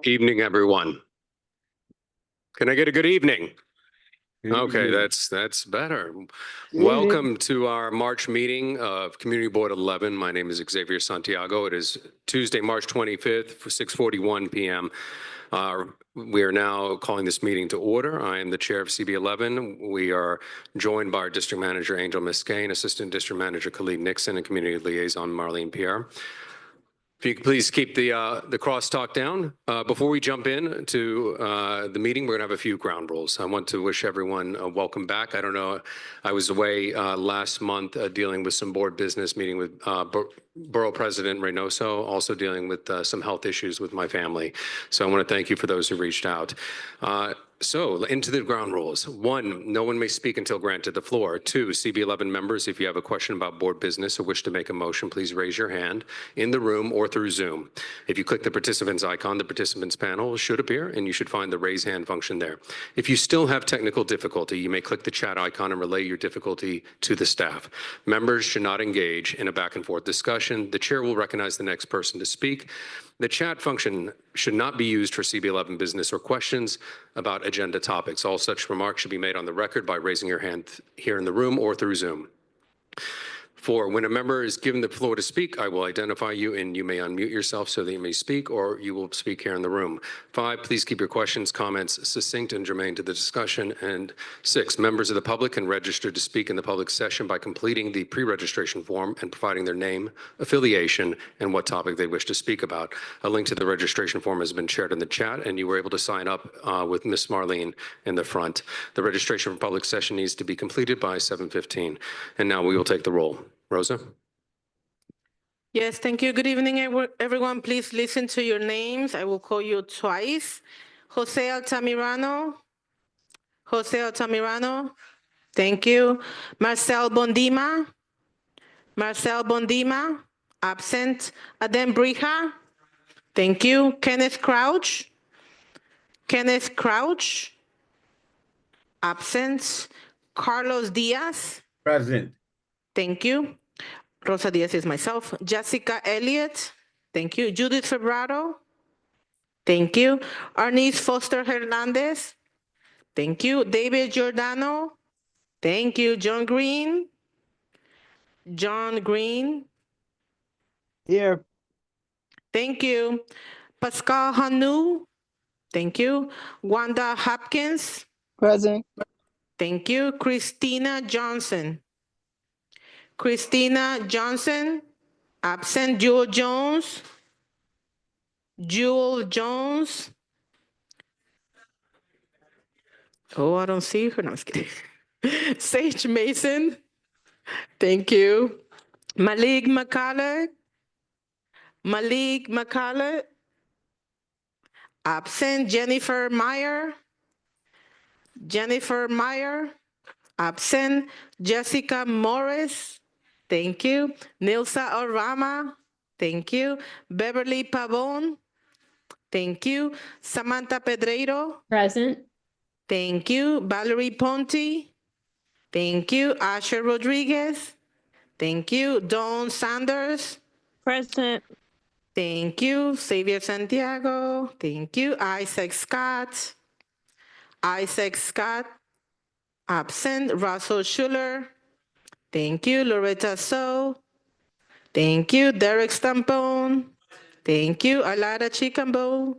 Evening, everyone. Can I get a good evening? Good Okay, evening. that's better. Good Welcome to our March meeting of Community Board 11. My name is Xavier Santiago. It is Tuesday, March 25th for 6:41 p.m. We are now calling this meeting to order. I am the chair of CB11. We are joined by our district manager, Angel Miscane, assistant district manager, Khalid Nixon, and community liaison, Marlene Pierre. If you could please keep the crosstalk down. Before we jump in to the meeting, we're going to have a few ground rules. I want to wish everyone a welcome back. I don't know, I was away last month dealing with some board business, meeting with Borough President Reynoso, also dealing with some health issues with my family. So I want to thank you for those who reached out. So into the ground rules. 1, no one may speak until granted the floor. 2, CB11 members, if you have a question about board business or wish to make a motion, please raise your hand in the room or through Zoom. If you click the participants icon, the participants panel should appear and you should find the raise hand function there. If you still have technical difficulty, you may click the chat icon and relay your difficulty to the staff. Members should not engage in a back and forth discussion. The chair will recognize the next person to speak. The chat function should not be used for CB11 business or questions about agenda topics. All such remarks should be made on the record by raising your hand here in the room or through Zoom. 4, when a member is given the floor to speak, I will identify you and you may unmute yourself so that you may speak, or you will speak here in the room. 5, please keep your questions, comments succinct and germane to the discussion. And 6, members of the public can register to speak in the public session by completing the pre-registration form and providing their name, affiliation, and what topic they wish to speak about. A link to the registration form has been shared in the chat, and you were able to sign up with Ms. Marlene in the front. The registration for public session needs to be completed by 7:15. And now we will take the roll. Rosa? Yes, thank you. Good evening, everyone. Please listen to your names. I will call you twice. Jose Altamirano. Jose Altamirano. Thank you. Marcel Bondima. Marcel Bondima. Absent. Adem Brija. Thank you. Kenneth Crouch. Kenneth Crouch. Absent. Carlos Diaz. Present. Thank you. Rosa Diaz is myself. Jessica Elliott. Thank you. Judith Febraro. Thank you. Arnice Foster Hernandez. Thank you. David Giordano. Thank you. John Green. John Green. Here. Thank you. Pascal Hanu. Thank you. Wanda Hopkins. Present. Thank you. Christina Johnson. Christina Johnson. Absent. Jewel Jones. Jewel Jones. Oh, I don't see her. No, I'm just kidding. Sage Mason. Thank you. Malik McCullough. Malik McCullough. Absent. Jennifer Meyer. Jennifer Meyer. Absent. Jessica Morris. Thank you. Nilsa Orama. Thank you. Beverly Pavon. Thank you. Samantha Pedreiro. Present. Thank you. Valerie Ponti. Thank you. Asher Rodriguez. Thank you. Dawn Sanders. Present. Thank you. Xavier Santiago. Thank you. Isaac Scott. Isaac Scott. Absent. Russell Schuler. Thank you. Loretta So. Thank you. Derek Stampone. Thank you. Alida Chicambo.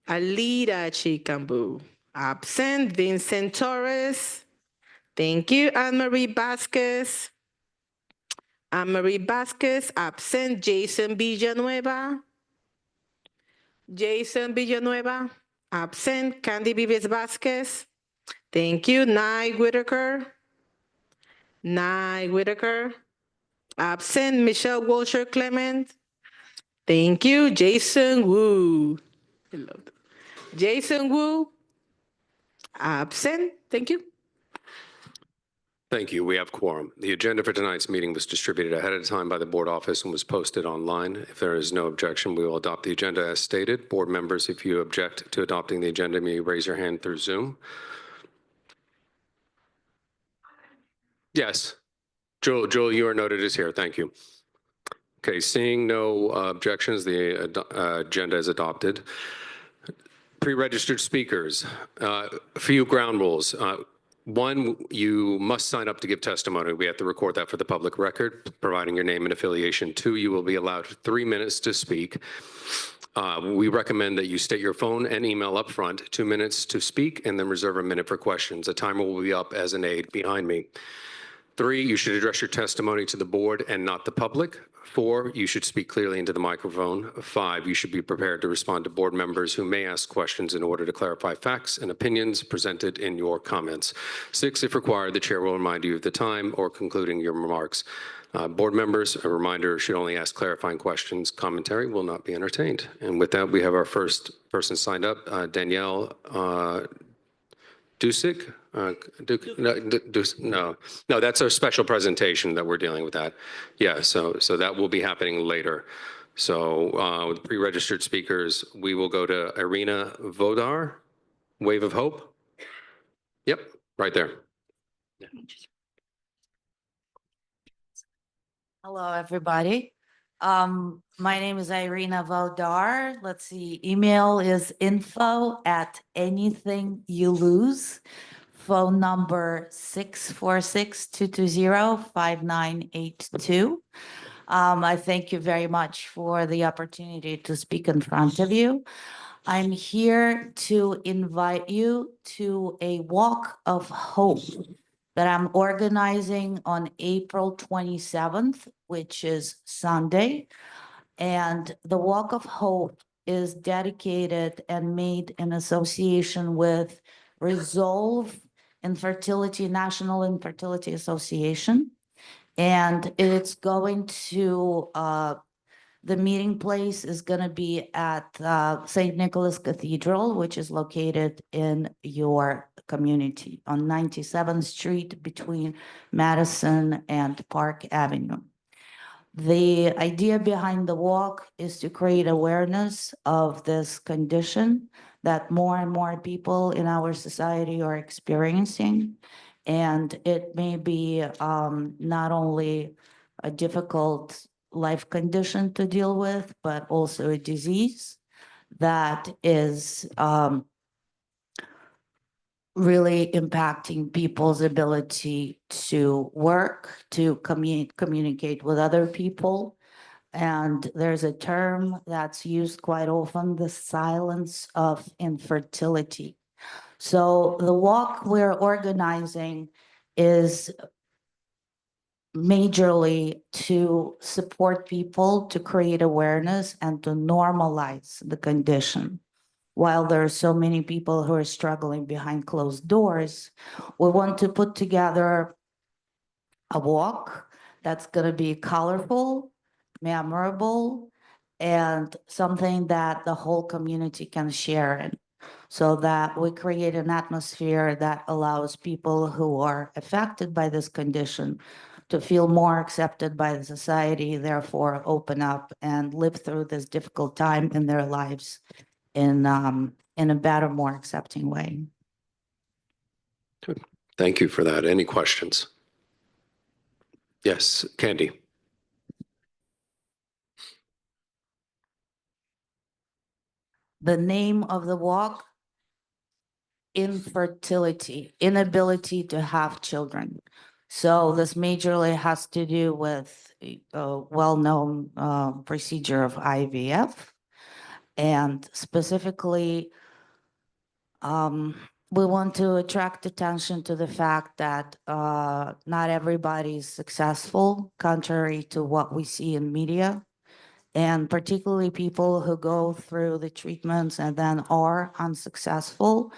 Alida Chicambo. Absent. Vincent Torres. Thank you. Anne-Marie Vasquez. Anne-Marie Vasquez. Absent. Jason Villanueva. Jason Villanueva. Absent. Candy Vives Vasquez. Thank you. Nye Whitaker. Nye Whitaker. Absent. Michelle Wilshire Clement. Thank you. Jason Wu. Hello. Jason Wu. Absent. Thank you. Thank you. We have quorum. The agenda for tonight's meeting was distributed ahead of time by the board office and was posted online. If there is no objection, we will adopt the agenda as stated. Board members, if you object to adopting the agenda, may you raise your hand through Zoom. Yes. Joel, you are noted as here. Thank you. Okay, seeing no objections, the agenda is adopted. Pre-registered speakers, a few ground rules. One, you must sign up to give testimony. We have to record that for the public record, providing your name and affiliation. Two, you will be allowed 3 minutes to speak. We recommend that you state your phone and email up front, 2 minutes to speak, and then reserve a minute for questions. A timer will be up as an aid behind me. 3, you should address your testimony to the board and not the public. 4, you should speak clearly into the microphone. 5, you should be prepared to respond to board members who may ask questions in order to clarify facts and opinions presented in your comments. 6, if required, the chair will remind you of the time or concluding your remarks. Board members, a reminder, should only ask clarifying questions. Commentary will not be entertained. And with that, we have our first person signed up, Danielle Dusick? No, that's our special presentation that we're dealing with that. Yeah, so that will be happening later. So with pre-registered speakers, we will go to Irina Vodar, Wave of Hope. Yep, right there. Hello, everybody. My name is Irina Vodar. Let's see, email is info@anythingyouLose. Phone number 646-220-5982. I thank you very much for the opportunity to speak in front of you. I'm here to invite you to a walk of hope that I'm organizing on April 27th, which is Sunday. And the Walk of Hope is dedicated and made in association with Resolve Infertility, National Infertility Association. And it's going to, the meeting place is going to be at St. Nicholas Cathedral, which is located in your community on 97th Street between Madison and Park Avenue. The idea behind the walk is to create awareness of this condition that more and more people in our society are experiencing. And it may be not only a difficult life condition to deal with, but also a disease that is really impacting people's ability to work, to communicate with other people. And there's a term that's used quite often, the silence of infertility. So the walk we're organizing is majorly to support people to create awareness and to normalize the condition. While there are so many people who are struggling behind closed doors, we want to put together a walk that's going to be colorful, memorable, and something that the whole community can share in, so that we create an atmosphere that allows people who are affected by this condition to feel more accepted by the society, therefore open up and live through this difficult time in their lives in a better, more accepting way. Good. Thank you for that. Any questions? Yes, Candy. The name of the walk, infertility, inability to have children. So this majorly has to do with a well-known procedure of IVF. And specifically, we want to attract attention to the fact that not everybody is successful, contrary to what we see in media. And particularly people who go through the treatments and then are unsuccessful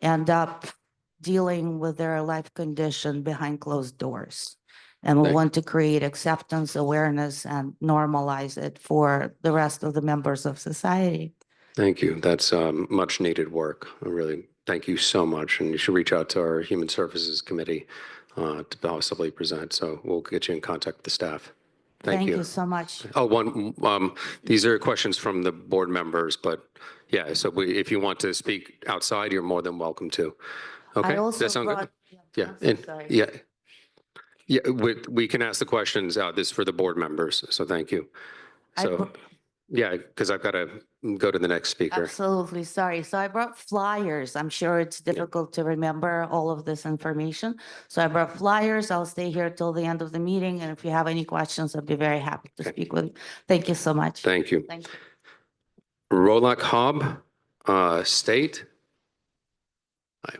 end up dealing with their life condition behind closed doors. And we want to create acceptance, awareness, and normalize it for the rest of the members of society. Thank you. That's much needed work. I really thank you so much. And you should reach out to our Human Services Committee to possibly present. So we'll get you in contact with the staff. Thank you so much. Oh, these are questions from the board members, but yeah, so if you want to speak outside, you're more than welcome to. Okay. I also Does that sound good? brought, Yeah. I'm so sorry. Yeah. Yeah, we can ask the questions. This is for the board members, so thank you. I So, br- yeah, because I've got to go to the next speaker. Absolutely, sorry. So I brought flyers. I'm sure it's difficult to remember all of this information. So I brought flyers. I'll stay here till the end of the meeting, and if you have any questions, I'd be very happy to Okay. speak with you. Thank you so much. Thank you. Thank you. Rolak Hobb, State. Hi.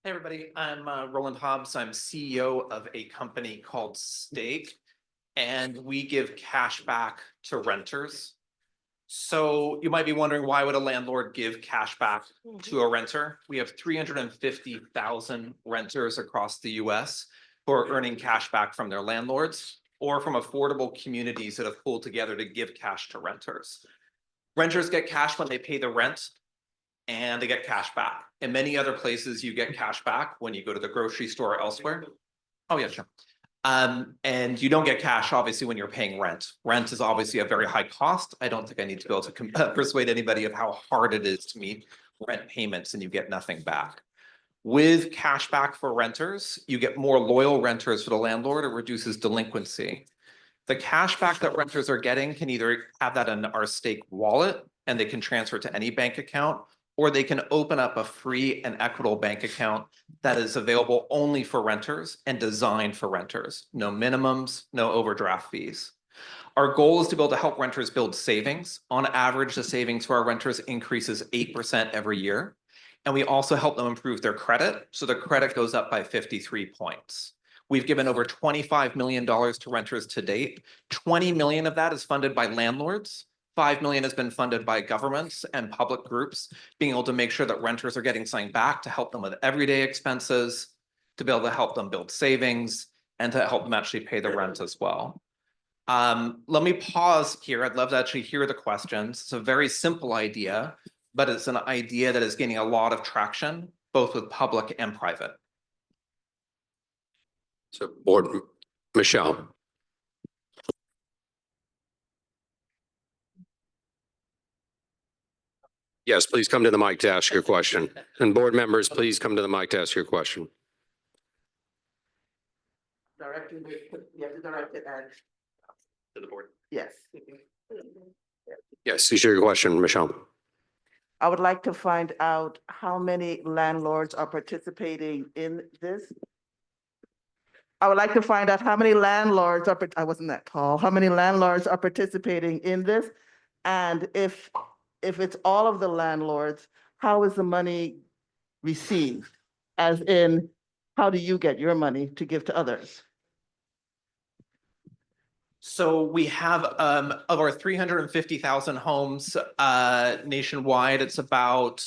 Hey, everybody, I'm Roland Hobbs. I'm CEO of a company called Stake, and we give cash back to renters. So you might be wondering, why would a landlord give cash back to a renter? We have 350,000 renters across the US who are earning cash back from their landlords or from affordable communities that have pulled together to give cash to renters. Renters get cash when they pay the rent, and they get cash back. In many other places, you get cash back when you go to the grocery store or elsewhere. Oh, yeah, sure. And you don't get cash, obviously, when you're paying rent. Rent is obviously a very high cost. I don't think I need to be able to persuade anybody of how hard it is to meet rent payments, and you get nothing back. With cash back for renters, you get more loyal renters for the landlord. It reduces delinquency. The cash back that renters are getting can either have that in our Stake wallet, and they can transfer to any bank account, or they can open up a free and equitable bank account that is available only for renters and designed for renters. No minimums, no overdraft fees. Our goal is to be able to help renters build savings. On average, the savings for our renters increases 8% every year. And we also help them improve their credit. So the credit goes up by 53 points. We've given over $25 million to renters to date. 20 million of that is funded by landlords. 5 million has been funded by governments and public groups, being able to make sure that renters are getting something back to help them with everyday expenses, to be able to help them build savings, and to help them actually pay the rent as well. Let me pause here. I'd love to actually hear the questions. It's a very simple idea, but it's an idea that is gaining a lot of traction, both with public and private. So, board, Michelle. Yes, please come to the mic to ask your question. And board members, please come to the mic to ask your question. Directly, you have to direct it at, To the board. yes. Yes, is your question, Michelle? I would like to find out how many landlords are participating in this. I would like to find out how many landlords are, I wasn't that tall, how many landlords are participating in this? And if it's all of the landlords, how is the money received? As in, how do you get your money to give to others? So we have of our 350,000 homes nationwide, it's about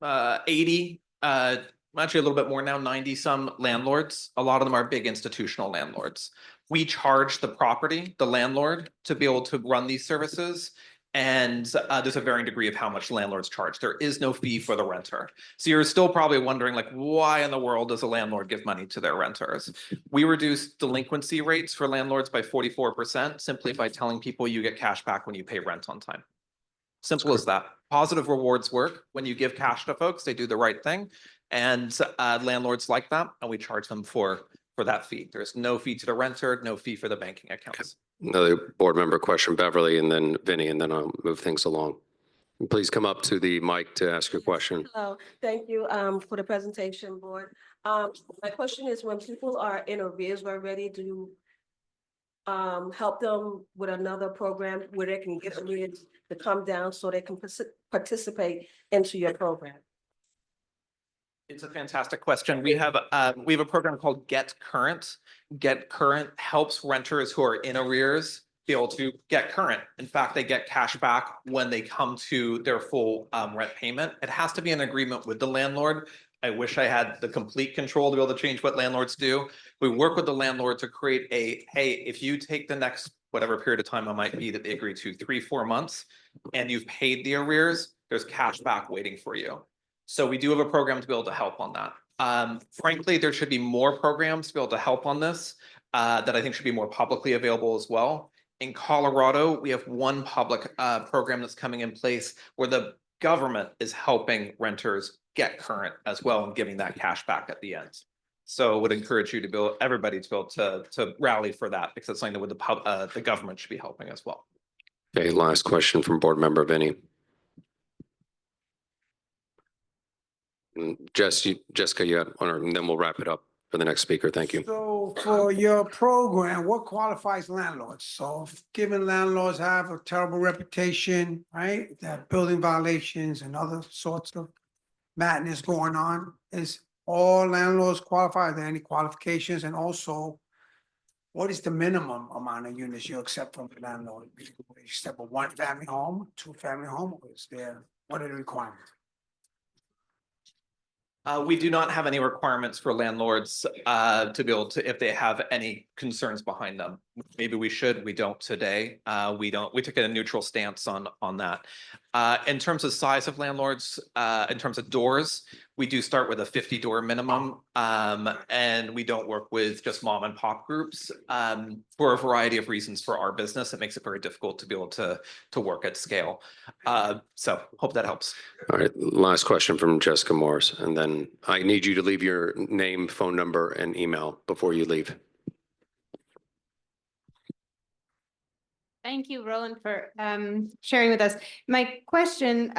80, actually a little bit more now, 90 some landlords. A lot of them are big institutional landlords. We charge the property, the landlord, to be able to run these services. And there's a varying degree of how much landlords charge. There is no fee for the renter. So you're still probably wondering, like, why in the world does a landlord give money to their renters? We reduce delinquency rates for landlords by 44% simply by telling people you get cash back when you pay rent on time. Simple as that. Positive rewards work. When you give cash to folks, they do the right thing. And landlords like that, and we charge them for that fee. There's no fee to the renter, no fee for the banking accounts. Another board member question, Beverly, and then Vinny, and then I'll move things along. Please come up to the mic to ask your question. Hello, thank you for the presentation, board. My question is, when people are in arrears already, do you help them with another program where they can get arrears to come down so they can participate into your program? It's a fantastic question. We have a program called Get Current. Get Current helps renters who are in arrears be able to get current. In fact, they get cash back when they come to their full rent payment. It has to be an agreement with the landlord. I wish I had the complete control to be able to change what landlords do. We work with the landlord to create hey, if you take the next whatever period of time it might be that they agree to, 3-4 months, and you've paid the arrears, there's cash back waiting for you. So we do have a program to be able to help on that. Frankly, there should be more programs to be able to help on this that I think should be more publicly available as well. In Colorado, we have one public program that's coming in place where the government is helping renters get current as well and giving that cash back at the end. So would encourage you to build, everybody to build to rally for that because it's something that the government should be helping as well. Okay, last question from Board Member Vinnie. Jessica, you have, and then we'll wrap it up for the next speaker. Thank you. So for your program, what qualifies landlords? So given landlords have a terrible reputation, right? That building violations and other sorts of madness going on, is all landlords qualify? Are there any qualifications? And also, what is the minimum amount of units you accept from the landlord? You accept a one-family home, two-family home, or is there, what are the requirements? We do not have any requirements for landlords to be able to, if they have any concerns behind them. Maybe we should, we don't today. We took a neutral stance on that. In terms of size of landlords, in terms of doors, we do start with a 50-door minimum. And we don't work with just mom and pop groups for a variety of reasons for our business. It makes it very difficult to be able to work at scale. So hope that helps. All right, last question from Jessica Morris, and then I need you to leave your name, phone number, and email before you leave. Thank you, Roland, for sharing with us. My question,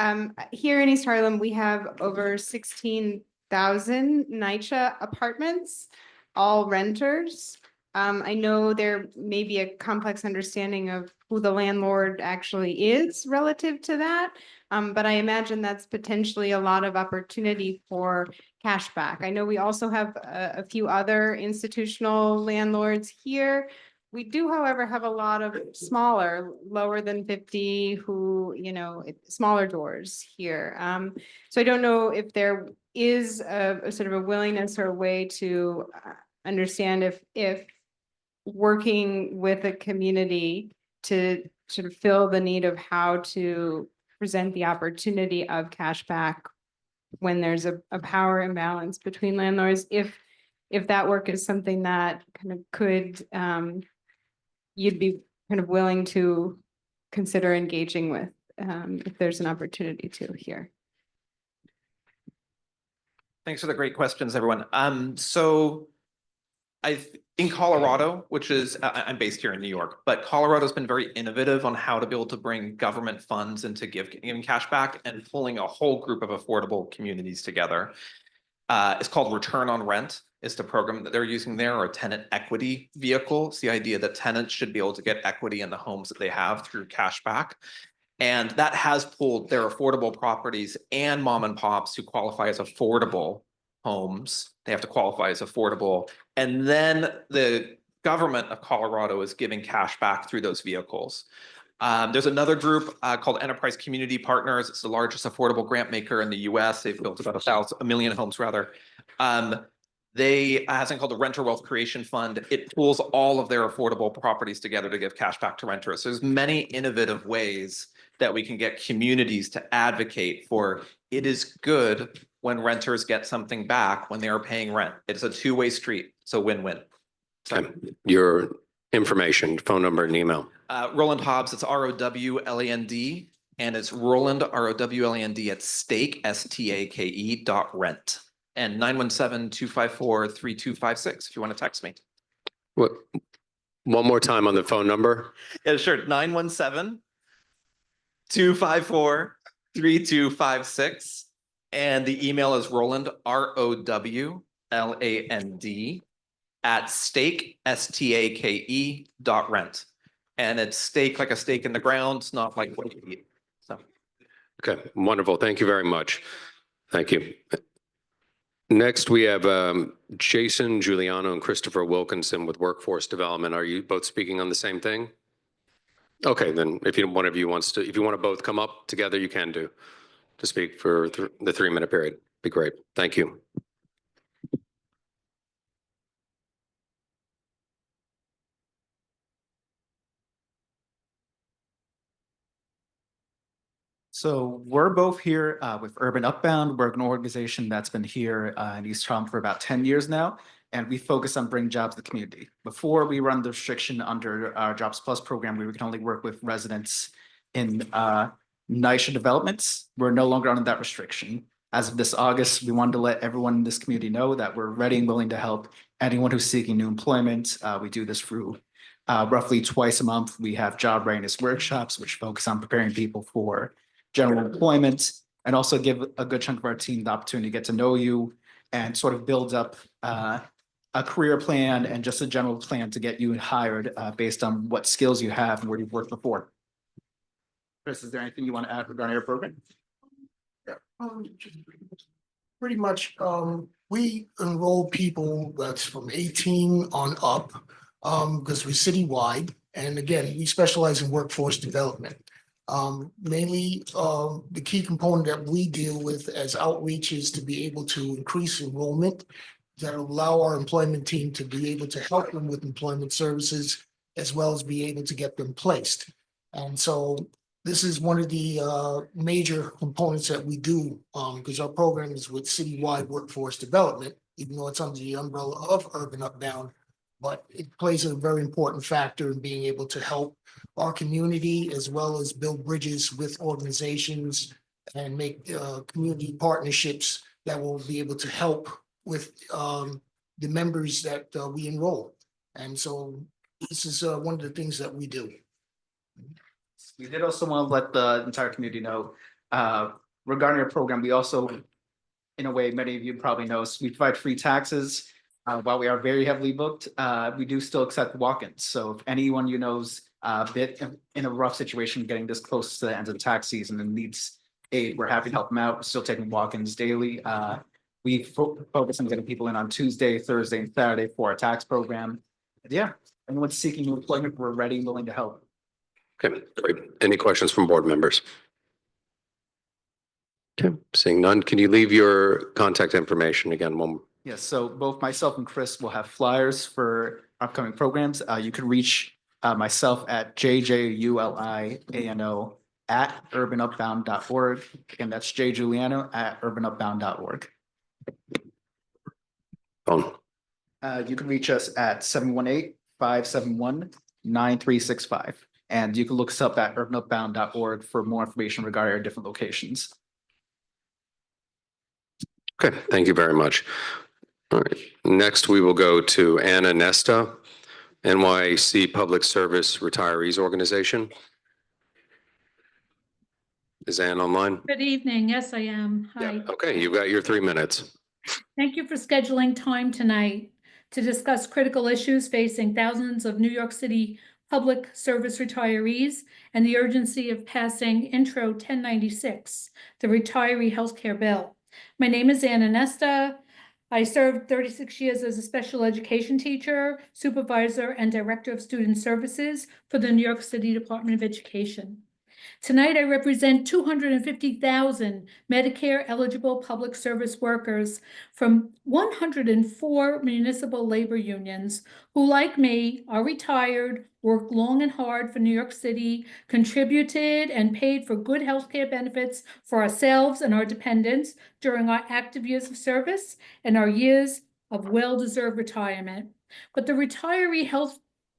here in East Harlem, we have over 16,000 NYCHA apartments, all renters. I know there may be a complex understanding of who the landlord actually is relative to that. But I imagine that's potentially a lot of opportunity for cashback. I know we also have a few other institutional landlords here. We do, however, have a lot of smaller, lower than 50 who, smaller doors here. So I don't know if there is a sort of a willingness or a way to understand if working with a community to sort of fill the need of how to present the opportunity of cashback when there's a power imbalance between landlords, if that work is something that kind of could, you'd be kind of willing to consider engaging with, if there's an opportunity to here. Thanks for the great questions, everyone. So in Colorado, which is, I'm based here in New York, but Colorado's been very innovative on how to be able to bring government funds into giving cash back and pulling a whole group of affordable communities together. It's called Return on Rent. Is the program that they're using there, or a tenant equity vehicle. It's the idea that tenants should be able to get equity in the homes that they have through cash back. And that has pulled their affordable properties and mom and pops who qualify as affordable homes. They have to qualify as affordable. And then the government of Colorado is giving cash back through those vehicles. There's another group called Enterprise Community Partners. It's the largest affordable grant maker in the US. They've built about a million homes rather. They have something called the Renter Wealth Creation Fund. It pools all of their affordable properties together to give cash back to renters. There's many innovative ways that we can get communities to advocate for. It is good when renters get something back when they are paying rent. It's a two-way street. It's a win-win. So, your information, phone number, and email. Roland Hobbs, it's ROWLAND, and it's Roland, ROWLAND at stake, STAKE.rent. And 917-254-3256 if you want to text me. What? One more time on the phone number. Yeah, sure. 917-254-3256. And the email is Roland, ROWLAND at stake, STAKE.rent. And it's stake like a stake in the ground. It's not like what you eat. So. Okay, wonderful. Thank you very much. Thank you. Next, we have Jason Giuliano and Christopher Wilkinson with Workforce Development. Are you both speaking on the same thing? Okay, then if one of you wants to, if you want to both come up together, you can do to speak for the 3-minute period. Be great. Thank you. So we're both here with Urban Upbound. We're an organization that's been here in East Harlem for about 10 years now. and we focus on bringing jobs to the community. Before we run the restriction under our Jobs Plus program, we can only work with residents in NYCHA developments. We're no longer under that restriction. As of this August, we wanted to let everyone in this community know that we're ready and willing to help anyone who's seeking new employment. We do this through roughly twice a month. We have job readiness workshops, which focus on preparing people for general employment, and also give a good chunk of our team the opportunity to get to know you and sort of build up a career plan and just a general plan to get you hired based on what skills you have and where you've worked before. Chris, is there anything you want to add regarding our program? Pretty much, we enroll people that's from 18 on up, because we're citywide. And again, we specialize in workforce development. Mainly, the key component that we deal with as outreach is to be able to increase enrollment that allow our employment team to be able to help them with employment services as well as be able to get them placed. And so this is one of the major components that we do, because our program is with citywide workforce development, even though it's under the umbrella of Urban Up Down, but it plays a very important factor in being able to help our community as well as build bridges with organizations and make community partnerships that will be able to help with the members that we enroll. And so this is one of the things that we do. We did also want to let the entire community know regarding our program. We also, in a way, many of you probably know, we provide free taxes. While we are very heavily booked, we do still accept walk-ins. So if anyone you know's a bit in a rough situation getting this close to the end of the tax season and needs aid, we're happy to help them out. We're still taking walk-ins daily. We focus on getting people in on Tuesday, Thursday, and Saturday for our tax program. And yeah, anyone seeking new employment, we're ready and willing to help. Okay, great. Any questions from board members? Okay, seeing none, can you leave your contact information again? Yes, so both myself and Chris will have flyers for upcoming programs. You can reach myself at jjuliano@urbanupbound.org. And that's jjuliano@urbanupbound.org. Phone. You can reach us at 718-571-9365. And you can look us up at urbanupbound.org for more information regarding our different locations. Okay, thank you very much. All right, next we will go to Anna Nesta, NYC Public Service Retirees Organization. Is Ann online? Good evening. Yes, I am. Hi. Yeah. Okay, you've got your 3 minutes. Thank you for scheduling time tonight to discuss critical issues facing thousands of New York City public service retirees and the urgency of passing Intro 1096, the retiree healthcare bill. My name is Anna Nesta. I served 36 years as a special education teacher, supervisor, and director of student services for the New York City Department of Education. Tonight, I represent 250,000 Medicare-eligible public service workers from 104 municipal labor unions who, like me, are retired, worked long and hard for New York City, contributed and paid for good health care benefits for ourselves and our dependents during our active years of service and our years of well-deserved retirement. But the retiree health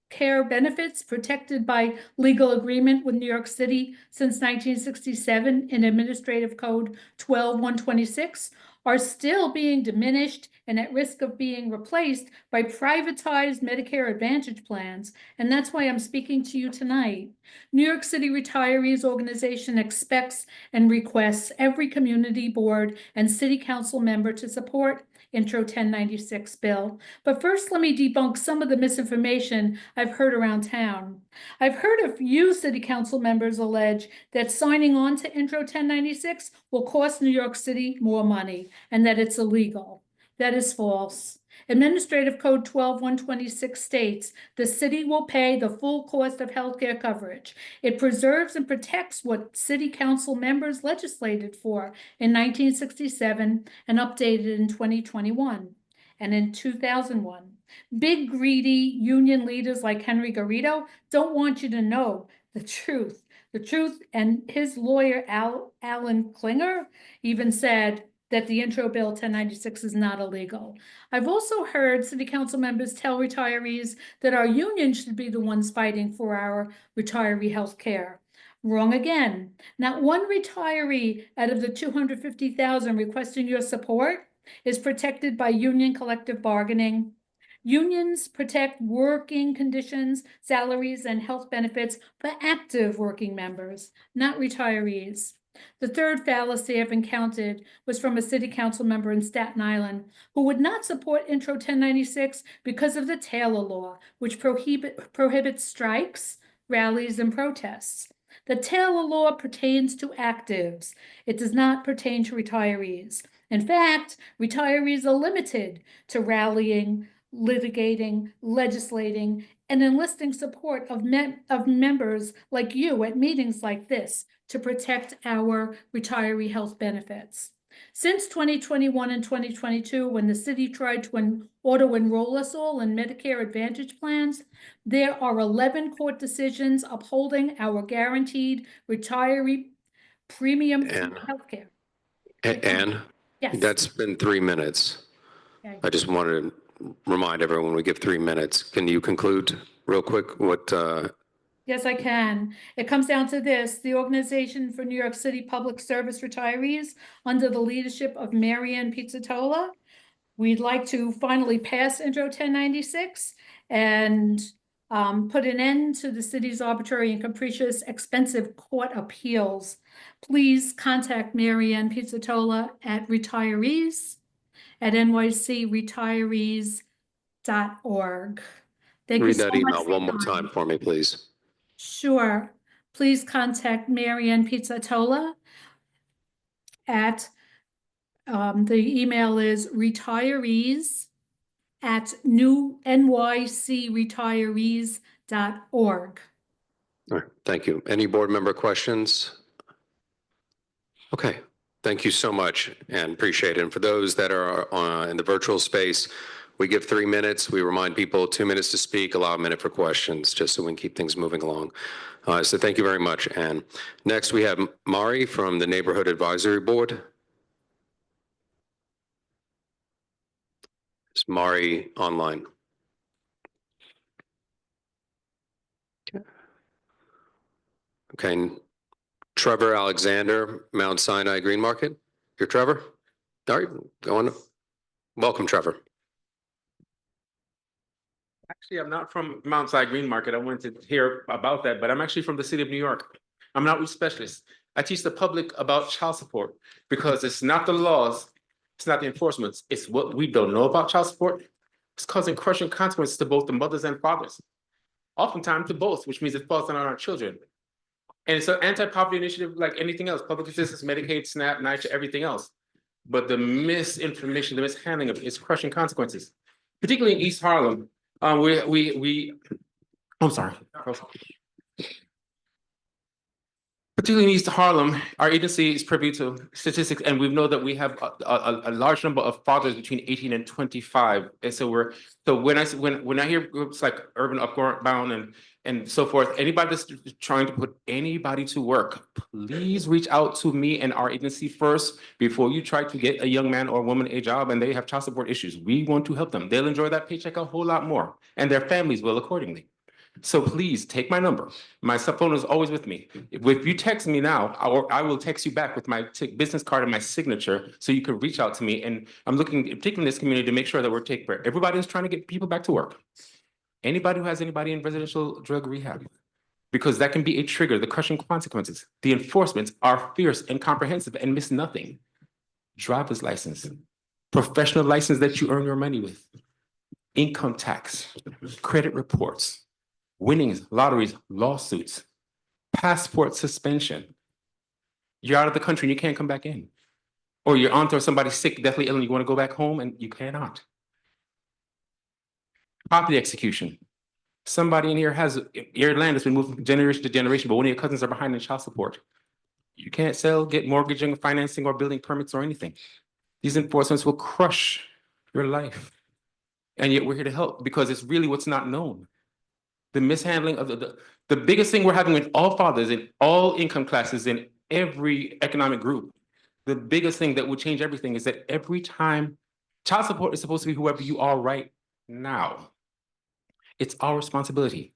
care benefits protected by legal agreement with New York City since 1967 in Administrative Code 12126 are still being diminished and at risk of being replaced by privatized Medicare Advantage plans. And that's why I'm speaking to you tonight. New York City Retirees Organization expects and requests every community board and city council member to support Intro 1096 bill. But first, let me debunk some of the misinformation I've heard around town. I've heard a few city council members allege that signing on to Intro 1096 will cost New York City more money and that it's illegal. That is false. Administrative Code 12126 states the city will pay the full cost of healthcare coverage. It preserves and protects what city council members legislated for in 1967 and updated in 2021 and in 2001. Big greedy union leaders like Henry Garrido don't want you to know the truth. The truth, and his lawyer, Alan Klinger, even said, that the intro bill 1096 is not illegal. I've also heard city council members tell retirees that our union should be the ones fighting for our retiree health care. Wrong again. Not one retiree out of the 250,000 requesting your support is protected by union collective bargaining. Unions protect working conditions, salaries, and health benefits for active working members, not retirees. The third fallacy I've encountered was from a city council member in Staten Island who would not support Intro 1096 because of the Taylor Law, which prohibits strikes, rallies, and protests. The Taylor Law pertains to actives. It does not pertain to retirees. In fact, retirees are limited to rallying, litigating, legislating, and enlisting support of members like you at meetings like this to protect our retiree health benefits. Since 2021 and 2022, when the city tried to auto-enroll us all in Medicare Advantage plans, there are 11 court decisions upholding our guaranteed retiree premium healthcare. Anne, Yes. that's been 3 minutes. Okay. I just wanted to remind everyone we give 3 minutes. Can you conclude real quick what, Yes, I can. It comes down to this. The Organization for New York City Public Service Retirees, under the leadership of Marianne Pizzatola, we'd like to finally pass Intro 1096 and put an end to the city's arbitrary and capricious expensive court appeals. Please contact Marianne Pizzatola at retirees@nycretirees.org. Thank you read so that much email for one your more time. time for me, please? Sure. Please contact Marianne Pizzatola at, the email is retirees@nycretirees.org. All right, thank you. Any board member questions? Okay, thank you so much and appreciate it. And for those that are in the virtual space, we give 3 minutes. We remind people 2 minutes to speak, allow a minute for questions, just so we can keep things moving along. So thank you very much, Anne. Next, we have Mari from the Neighborhood Advisory Board. Is Mari online? Okay, and Trevor Alexander, Mount Sinai Green Market. You're Trevor? All right, go on. Welcome, Trevor. Actually, I'm not from Mount Sinai Green Market. I wanted to hear about that, but I'm actually from the city of New York. I'm an outreach specialist. I teach the public about child support because it's not the laws, it's not the enforcements, it's what we don't know about child support. It's causing crushing consequences to both the mothers and fathers, oftentimes to both, which means it falls down on our children. And it's an anti-poverty initiative like anything else, public assistance, Medicaid, SNAP, NYCHA, everything else. But the misinformation, the mishandling of it is crushing consequences, particularly in East Harlem. I'm sorry. Particularly in East Harlem, our agency is privy to statistics, and we know that we have a large number of fathers between 18 and 25. And so when I hear groups like Urban Upbound and so forth, anybody that's trying to put anybody to work, please reach out to me and our agency first before you try to get a young man or woman a job and they have child support issues. We want to help them. They'll enjoy that paycheck a whole lot more, and their families will accordingly. So please take my number. My cell phone is always with me. If you text me now, I will text you back with my business card and my signature so you can reach out to me. And I'm looking, particularly in this community, to make sure that we're taking care. Everybody is trying to get people back to work. Anybody who has anybody in residential drug rehab, because that can be a trigger, the crushing consequences. The enforcements are fierce and comprehensive and miss nothing. Driver's license, professional license that you earn your money with, income tax, credit reports, winnings, lotteries, lawsuits, passport suspension. You're out of the country and you can't come back in. Or your aunt or somebody's sick, deathly ill, and you want to go back home and you cannot. Property execution. Somebody in here has, your land has been moved from generation to generation, but one of your cousins are behind in child support. You can't sell, get mortgaging, financing, or building permits or anything. These enforcements will crush your life. And yet we're here to help because it's really what's not known. The mishandling of the biggest thing we're having with all fathers in all income classes in every economic group the biggest thing that will change everything is that every time child support is supposed to be whoever you are right now. It's our responsibility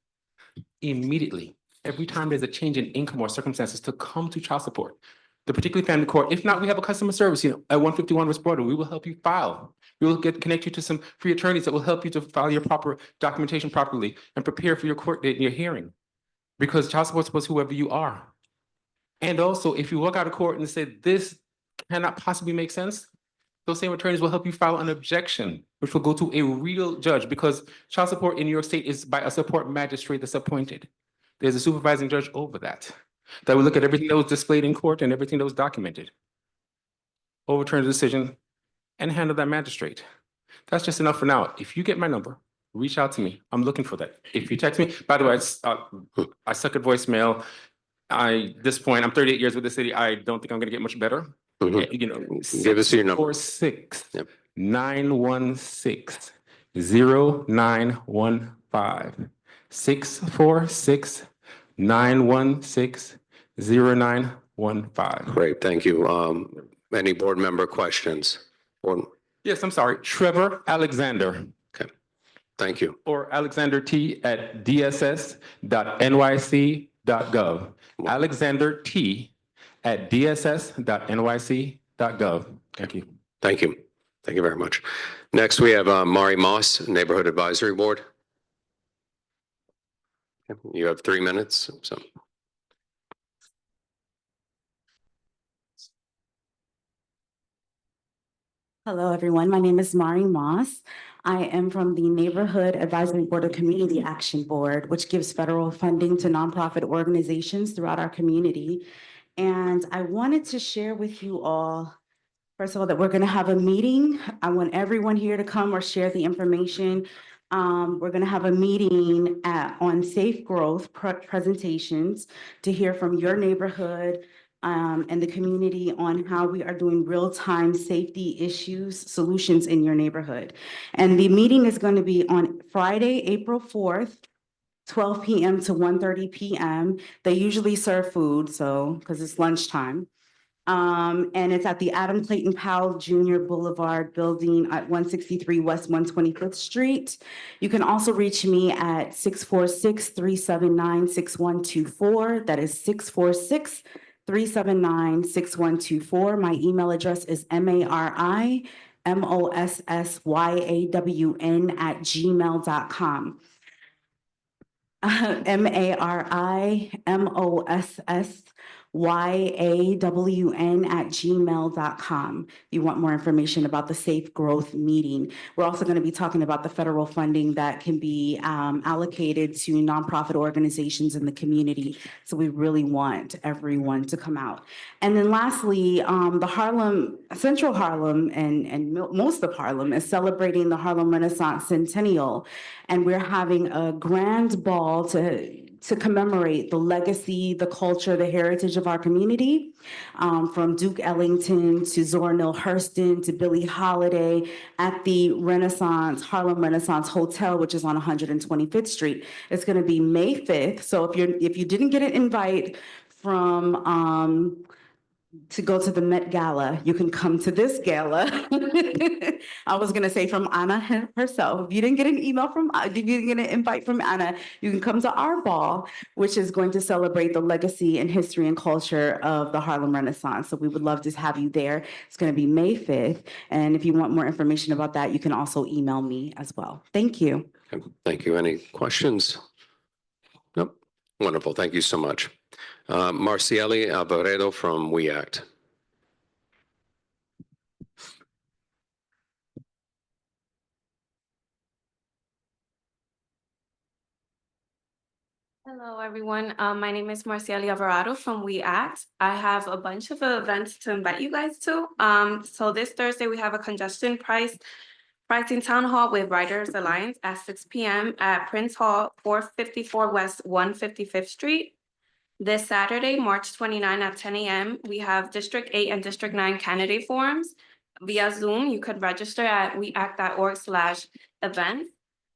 immediately, every time there's a change in income or circumstances, to come to child support, the particular family court. If not, we have a customer service, at 151 West Broadway. We will help you file. We will connect you to some free attorneys that will help you to file your proper documentation properly and prepare for your court date and your hearing. Because child support is supposed to be whoever you are. And also, if you walk out of court and say, this cannot possibly make sense, those same attorneys will help you file an objection, which will go to a real judge, because child support in New York State is by a support magistrate that's appointed. There's a supervising judge over that will look at everything that was displayed in court and everything that was documented, overturn the decision, and handle that magistrate. That's just enough for now. If you get my number, reach out to me. I'm looking for that. If you text me, by the way, I suck at voicemail. This point, I'm 38 years with the city. I don't think I'm gonna get much better. Give us your number. 646-916-0915. 646-916-0915. Great, thank you. Any board member questions? Yes, I'm sorry, Trevor Alexander. Okay, thank you. Or Alexander T at dss.nyc.gov. Alexander T at dss.nyc.gov. Thank you. Thank you. Thank you very much. Next, we have Mari Moss, Neighborhood Advisory Board. You have 3 minutes. So. Hello, everyone. My name is Mari Moss. I am from the Neighborhood Advisory Board of Community Action Board, which gives federal funding to nonprofit organizations throughout our community. And I wanted to share with you all, first of all, that we're going to have a meeting. I want everyone here to come or share the information. We're going to have a meeting on safe growth presentations to hear from your neighborhood and the community on how we are doing real-time safety issues, solutions in your neighborhood. And the meeting is going to be on Friday, April 4th, 12 p.m. to 1:30 p.m. They usually serve food, so, because it's lunchtime. And it's at the Adam Clayton Powell Jr. Boulevard building at 163 West 125th Street. You can also reach me at 646-379-6124. That is 646-379-6124. My email address is marimossyawn@gmail.com. marimossyawn@gmail.com. You want more information about the Safe Growth meeting. We're also going to be talking about the federal funding that can be allocated to nonprofit organizations in the community. So we really want everyone to come out. And then lastly, the Central Harlem and most of Harlem is celebrating the Harlem Renaissance Centennial. And we're having a grand ball to commemorate the legacy, the culture, the heritage of our community, from Duke Ellington to Zora Neale Hurston to Billie Holiday at the Harlem Renaissance Hotel, which is on 125th Street. It's going to be May 5th. So if you didn't get an invite from to go to the Met Gala, you can come to this gala. I was gonna say from Anna herself. If you didn't get an email from, if you didn't get an invite from Anna, you can come to our ball, which is going to celebrate the legacy and history and culture of the Harlem Renaissance. So we would love to have you there. It's gonna be May 5th. And if you want more information about that, you can also email me as well. Thank you. Thank you. Any questions? Nope. Wonderful. Thank you so much. Marcieli Alvaredo from We Act. Hello, everyone. My name is Marcieli Alvarado from We Act. I have a bunch of events to invite you guys to. So this Thursday, we have a congestion pricing town hall with Riders Alliance at 6 p.m. at Prince Hall, 454 West 155th Street. This Saturday, March 29 at 10 a.m., we have District 8 and District 9 candidate forums via Zoom. You could register at weact.org/events.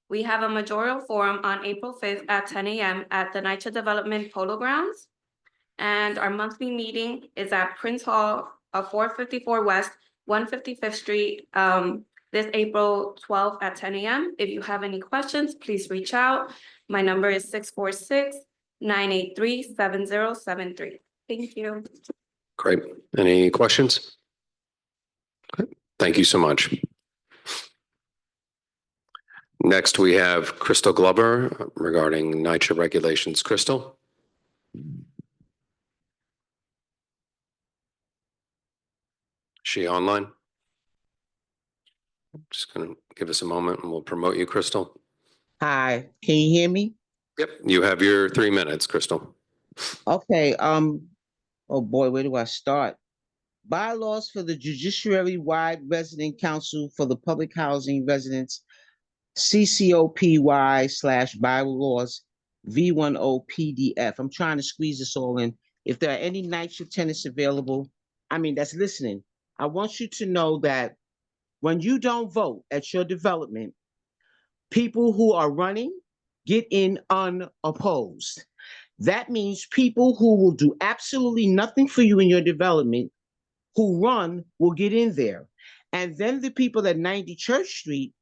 We have a mayoral forum on April 5th at 10 a.m. at the NYCHA Development Polo Grounds. And our monthly meeting is at Prince Hall of 454 West, 155th Street, this April 12th at 10 a.m. If you have any questions, please reach out. My number is 646-983-7073. Thank you. Great. Any questions? Okay. Thank you so much. Next, we have Crystal Glover regarding NYCHA regulations. Crystal? She online? Just going to give us a moment and we'll promote you, Crystal. Hi, can you hear me? Yep. You have your 3 minutes, Crystal. Okay, oh boy, where do I start? Bylaws for the Judiciary-wide Resident Council for the Public Housing Residents, CCOPY/bylaws V10 PDF. I'm trying to squeeze this all in. If there are any night shift tenants available, that's listening. I want you to know that when you don't vote at your development, people who are running get in unopposed. That means people who will do absolutely nothing for you in your development, who run, will get in there. And then the people at 90 Church Street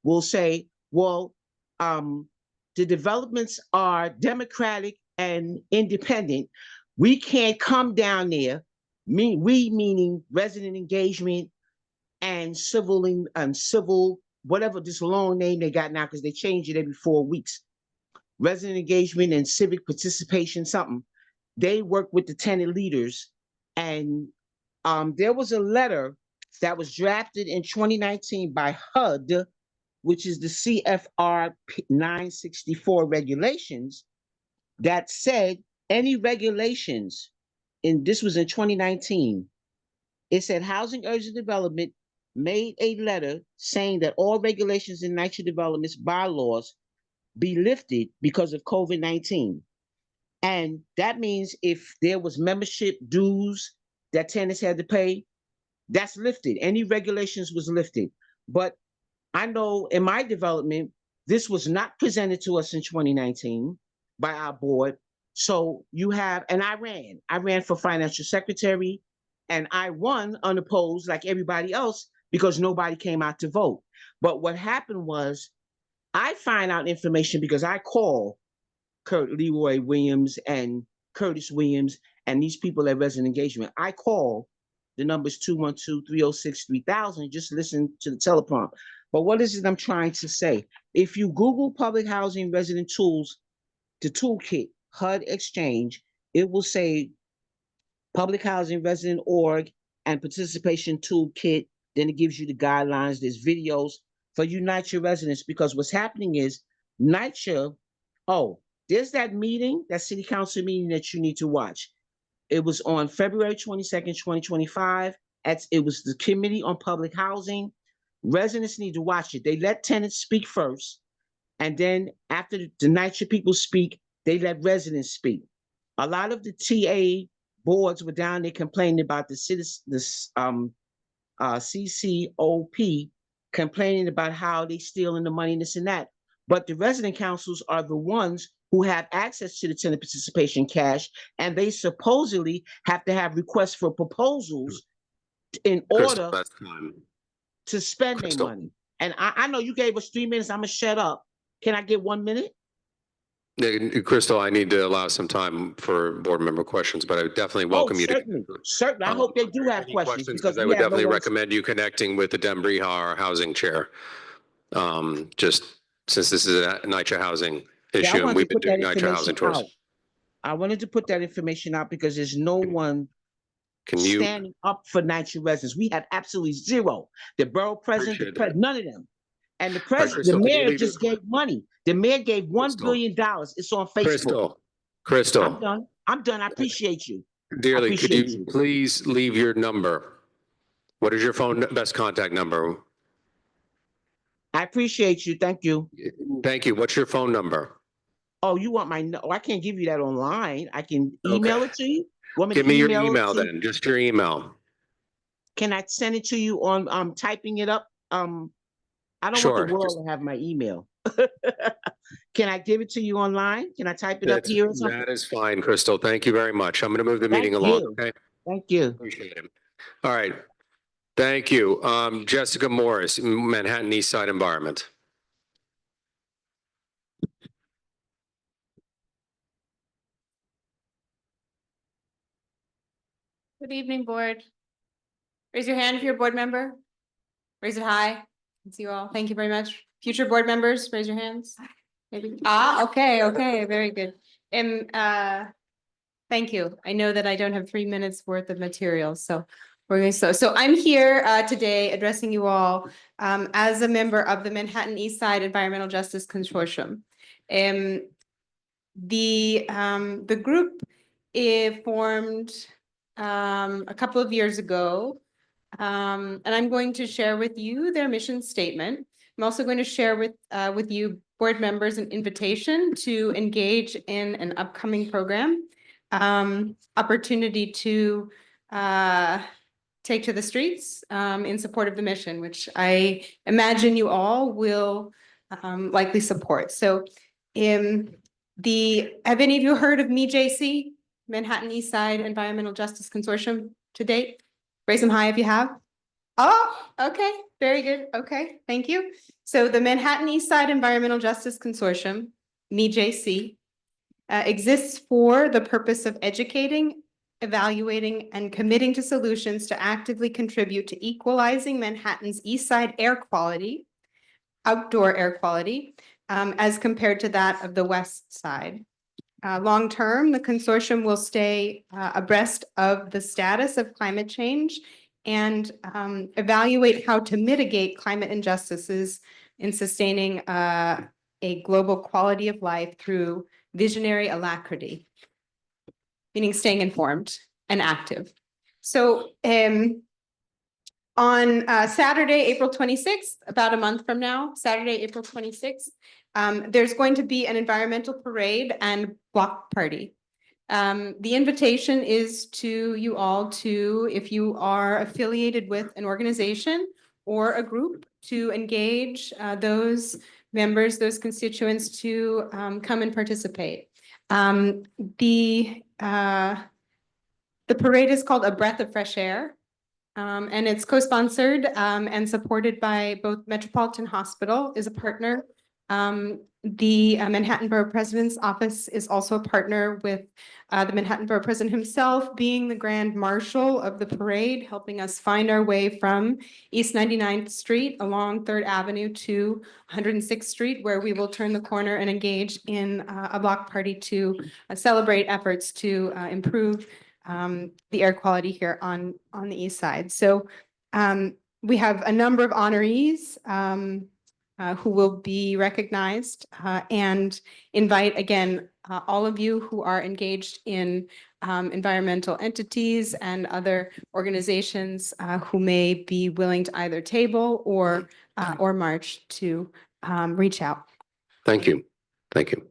will say, well, the developments are democratic and independent. We can't come down there, we meaning resident engagement and civil, whatever this long name they got now, because they change it every 4 weeks. Resident engagement and civic participation, something. They work with the tenant leaders. And there was a letter that was drafted in 2019 by HUD, which is the CFR 964 regulations, that said any regulations, and this was in 2019, it said Housing Urgent Development made a letter saying that all regulations in NYCHA developments bylaws be lifted because of COVID-19. And that means if there was membership dues that tenants had to pay, that's lifted. Any regulations was lifted. But I know in my development, this was not presented to us in 2019 by our board. So you have, and I ran for financial secretary, and I won unopposed like everybody else because nobody came out to vote. But what happened was I find out information because I call Leroy Williams and Curtis Williams and these people at Resident Engagement. I call the numbers 212-306-3000, just listen to the teleprompt. But what is it I'm trying to say? If you Google public housing resident tools, the toolkit, HUD Exchange, it will say public housing resident org and participation toolkit. Then it gives you the guidelines. There's videos for you NYCHA residents, because what's happening is NYCHA, there's that meeting, that city council meeting that you need to watch. It was on February 22nd, 2025. It was the Committee on Public Housing. Residents need to watch it. They let tenants speak first. And then after the NYCHA people speak, they let residents speak. A lot of the TA boards were down there complaining about the CCOP, complaining about how they stealing the money, this and that. But the resident councils are the ones who have access to the tenant participation cash, and they supposedly have to have requests for proposals in order to spend their money. And I know you gave us 3 minutes. I'm gonna shut up. Can I get 1 minute? Crystal, I need to allow some time for board member questions, but I would definitely welcome you to. Certainly. I hope they do have questions, because I would definitely recommend you connecting with the Denbrija, our housing chair. Just since this is a NYCHA housing issue, and we've been doing NYCHA housing tours. I wanted to put that information out because there's no one standing up for NYCHA residents. We have absolutely zero. The borough president, none of them. And the mayor just gave money. The mayor gave $1 billion. It's on Facebook. Crystal. I'm done. I appreciate you. Dearly, could you please leave your number? What is your phone best contact number? I appreciate you. Thank you. Thank you. What's your phone number? Oh, you want I can't give you that online. I can email it to you. Give me your email then, just your email. Can I send it to you on typing it up? I don't want the world to have my email. Can I give it to you online? Can I type it up here or something? That is fine, Crystal. Thank you very much. I'm going to move the meeting along. Okay. Thank you. Appreciate it. All right. Thank you. Jessica Morris, Manhattan East Side Environment. Good evening, board. Raise your hand if you're a board member. Raise it high. Let's see you all. Thank you very much. Future board members, raise your hands. Maybe. Okay, very good. Thank you. I know that I don't have 3 minutes worth of material, so we're going to, so I'm here today addressing you all as a member of the Manhattan East Side Environmental Justice Consortium. The group formed a couple of years ago, and I'm going to share with you their mission statement. I'm also going to share with you board members an invitation to engage in an upcoming program, opportunity to take to the streets in support of the mission, which I imagine you all will likely support. So have any of you heard of MeJC, Manhattan East Side Environmental Justice Consortium to date? Raise them high if you have. Oh, okay, very good. Okay, thank you. So the Manhattan East Side Environmental Justice Consortium, MeJC, exists for the purpose of educating, evaluating, and committing to solutions to actively contribute to equalizing Manhattan's East Side air quality, outdoor air quality, as compared to that of the West Side. Long-term, the consortium will stay abreast of the status of climate change and evaluate how to mitigate climate injustices in sustaining a global quality of life through visionary alacrity, meaning staying informed and active. So on Saturday, April 26th, about a month from now, Saturday, April 26th, there's going to be an environmental parade and block party. The invitation is to you all to, if you are affiliated with an organization or a group, to engage those members, those constituents to come and participate. The parade is called A Breath of Fresh Air. And it's co-sponsored and supported by both Metropolitan Hospital is a partner. The Manhattan Borough President's Office is also a partner with the Manhattan Borough President himself being the Grand Marshal of the parade, helping us find our way from East 99th Street along 3rd Avenue to 106th Street, where we will turn the corner and engage in a block party to celebrate efforts to improve the air quality here on the east side. So we have a number of honorees who will be recognized and invite again all of you who are engaged in environmental entities and other organizations who may be willing to either table or march to reach out. Thank you. Thank you.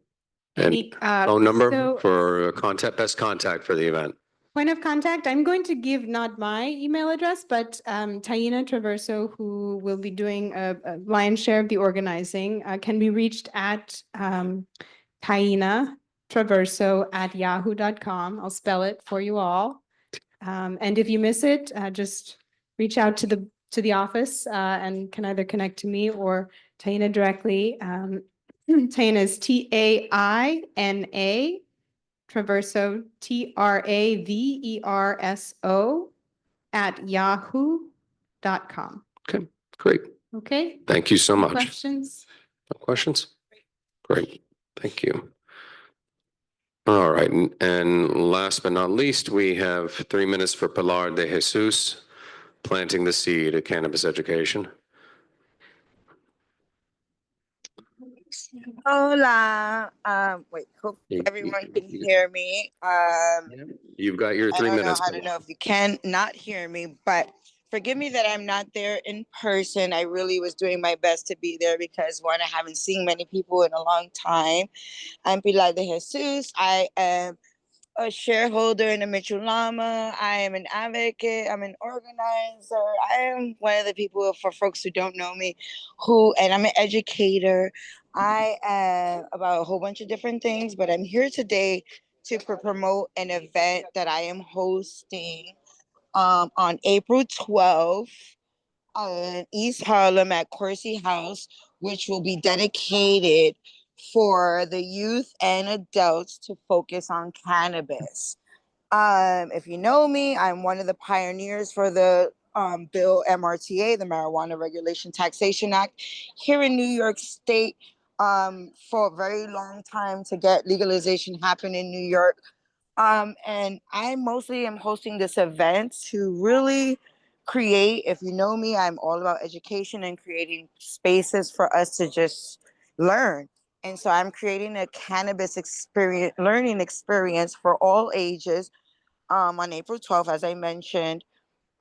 And Any, phone number so- for best contact for the event. Point of contact, I'm going to give not my email address, but Taina Traverso, who will be doing a lion's share of the organizing, can be reached at tainatraverso@yahoo.com. I'll spell it for you all. And if you miss it, just reach out to the office and can either connect to me or Taina directly. Taina is TAINA. Traverso, TRAVERSO @yahoo.com. Okay, great. Okay. Thank you so Any much. Questions? No questions? Great. Thank you. All right. And last but not least, we have 3 minutes for Pilar de Jesus, planting the seed of cannabis education. Hola. Wait, hope everyone can hear me. You've got your 3 minutes. I don't know if you can not hear me, but forgive me that I'm not there in person. I really was doing my best to be there because one, I haven't seen many people in a long time. I'm Pilar de Jesus. I am a shareholder in the Mitchell Llama. I am an advocate. I'm an organizer. I am one of the people, for folks who don't know me, and I'm an educator. I am about a whole bunch of different things, but I'm here today to promote an event that I am hosting on April 12th in East Harlem at Corsi House, which will be dedicated for the youth and adults to focus on cannabis. If you know me, I'm one of the pioneers for the bill MRTA, the Marijuana Regulation Taxation Act, here in New York State for a very long time to get legalization happen in New York. And I mostly am hosting this event to really create, if you know me, I'm all about education and creating spaces for us to just learn. And so I'm creating a cannabis experience, learning experience for all ages on April 12th, as I mentioned.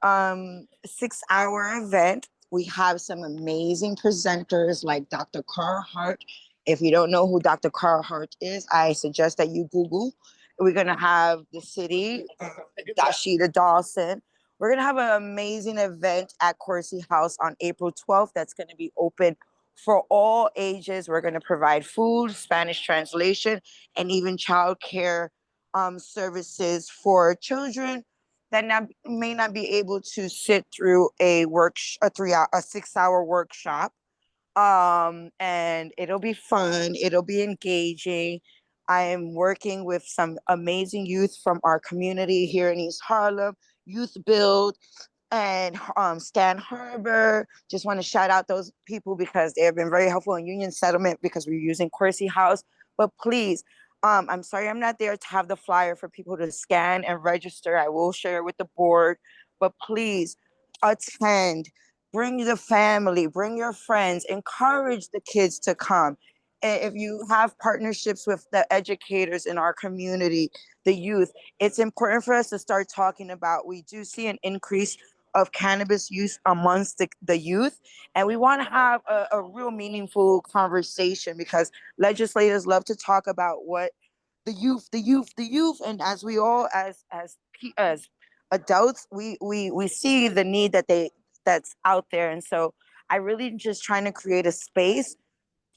6-hour event. We have some amazing presenters like Dr. Carhart. If you don't know who Dr. Carhart is, I suggest that you Google. We're gonna have the city, Dashida Dawson. We're gonna have an amazing event at Corsi House on April 12th. That's gonna be open for all ages. We're gonna provide food, Spanish translation, and even childcare services for children that may not be able to sit through a 6-hour workshop. And it'll be fun, it'll be engaging. I am working with some amazing youth from our community here in East Harlem, Youth Build, and Stan Harbor. Just want to shout out those people because they have been very helpful in Union Settlement because we're using Corsi House. But please, I'm sorry I'm not there to have the flyer for people to scan and register. I will share it with the board, but please attend. Bring the family, bring your friends, encourage the kids to come. And if you have partnerships with the educators in our community, the youth, it's important for us to start talking about, we do see an increase of cannabis use amongst the youth. And we want to have a real meaningful conversation because legislators love to talk about what the youth. And as we all, as adults, we see the need that's out there. And so I really just trying to create a space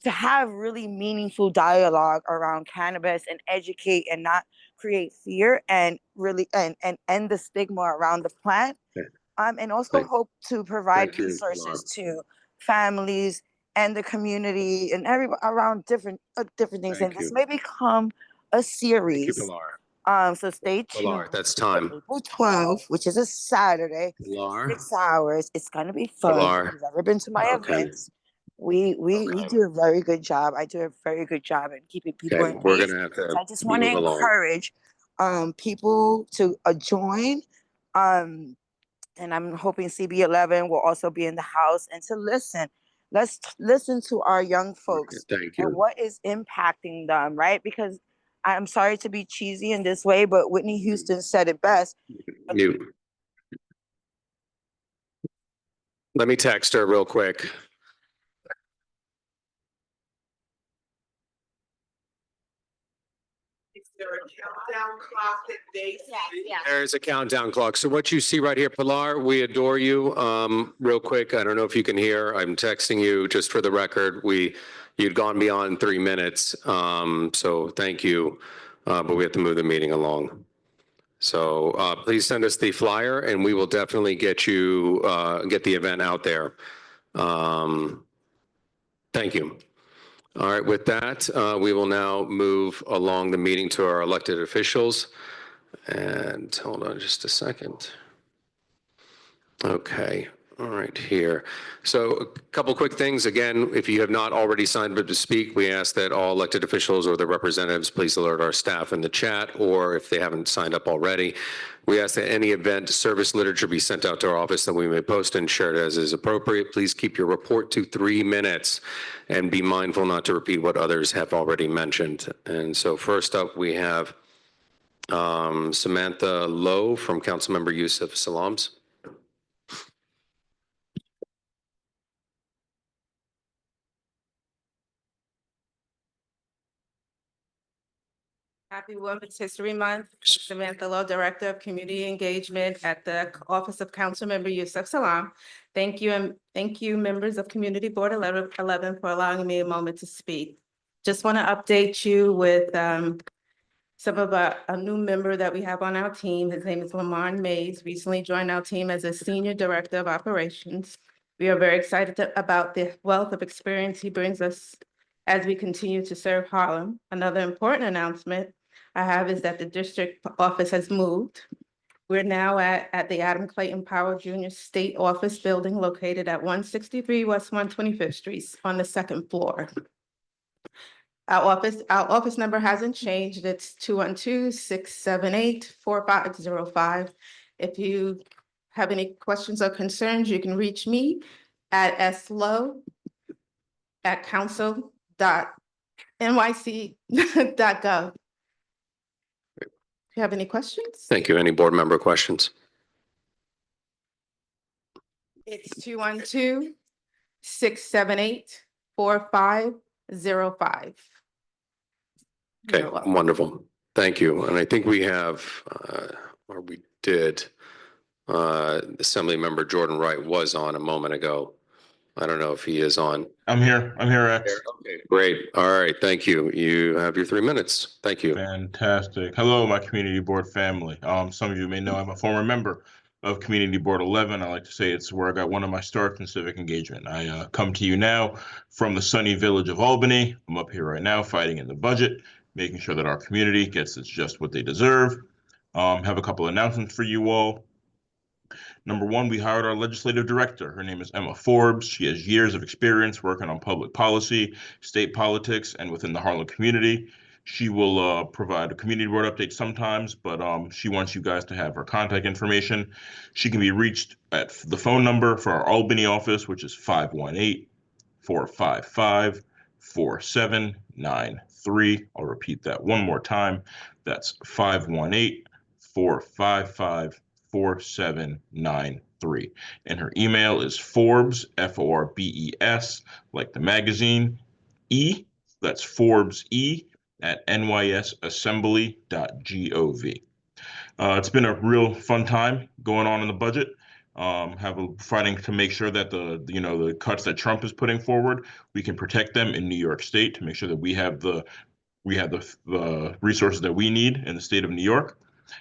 to have really meaningful dialogue around cannabis and educate and not create fear and really and end the stigma around the plant. And also hope to provide resources to families and the community and everybody around different things. And this may become a series. So stay tuned. Pilar, that's time. April 12th, which is a Saturday, Pilar. 6 hours. It's gonna be fun. Pilar. If you've ever been to my Okay. events, we do a very good job. I do a very good job at keeping people Okay, we're engaged. gonna have So to I just want to move along. encourage people to join. And I'm hoping CB11 will also be in the house and to listen. Let's listen to our young folks Thank and you. what is impacting them, right? Because I'm sorry to be cheesy in this way, but Whitney Houston said it best. Mute. Let me text her real quick. Is there a countdown clock that they There's a countdown clock. So what you see right here, Pilar, we adore you. Real quick, I don't know if you can hear, I'm texting you just for the record. You'd gone beyond 3 minutes. So thank you. But we have to move the meeting along. So please send us the flyer and we will definitely get the event out there. Thank you. All right, with that, we will now move along the meeting to our elected officials. And hold on just a second. Okay, all right, here. So a couple quick things. Again, if you have not already signed up to speak, we ask that all elected officials or their representatives please alert our staff in the chat, or if they haven't signed up already, we ask that any event service literature be sent out to our office that we may post and share it as is appropriate. Please keep your report to 3 minutes and be mindful not to repeat what others have already mentioned. And so first up, we have Samantha Lowe from Councilmember Yusuf Salams. Happy Women's History Month. Samantha Lowe, Director of Community Engagement at the Office of Councilmember Yusuf Salam. Thank you, and thank you, members of Community Board 11 for allowing me a moment to speak. Just want to update you with Some of a new member that we have on our team, his name is Lamar Mays, recently joined our team as a Senior Director of Operations. We are very excited about the wealth of experience he brings us as we continue to serve Harlem. Another important announcement I have is that the district office has moved. We're now at the Adam Clayton Powell Jr. State Office Building located at 163 West 125th Street on the second floor. Our office number hasn't changed. It's 212-678-4505. If you have any questions or concerns, you can reach me at slow@council.nyc.gov. Do you have any questions? Thank you. Any board member questions? It's 212-678-4505. Okay, You're welcome. wonderful. Thank you. And I think we have, or we did, Assembly Member Jordan Wright was on a moment ago. I don't know if he is on. I'm here, X. Okay, great. All right, thank you. You have your 3 minutes. Thank you. Fantastic. Hello, my community board family. Some of you may know I'm a former member of Community Board 11. I like to say it's where I got one of my starts in civic engagement. I come to you now from the sunny village of Albany. I'm up here right now fighting in the budget, making sure that our community gets its just what they deserve. Have a couple announcements for you all. Number one, we hired our legislative director. Her name is Emma Forbes. She has years of experience working on public policy, state politics, and within the Harlem community. She will provide a community board update sometimes, but she wants you guys to have her contact information. She can be reached at the phone number for our Albany office, which is 518-455-4793. I'll repeat that one more time. That's 518-455-4793. And her email is Forbes, Forbes, like the magazine, that's Forbes at nysassembly.gov. It's been a real fun time going on in the budget. Fighting to make sure that the cuts that Trump is putting forward, we can protect them in New York State to make sure that we have the resources that we need in the state of New York.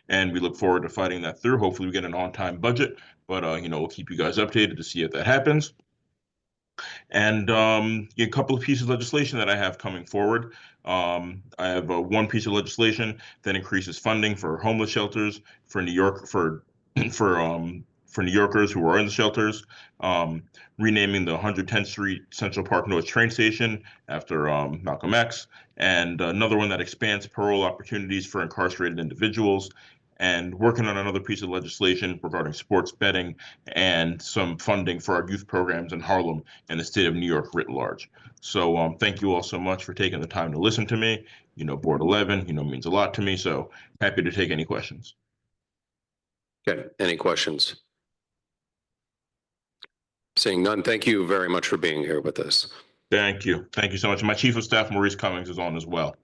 And we look forward to fighting that through. Hopefully we get an on-time budget, but we'll keep you guys updated to see if that happens. And a couple of pieces of legislation that I have coming forward. I have one piece of legislation that increases funding for homeless shelters for New York for New Yorkers who are in the shelters, renaming the 110th Street Central Park North train station after Malcolm X, and another one that expands parole opportunities for incarcerated individuals, and working on another piece of legislation regarding sports betting and some funding for our youth programs in Harlem and the state of New York writ large. So thank you all so much for taking the time to listen to me. Board 11, means a lot to me. So happy to take any questions. Okay, any questions? Seeing none, thank you very much for being here with us. Thank you. Thank you so much. My Chief of Staff, Maurice Cummings, is on as well.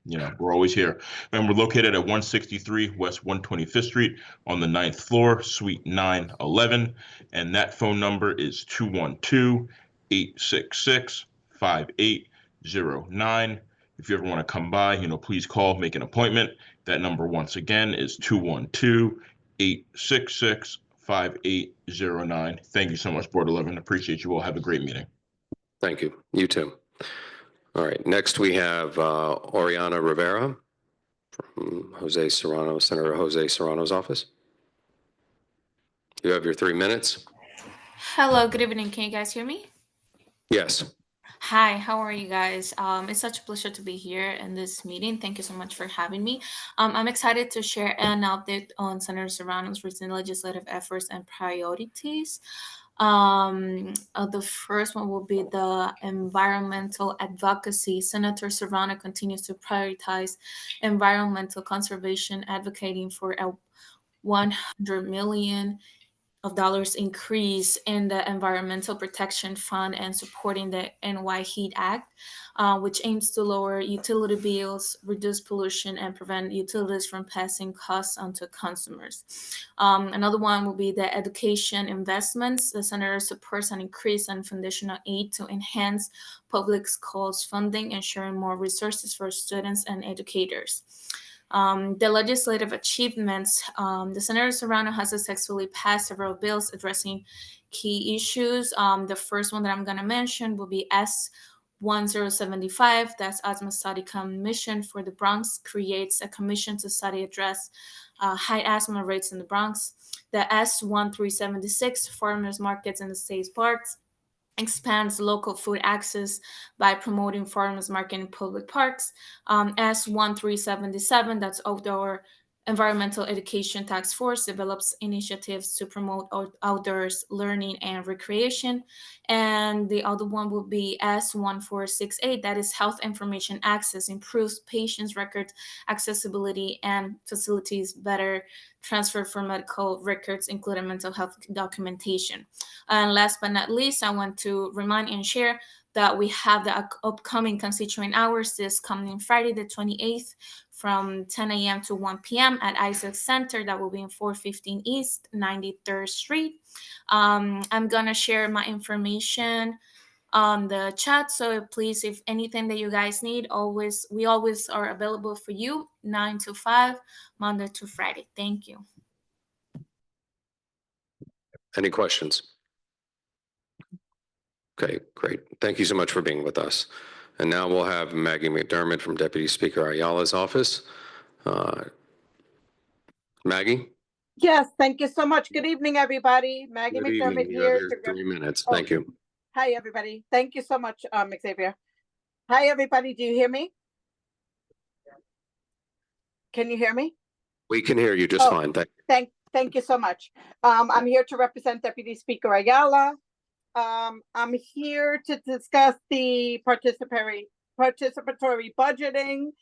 We're always here. And we're located at 163 West 125th Street on the 9th floor, Suite 911. And that phone number is 212-866-5809. If you ever want to come by, please call, make an appointment. That number once again is 212-866-5809. Thank you so much, Board 11. Appreciate you all. Have a great meeting. Thank you. You too. All right, next we have Oriana Rivera from Senator Jose Serrano's office. You have your 3 minutes. Hello, good evening. Can you guys hear me? Yes. Hi, how are you guys? It's such a pleasure to be here in this meeting. Thank you so much for having me. I'm excited to share an update on Senator Serrano's recent legislative efforts and priorities. The first one will be the environmental advocacy. Senator Serrano continues to prioritize environmental conservation, advocating for a $100 million of dollars increase in the Environmental Protection Fund and supporting the NY Heat Act, which aims to lower utility bills, reduce pollution, and prevent utilities from passing costs onto consumers. Another one will be the education investments. The Senator supports an increase in foundational aid to enhance public schools funding, ensuring more resources for students and educators. The legislative achievements, the Senator Serrano has successfully passed several bills addressing key issues. The first one that I'm going to mention will be S1075, that's Asthma Study Commission for the Bronx, creates a commission to study address high asthma rates in the Bronx. The S1376, farmers markets in the state's parks, expands local food access by promoting farmers market in public parks. S1377, that's outdoor environmental education task force, develops initiatives to promote outdoors learning and recreation. And the other one will be S1468, that is health information access, improves patients records accessibility and facilities better transfer for medical records, including mental health documentation. And last but not least, I want to remind and share that we have the upcoming constituent hours this coming Friday, the 28th, from 10 a.m. to 1 p.m. at Isaac Center. That will be in 415 East 93rd Street. I'm going to share my information on the chat. So please, if anything that you guys need, we always are available for you 9 to 5, Monday to Friday. Thank you. Any questions? Okay, great. Thank you so much for being with us. And now we'll have Maggie McDermott from Deputy Speaker Ayala's office. Maggie? Yes, thank you so much. Good evening, everybody. Maggie Good McDermott evening. here. There's 3 minutes. Oh, Thank you. Hi, everybody. Thank you so much, Xavier. Hi, everybody. Do you hear me? Can you hear me? We can hear you just fine. Thank you so much. I'm here to represent Deputy Speaker Ayala. I'm here to discuss the participatory budgeting.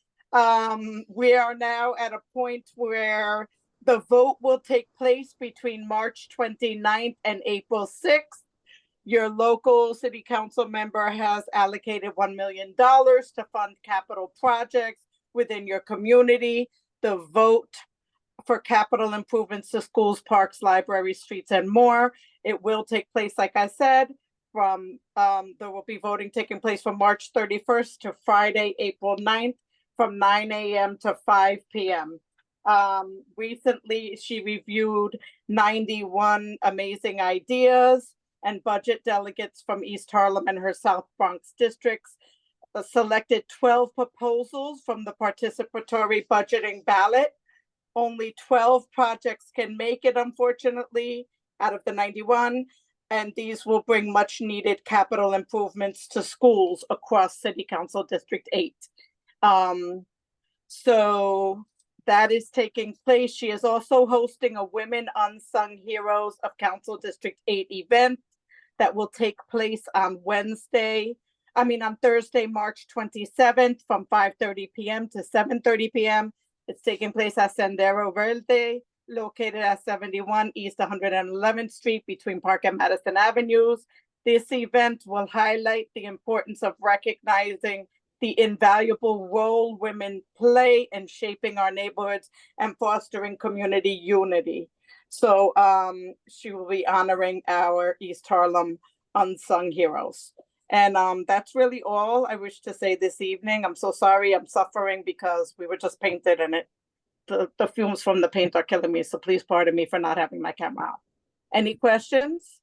We are now at a point where the vote will take place between March 29th and April 6th. Your local city council member has allocated $1 million to fund capital projects within your community. The vote for capital improvements to schools, parks, libraries, streets, and more. It will take place, like I said, there will be voting taking place from March 31st to Friday, April 9th, from 9 a.m. to 5 p.m. Recently, she reviewed 91 amazing ideas, and budget delegates from East Harlem and her South Bronx districts selected 12 proposals from the participatory budgeting ballot. Only 12 projects can make it, unfortunately, out of the 91, and these will bring much needed capital improvements to schools across City Council District 8. So that is taking place. She is also hosting a Women Unsung Heroes of Council District 8 event that will take place on Thursday, March 27th from 5:30 p.m. to 7:30 p.m. It's taking place at Sendero Verde, located at 71 East 111th Street between Park and Madison Avenues. This event will highlight the importance of recognizing the invaluable role women play in shaping our neighborhoods and fostering community unity. So she will be honoring our East Harlem unsung heroes. And that's really all I wish to say this evening. I'm so sorry. I'm suffering because we were just painted and the fumes from the paint are killing me. So please pardon me for not having my camera out. Any questions?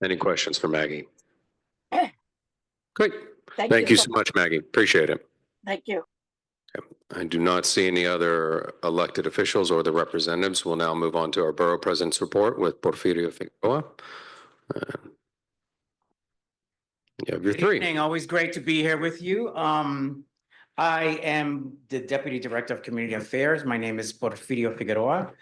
Any questions for Maggie? Great. Thank Thank you so much, Maggie. Appreciate it. Thank you. I do not see any other elected officials or the representatives. We'll now move on to our Borough President's report with Porfirio Figueroa. You have your Good three. evening. Always great to be here with you. I am the Deputy Director of Community Affairs. My name is Porfirio Figueroa,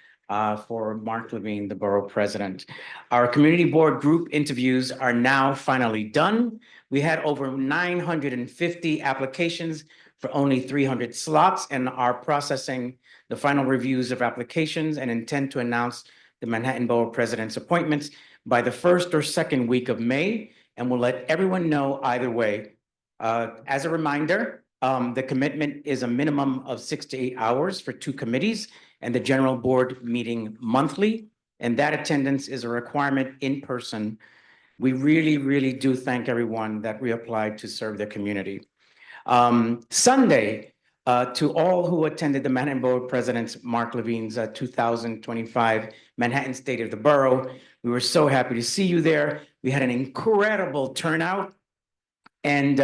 for Mark Levine, the Borough President. Our Community Board group interviews are now finally done. We had over 950 applications for only 300 slots and are processing the final reviews of applications and intend to announce the Manhattan Borough President's appointments by the first or second week of May, and we'll let everyone know either way. As a reminder, the commitment is a minimum of 6 to 8 hours for 2 committees and the general board meeting monthly, and that attendance is a requirement in person. We really, really do thank everyone that reapplied to serve their community. Sunday, to all who attended the Manhattan Borough President Mark Levine's 2025 Manhattan State of the Borough, we were so happy to see you there. We had an incredible turnout and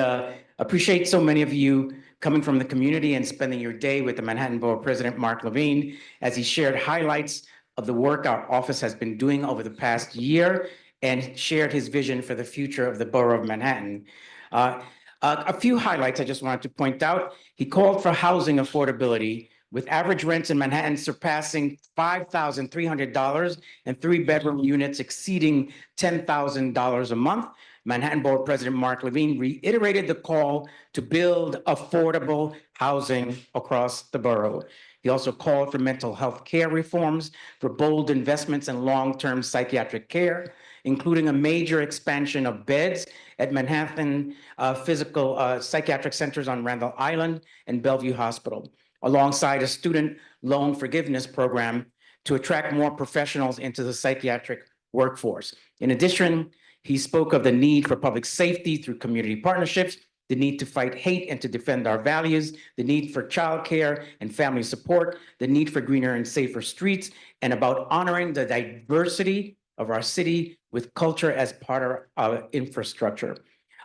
appreciate so many of you coming from the community and spending your day with the Manhattan Borough President Mark Levine as he shared highlights of the work our office has been doing over the past year and shared his vision for the future of the borough of Manhattan. A few highlights I just wanted to point out. He called for housing affordability with average rents in Manhattan surpassing $5,300 and 3-bedroom units exceeding $10,000 a month. Manhattan Borough President Mark Levine reiterated the call to build affordable housing across the borough. He also called for mental health care reforms, for bold investments in long-term psychiatric care, including a major expansion of beds at Manhattan physical psychiatric centers on Randall Island and Bellevue Hospital, alongside a student loan forgiveness program to attract more professionals into the psychiatric workforce. In addition, he spoke of the need for public safety through community partnerships, the need to fight hate and to defend our values, the need for childcare and family support, the need for greener and safer streets, and about honoring the diversity of our city with culture as part of our infrastructure.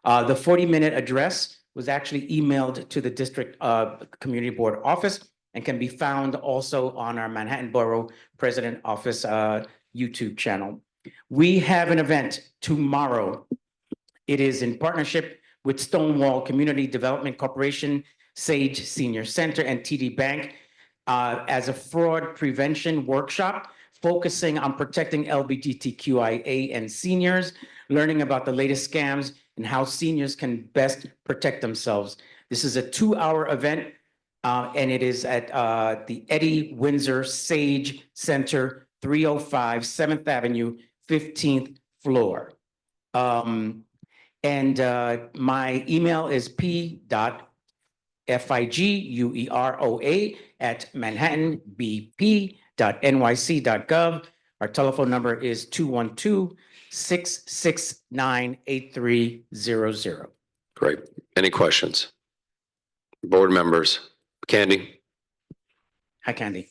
The 40-minute address was actually emailed to the district community board office and can be found also on our Manhattan Borough President Office YouTube channel. We have an event tomorrow. It is in partnership with Stonewall Community Development Corporation, Sage Senior Center, and TD Bank as a fraud prevention workshop focusing on protecting LGBTQIA and seniors, learning about the latest scams and how seniors can best protect themselves. This is a 2-hour event, and it is at the Eddie Windsor Sage Center, 305 7th Avenue, 15th floor. My email is p.figueroa@manhattanbp.nyc.gov. Our telephone number is 212-669-8300. Great. Any questions? Board members? Candy? Hi, Candy.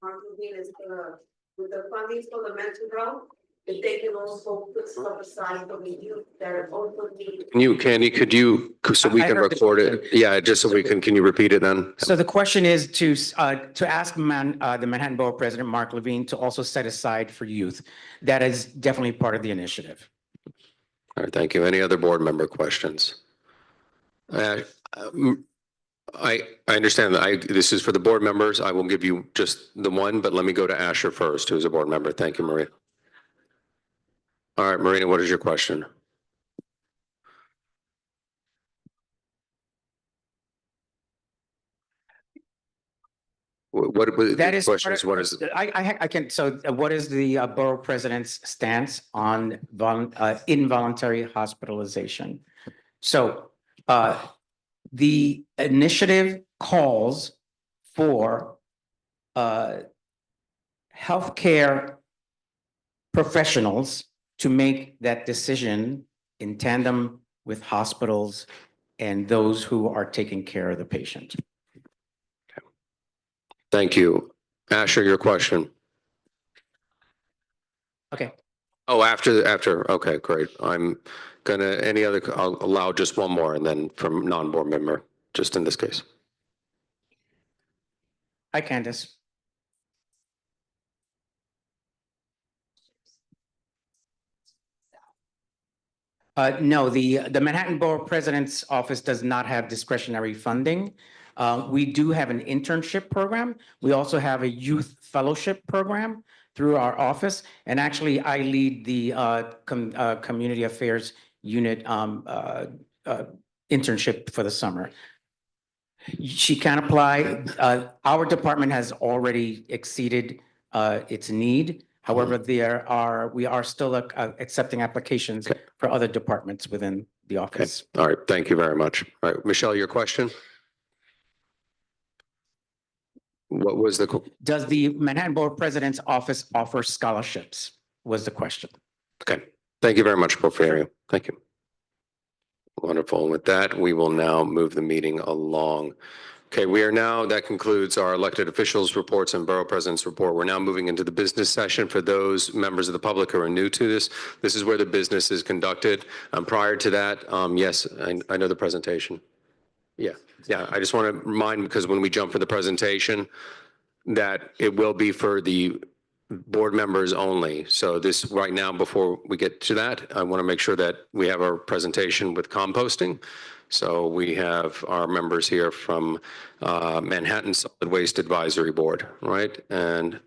Mark Levine is gonna, with the funding for the mental health, if they can also put stuff aside for the youth that are also need. Candy, could you, so we I can heard the record it? question. Yeah, just so we can you repeat it then? So the question is to ask the Manhattan Borough President Mark Levine to also set aside for youth. That is definitely part of the initiative. All right, thank you. Any other board member questions? I understand that this is for the board members. I will give you just the one, but let me go to Asher first, who's a board member. Thank you, Maria. All right, Marina, what is your question? What That is question is, what is? I can, so what is the borough president's stance on involuntary hospitalization? So the initiative calls for healthcare professionals to make that decision in tandem with hospitals and those who are taking care of the patient. Thank you. Asher, your question. Okay. Oh, after, okay, great. I'm gonna, I'll allow just one more and then from non-board member, just in this case. Hi, Candace. No, the Manhattan Borough President's Office does not have discretionary funding. We do have an internship program. We also have a youth fellowship program through our office. And actually, I lead the community affairs unit internship for the summer. She can apply. Our department has already exceeded its need. However, we are still accepting applications for other departments within the Okay, office. all right, thank you very much. All right, Michelle, your question? What was the, Does the Manhattan Borough President's Office offer scholarships? Was the question. okay, thank you very much, Porfirio. Thank you. Wonderful. And with that, we will now move the meeting along. Okay, that concludes our elected officials' reports and Borough President's report. We're now moving into the business session. For those members of the public who are new to this is where the business is conducted. Prior to that, yes, I know the presentation. Yeah, I just want to remind, because when we jump for the presentation, that it will be for the board members only. So this, right now, before we get to that, I want to make sure that we have our presentation with composting. So we have our members here from Manhattan Solid Waste Advisory Board, right? And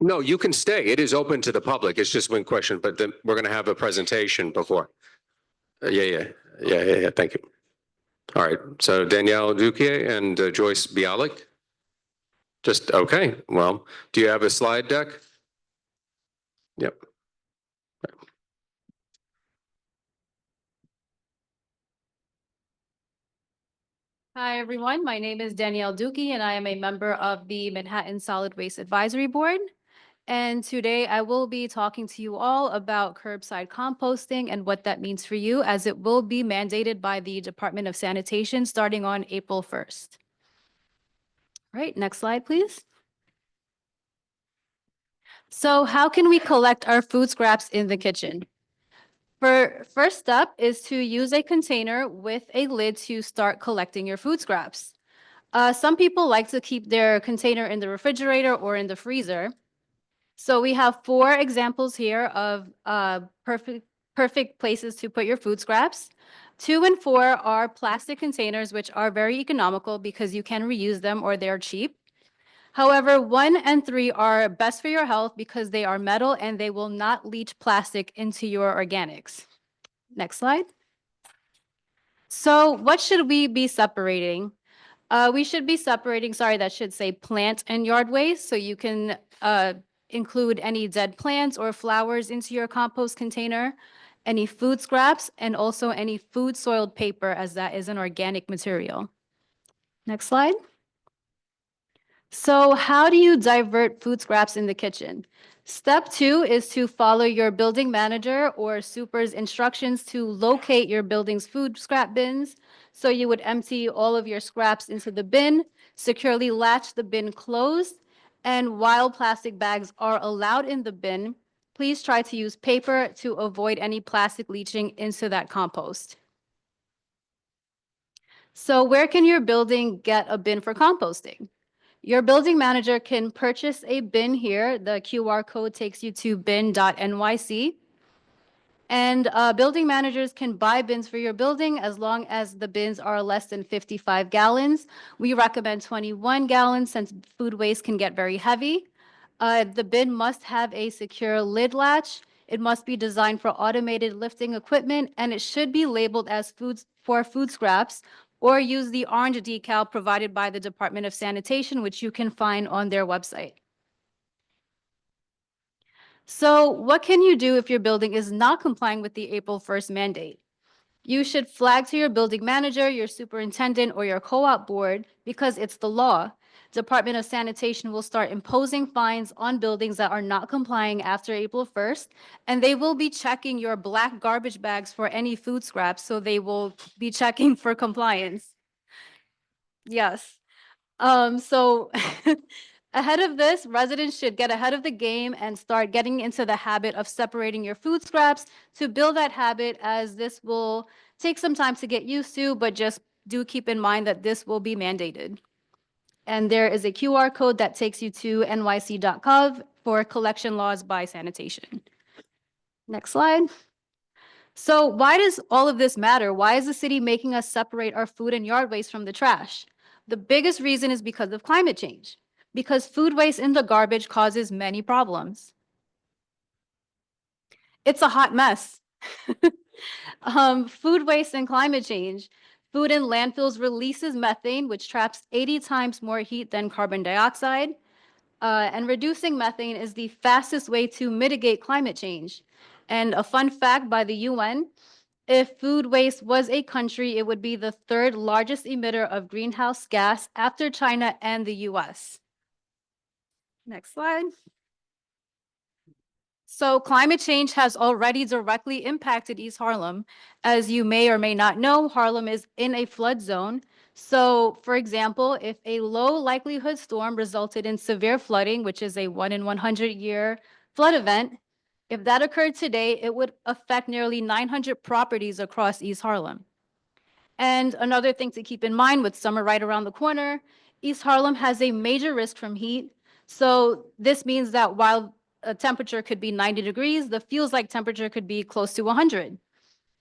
no, you can stay. It is open to the public. It's just one question, but then we're going to have a presentation before. Yeah. Thank you. All right. So Danielle Duque and Joyce Bialik. Just, okay. Well, do you have a slide deck? Yep. Hi, everyone. My name is Danielle Duque, and I am a member of the Manhattan Solid Waste Advisory Board. And today I will be talking to you all about curbside composting and what that means for you, as it will be mandated by the Department of Sanitation starting on April 1st. All right, next slide, please. So how can we collect our food scraps in the kitchen? First step is to use a container with a lid to start collecting your food scraps. Some people like to keep their container in the refrigerator or in the freezer. So we have 4 examples here of perfect places to put your food scraps. 2 and 4 are plastic containers, which are very economical because you can reuse them or they're cheap. However, 1 and 3 are best for your health because they are metal and they will not leach plastic into your organics. Next slide. So what should we be separating? We should be separating, sorry, that should say plant and yard waste. So you can include any dead plants or flowers into your compost container, any food scraps, and also any food soiled paper, as that is an organic material. Next slide. So how do you divert food scraps in the kitchen? Step 2 is to follow your building manager or super's instructions to locate your building's food scrap bins. So you would empty all of your scraps into the bin, securely latch the bin closed, and while plastic bags are allowed in the bin, please try to use paper to avoid any plastic leaching into that compost. So where can your building get a bin for composting? Your building manager can purchase a bin here. The QR code takes you to bin.nyc. And building managers can buy bins for your building as long as the bins are less than 55 gallons. We recommend 21 gallons since food waste can get very heavy. The bin must have a secure lid latch. It must be designed for automated lifting equipment, and it should be labeled as food scraps, or use the orange decal provided by the Department of Sanitation, which you can find on their website. So what can you do if your building is not complying with the April 1st mandate? You should flag to your building manager, your superintendent, or your co-op board because it's the law. Department of Sanitation will start imposing fines on buildings that are not complying after April 1st, and they will be checking your black garbage bags for any food scraps, so they will be checking for compliance. Yes. So ahead of this, residents should get ahead of the game and start getting into the habit of separating your food scraps to build that habit, as this will take some time to get used to, but just do keep in mind that this will be mandated. And there is a QR code that takes you to nyc.gov for collection laws by sanitation. Next slide. So why does all of this matter? Why is the city making us separate our food and yard waste from the trash? The biggest reason is because of climate change, because food waste in the garbage causes many problems. It's a hot mess. Food waste and climate change. Food in landfills releases methane, which traps 80 times more heat than carbon dioxide. And reducing methane is the fastest way to mitigate climate change. And a fun fact by the UN, if food waste was a country, it would be the third largest emitter of greenhouse gas after China and the US. Next slide. So climate change has already directly impacted East Harlem. As you may or may not know, Harlem is in a flood zone. So for example, if a low likelihood storm resulted in severe flooding, which is a 1 in 100 year flood event, if that occurred today, it would affect nearly 900 properties across East Harlem. And another thing to keep in mind with summer right around the corner, East Harlem has a major risk from heat. So this means that while a temperature could be 90 degrees, the feels like temperature could be close to 100.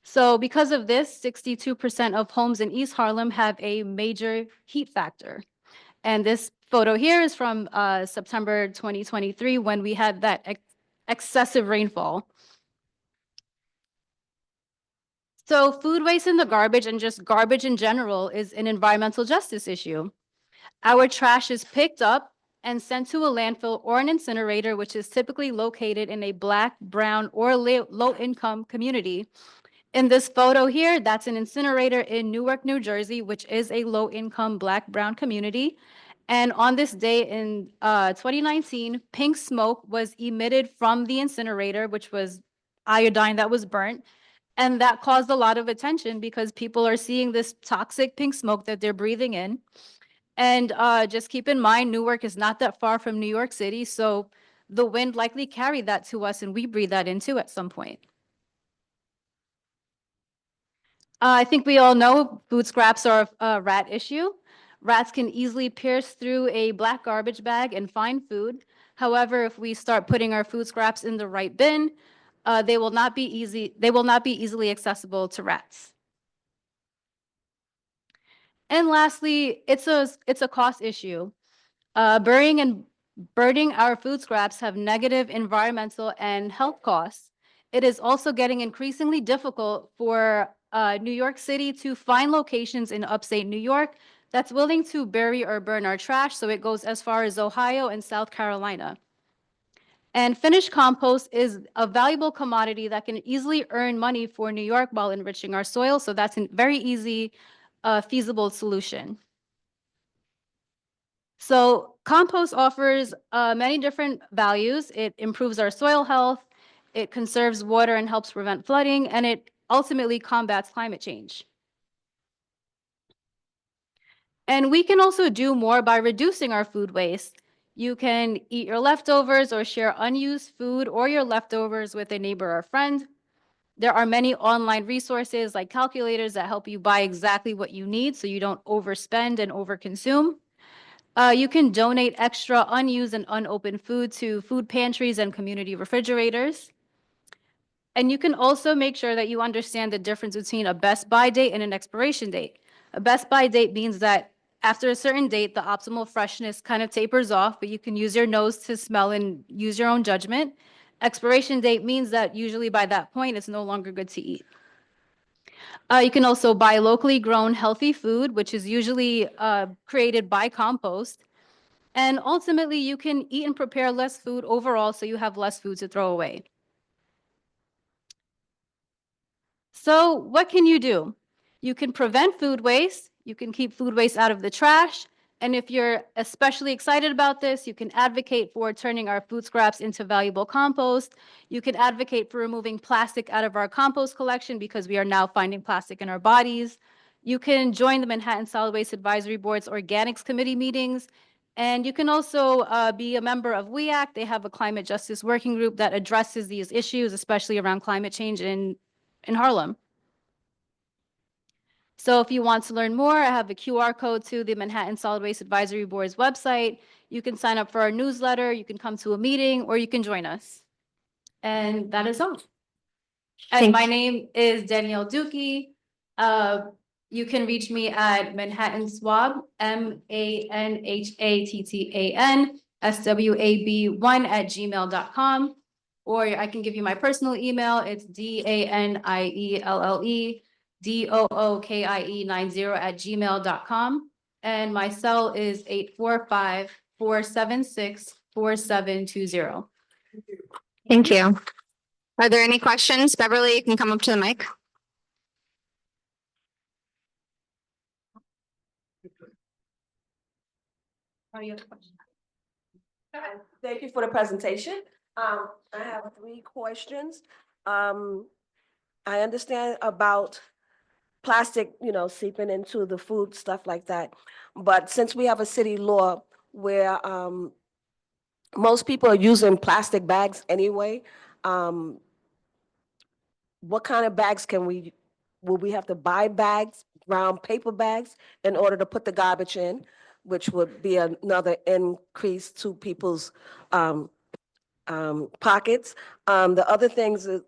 So because of this, 62% of homes in East Harlem have a major heat factor. And this photo here is from September 2023 when we had that excessive rainfall. So food waste in the garbage and just garbage in general is an environmental justice issue. Our trash is picked up and sent to a landfill or an incinerator, which is typically located in a Black, brown, or low-income community. In this photo here, that's an incinerator in Newark, New Jersey, which is a low-income Black, brown community. And on this day in 2019, pink smoke was emitted from the incinerator, which was iodine that was burnt. And that caused a lot of attention because people are seeing this toxic pink smoke that they're breathing in. And just keep in mind, Newark is not that far from New York City, so the wind likely carried that to us and we breathe that in too at some point. I think we all know food scraps are a rat issue. Rats can easily pierce through a black garbage bag and find food. However, if we start putting our food scraps in the right bin, they will not be easily accessible to rats. And lastly, it's a cost issue. Burying and burning our food scraps have negative environmental and health costs. It is also getting increasingly difficult for New York City to find locations in upstate New York that's willing to bury or burn our trash, so it goes as far as Ohio and South Carolina. And finished compost is a valuable commodity that can easily earn money for New York while enriching our soil, so that's a very easy, feasible solution. So compost offers many different values. It improves our soil health, it conserves water and helps prevent flooding, and it ultimately combats climate change. And we can also do more by reducing our food waste. You can eat your leftovers or share unused food or your leftovers with a neighbor or friend. There are many online resources like calculators that help you buy exactly what you need so you don't overspend and overconsume. You can donate extra unused and unopened food to food pantries and community refrigerators. And you can also make sure that you understand the difference between a best by date and an expiration date. A best by date means that after a certain date, the optimal freshness kind of tapers off, but you can use your nose to smell and use your own judgment. Expiration date means that usually by that point, it's no longer good to eat. You can also buy locally grown healthy food, which is usually created by compost. And ultimately, you can eat and prepare less food overall, so you have less food to throw away. So what can you do? You can prevent food waste. You can keep food waste out of the trash. And if you're especially excited about this, you can advocate for turning our food scraps into valuable compost. You can advocate for removing plastic out of our compost collection because we are now finding plastic in our bodies. You can join the Manhattan Solid Waste Advisory Board's Organics Committee meetings. And you can also be a member of WEAC. They have a climate justice working group that addresses these issues, especially around climate change in Harlem. So if you want to learn more, I have a QR code to the Manhattan Solid Waste Advisory Board's website. You can sign up for our newsletter, you can come to a meeting, or you can join us. And that is all. And my name is Danielle Dukey. You can reach me at Manhattan Swab, MANHATTAN, SWAB1 @gmail.com. Or I can give you my personal email. It's DANIELLE DOOKIE90@gmail.com. And my cell is 845-476-4720. Thank you. Are there any questions? Beverly, you can come up to the mic. Thank you for the presentation. I have 3 questions. I understand about plastic, seeping into the food, stuff like that. But since we have a city law where most people are using plastic bags anyway, what kind of bags will we have to buy bags, brown paper bags, in order to put the garbage in, which would be another increase to people's pockets? The other things is,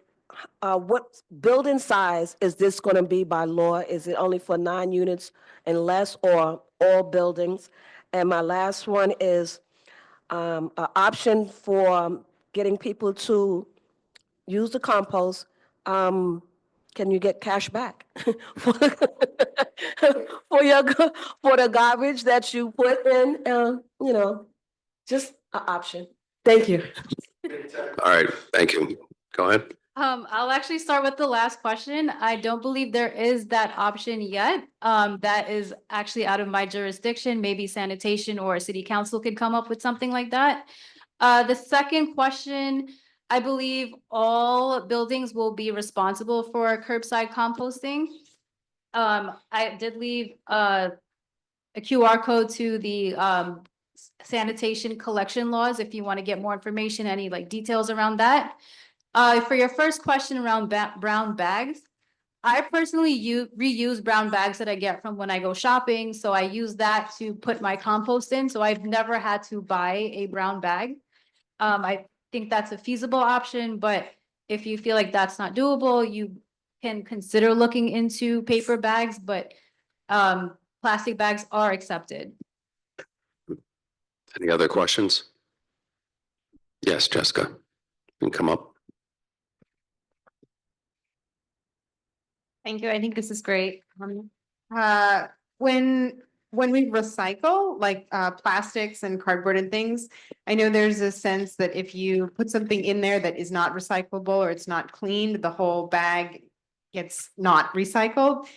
what building size is this going to be by law? Is it only for 9 units and less, or all buildings? And my last one is an option for getting people to use the compost. Can you get cash back for for the garbage that you put in? Just an option. Thank you. All right, thank you. Go ahead. I'll actually start with the last question. I don't believe there is that option yet. That is actually out of my jurisdiction. Maybe sanitation or city council could come up with something like that. The second question, I believe all buildings will be responsible for curbside composting. I did leave a QR code to the sanitation collection laws if you want to get more information, any like details around that. For your first question around brown bags, I personally reuse brown bags that I get from when I go shopping. So I use that to put my compost in. So I've never had to buy a brown bag. I think that's a feasible option, but if you feel like that's not doable, you can consider looking into paper bags, but plastic bags are accepted. Any other questions? Yes, Jessica, you can come up. Thank you. I think this is great. When we recycle like plastics and cardboard and things, I know there's a sense that if you put something in there that is not recyclable or it's not cleaned, the whole bag gets not recycled.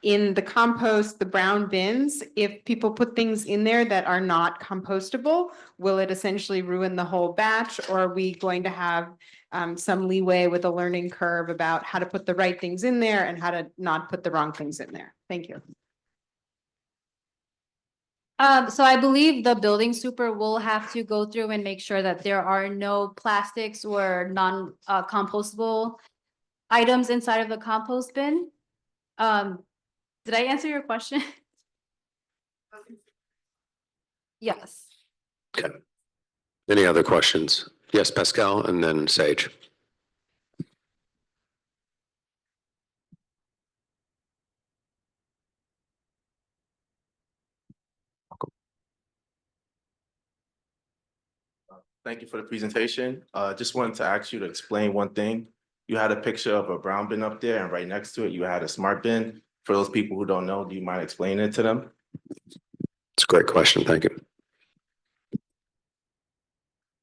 In the compost, the brown bins, if people put things in there that are not compostable, will it essentially ruin the whole batch? Or are we going to have some leeway with a learning curve about how to put the right things in there and how to not put the wrong things in there? Thank you. So I believe the building super will have to go through and make sure that there are no plastics or non-compostable items inside of the compost bin. Did I answer your question? Yes. Okay. Any other questions? Yes, Pascal, and then Sage. Thank you for the presentation. Just wanted to ask you to explain one thing. You had a picture of a brown bin up there, and right next to it, you had a smart bin. For those people who don't know, do you mind explaining it to them? It's a great question. Thank you.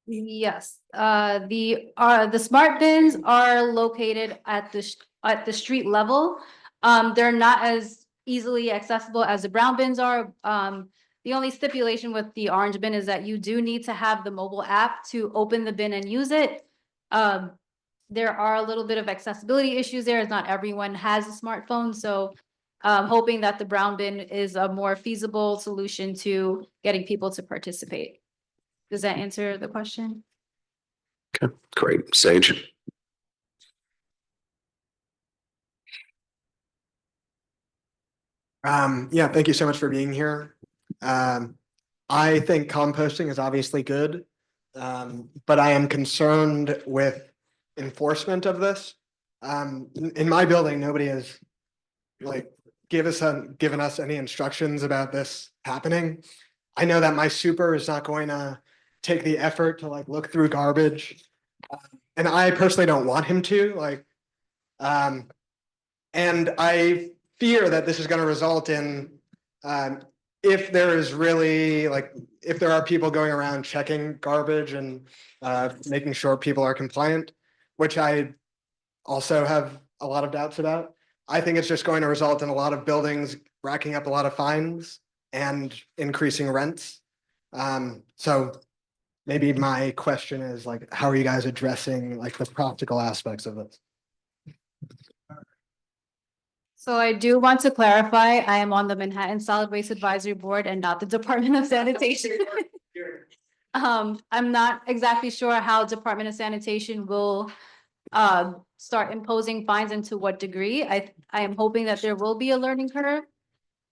Yes, the smart bins are located at the street level. They're not as easily accessible as the brown bins are. The only stipulation with the orange bin is that you do need to have the mobile app to open the bin and use it. There are a little bit of accessibility issues there, as not everyone has a smartphone, so hoping that the brown bin is a more feasible solution to getting people to participate. Does that answer the question? Okay, great. Sage. Yeah, thank you so much for being here. I think composting is obviously good, but I am concerned with enforcement of this. In my building, nobody has like given us any instructions about this happening. I know that my super is not going to take the effort to like look through garbage and I personally don't want him to, like, and I fear that this is gonna result in, if there is really, like, if there are people going around checking garbage and making sure people are compliant, which I also have a lot of doubts about. I think it's just going to result in a lot of buildings racking up a lot of fines and increasing rents. So maybe my question is, like, how are you guys addressing, like, the practical aspects of this? So I do want to clarify, I am on the Manhattan Solid Waste Advisory Board and not the Department of Sanitation. I'm not exactly sure how Department of Sanitation will start imposing fines and to what degree. I am hoping that there will be a learning curve.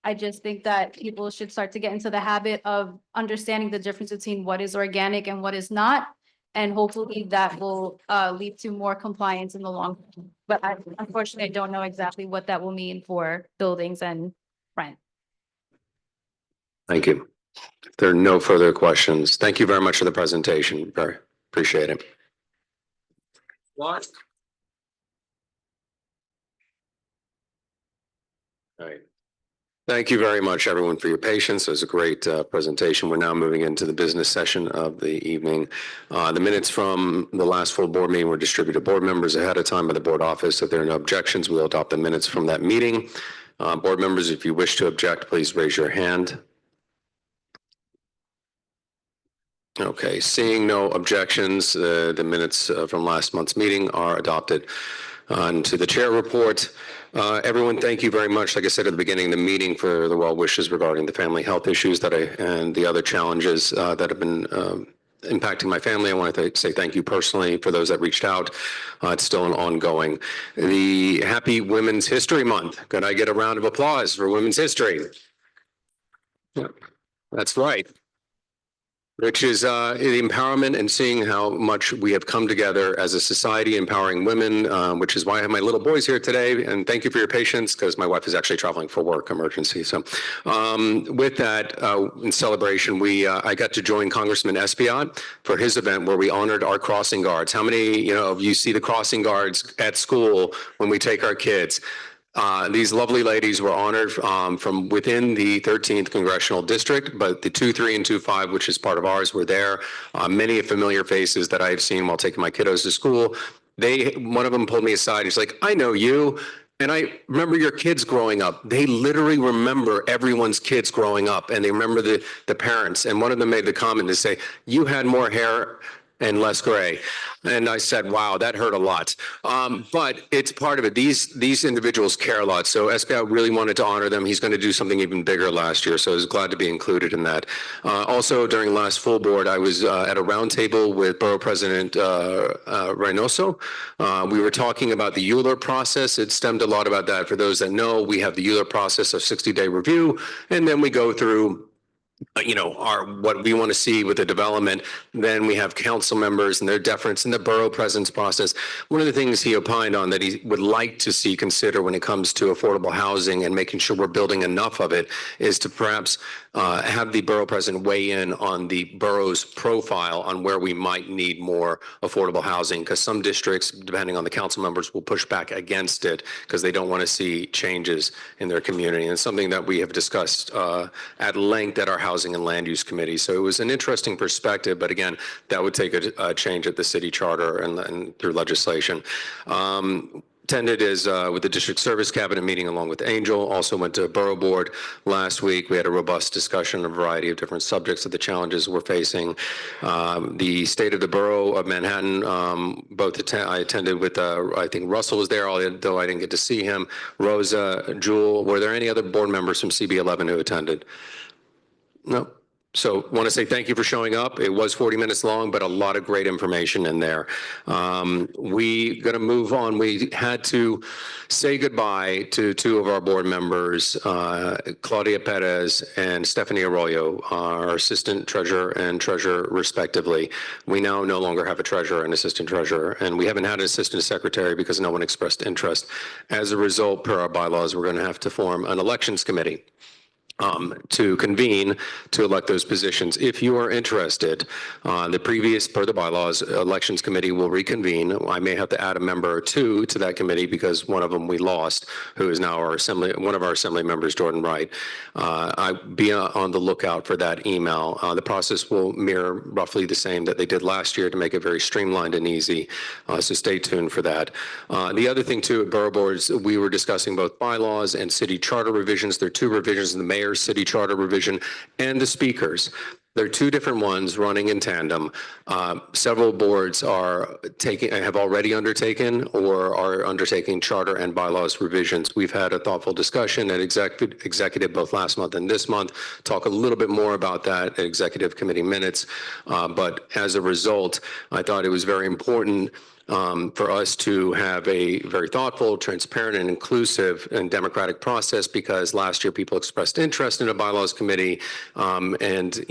I just think that people should start to get into the habit of understanding the difference between what is organic and what is not. And hopefully that will lead to more compliance in the long term. But I unfortunately don't know exactly what that will mean for buildings and rent. Thank you. If there are no further questions, thank you very much for the presentation. Very appreciate it. What? All right. Thank you very much, everyone, for your patience. It was a great presentation. We're now moving into the business session of the evening. The minutes from the last full board meeting were distributed to board members ahead of time by the board office. If there are no objections, we'll adopt the minutes from that meeting. Board members, if you wish to object, please raise your hand. Okay, seeing no objections, the minutes from last month's meeting are adopted. On to the chair report. Everyone, thank you very much. Like I said at the beginning of the meeting, for the well wishes regarding the family health issues and the other challenges that have been impacting my family. I want to say thank you personally for those that reached out. It's still an ongoing. The Happy Women's History Month. Could I get a round of applause for Women's History? Yeah, that's right. Which is the empowerment and seeing how much we have come together as a society empowering women, which is why I have my little boys here today. And thank you for your patience, because my wife is actually traveling for work emergency. So with that, in celebration, I got to join Congressman Espiat for his event where we honored our crossing guards. How many of you see the crossing guards at school when we take our kids? These lovely ladies were honored from within the 13th Congressional District, but the 2-3 and 2-5, which is part of ours, were there. Many familiar faces that I've seen while taking my kiddos to school. One of them pulled me aside. He's like, I know you. And I remember your kids growing up. They literally remember everyone's kids growing up, and they remember the parents. And one of them made the comment to say, you had more hair and less gray. And I said, wow, that hurt a lot. But it's part of it. These individuals care a lot. So SBI really wanted to honor them. He's going to do something even bigger last year. So I was glad to be included in that. Also, during last full board, I was at a roundtable with Borough President Reynoso. We were talking about the Euler process. It stemmed a lot about that. For those that know, we have the Euler process of 60-day review, and then we go through what we want to see with the development. Then we have council members and their deference in the borough presence process. One of the things he opined on that he would like to see consider when it comes to affordable housing and making sure we're building enough of it is to perhaps have the borough president weigh in on the borough's profile on where we might need more affordable housing, because some districts, depending on the council members, will push back against it because they don't want to see changes in their community. And it's something that we have discussed at length at our Housing and Land Use Committee. So it was an interesting perspective, but again, that would take a change at the city charter and through legislation. Attended with the district service cabinet meeting along with Angel. Also went to Borough Board last week. We had a robust discussion on a variety of different subjects of the challenges we're facing. The state of the borough of Manhattan, I attended with, I think Russell was there, though I didn't get to see him. Rosa, Jewel, were there any other board members from CB11 who attended? No. So want to say thank you for showing up. It was 40 minutes long, but a lot of great information in there. We going to move on. We had to say goodbye to two of our board members, Claudia Perez and Stephanie Arroyo, our assistant treasurer and treasurer respectively. We now no longer have a treasurer and assistant treasurer, and we haven't had an assistant secretary because no one expressed interest. As a result, per our bylaws, we're going to have to form an elections committee. to convene to elect those positions. If you are interested, the previous, per the bylaws, Elections Committee will reconvene. I may have to add a member or two to that committee because one of them we lost, who is now one of our assembly members, Jordan Wright. I be on the lookout for that email. The process will mirror roughly the same that they did last year to make it very streamlined and easy. So stay tuned for that. The other thing too, at Borough Boards, we were discussing both bylaws and city charter revisions. There are two revisions in the mayor's city charter revision and the speakers. There are two different ones running in tandem. Several boards have already undertaken or are undertaking charter and bylaws revisions. We've had a thoughtful discussion at executive both last month and this month. Talk a little bit more about that at executive committee minutes. But as a result, I thought it was very important for us to have a very thoughtful, transparent, and inclusive and democratic process, because last year people expressed interest in a bylaws committee, and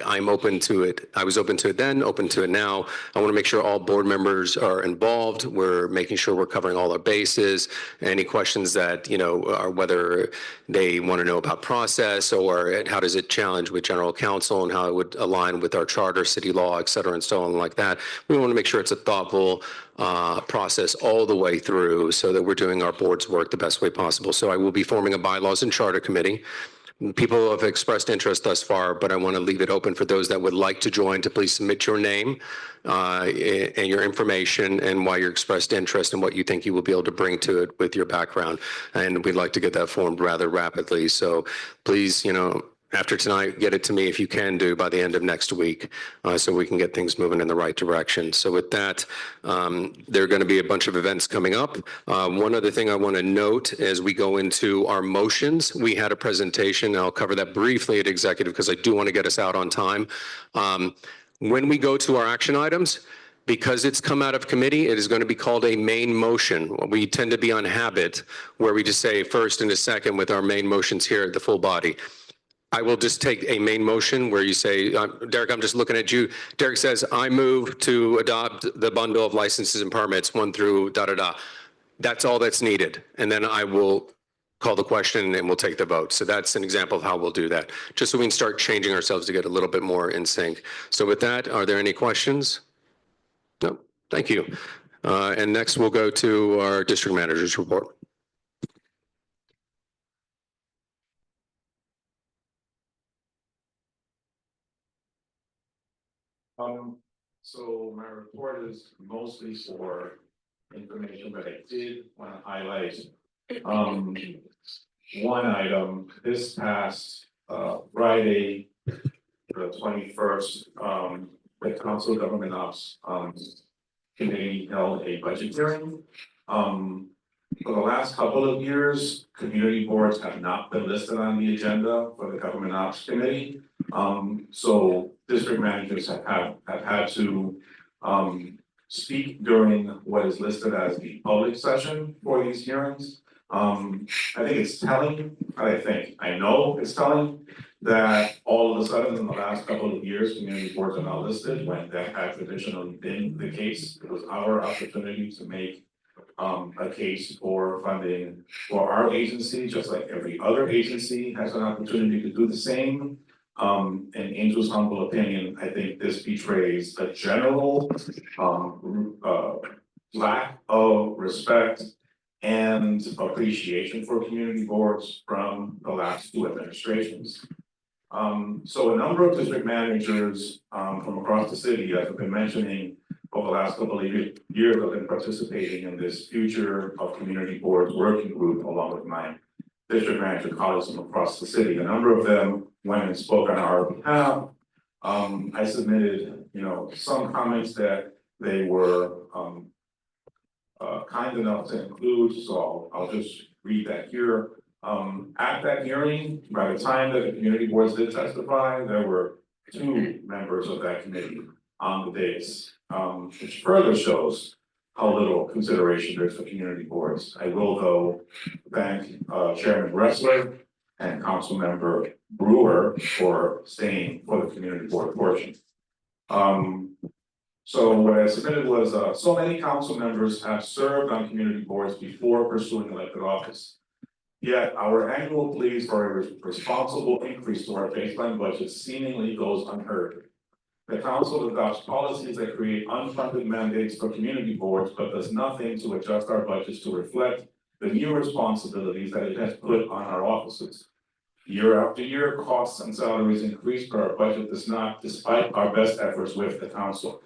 I'm open to it. I was open to it then, open to it now. I want to make sure all board members are involved. We're making sure we're covering all our bases. Any questions that are whether they want to know about process or how does it challenge with general counsel and how it would align with our charter, city law, et cetera, and so on like that. We want to make sure it's a thoughtful process all the way through so that we're doing our board's work the best way possible. So I will be forming a bylaws and charter committee. People have expressed interest thus far, but I want to leave it open for those that would like to join to please submit your name and your information and why you expressed interest and what you think you will be able to bring to it with your background. And we'd like to get that formed rather rapidly. So please, after tonight, get it to me if you can do by the end of next week so we can get things moving in the right direction. So with that, there are going to be a bunch of events coming up. One other thing I want to note as we go into our motions, we had a presentation. I'll cover that briefly at executive because I do want to get us out on time. When we go to our action items, because it's come out of committee, it is going to be called a main motion. We tend to be on habit where we just say first and a second with our main motions here at the full body. I will just take a main motion where you say, Derek, I'm just looking at you. Derek says, I move to adopt the bundle of licenses and permits 1 through da-da-da. That's all that's needed. And then I will call the question and we'll take the vote. So that's an example of how we'll do that, just so we can start changing ourselves to get a little bit more in sync. So with that, are there any questions? No, thank you. And next we'll go to our district manager's report. So my report is mostly for information, but I did want to highlight one item. This past Friday, the 21st, the Council of Government Ops Committee held a budget hearing. For the last couple of years, community boards have not been listed on the agenda for the Government Ops Committee. So district managers have had to speak during what is listed as the public session for these hearings. I think it's telling, I know it's telling that all of a sudden in the last couple of years, community boards are not listed when that had traditionally been the case. It was our opportunity to make a case for funding for our agency, just like every other agency has an opportunity to do the same. In Angel's humble opinion, I think this betrays a general lack of respect and appreciation for community boards from the last two administrations. So a number of district managers from across the city, as I've been mentioning, over the last couple of years, I've been participating in this Future of Community Boards working group along with my district manager colleagues from across the city. A number of them went and spoke on our behalf. I submitted, some comments that they were kind enough to include, so I'll just read that here. At that hearing, by the time that the community boards did testify, there were 2 members of that committee on the dais, which further shows how little consideration there is for community boards. I will, though, thank Chairman Ressler and Councilmember Brewer for staying for the community board portion. So what I submitted was, so many council members have served on community boards before pursuing elected office. Yet our annual pleas for a responsible increase to our baseline budget seemingly goes unheard. The council adopts policies that create unfunded mandates for community boards, but does nothing to adjust our budgets to reflect the new responsibilities that it has put on our offices. Year after year, costs and salaries increase, but our budget does not, despite our best efforts with the council.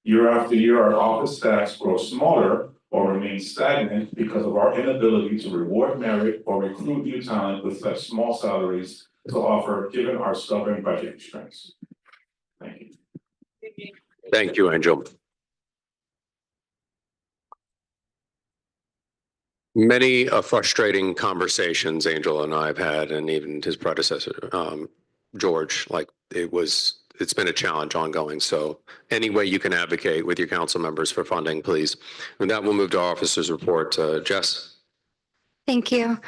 Year after year, our office staffs grow smaller or remain stagnant because of our inability to reward merit or recruit new talent with such small salaries to offer, given our stubborn budget constraints. Thank you. Thank you, Angel. Many frustrating conversations Angel and I have had, and even his predecessor, George, like it's been a challenge ongoing. So any way you can advocate with your council members for funding, please. And that will move to our officers' report. Jess. Thank you.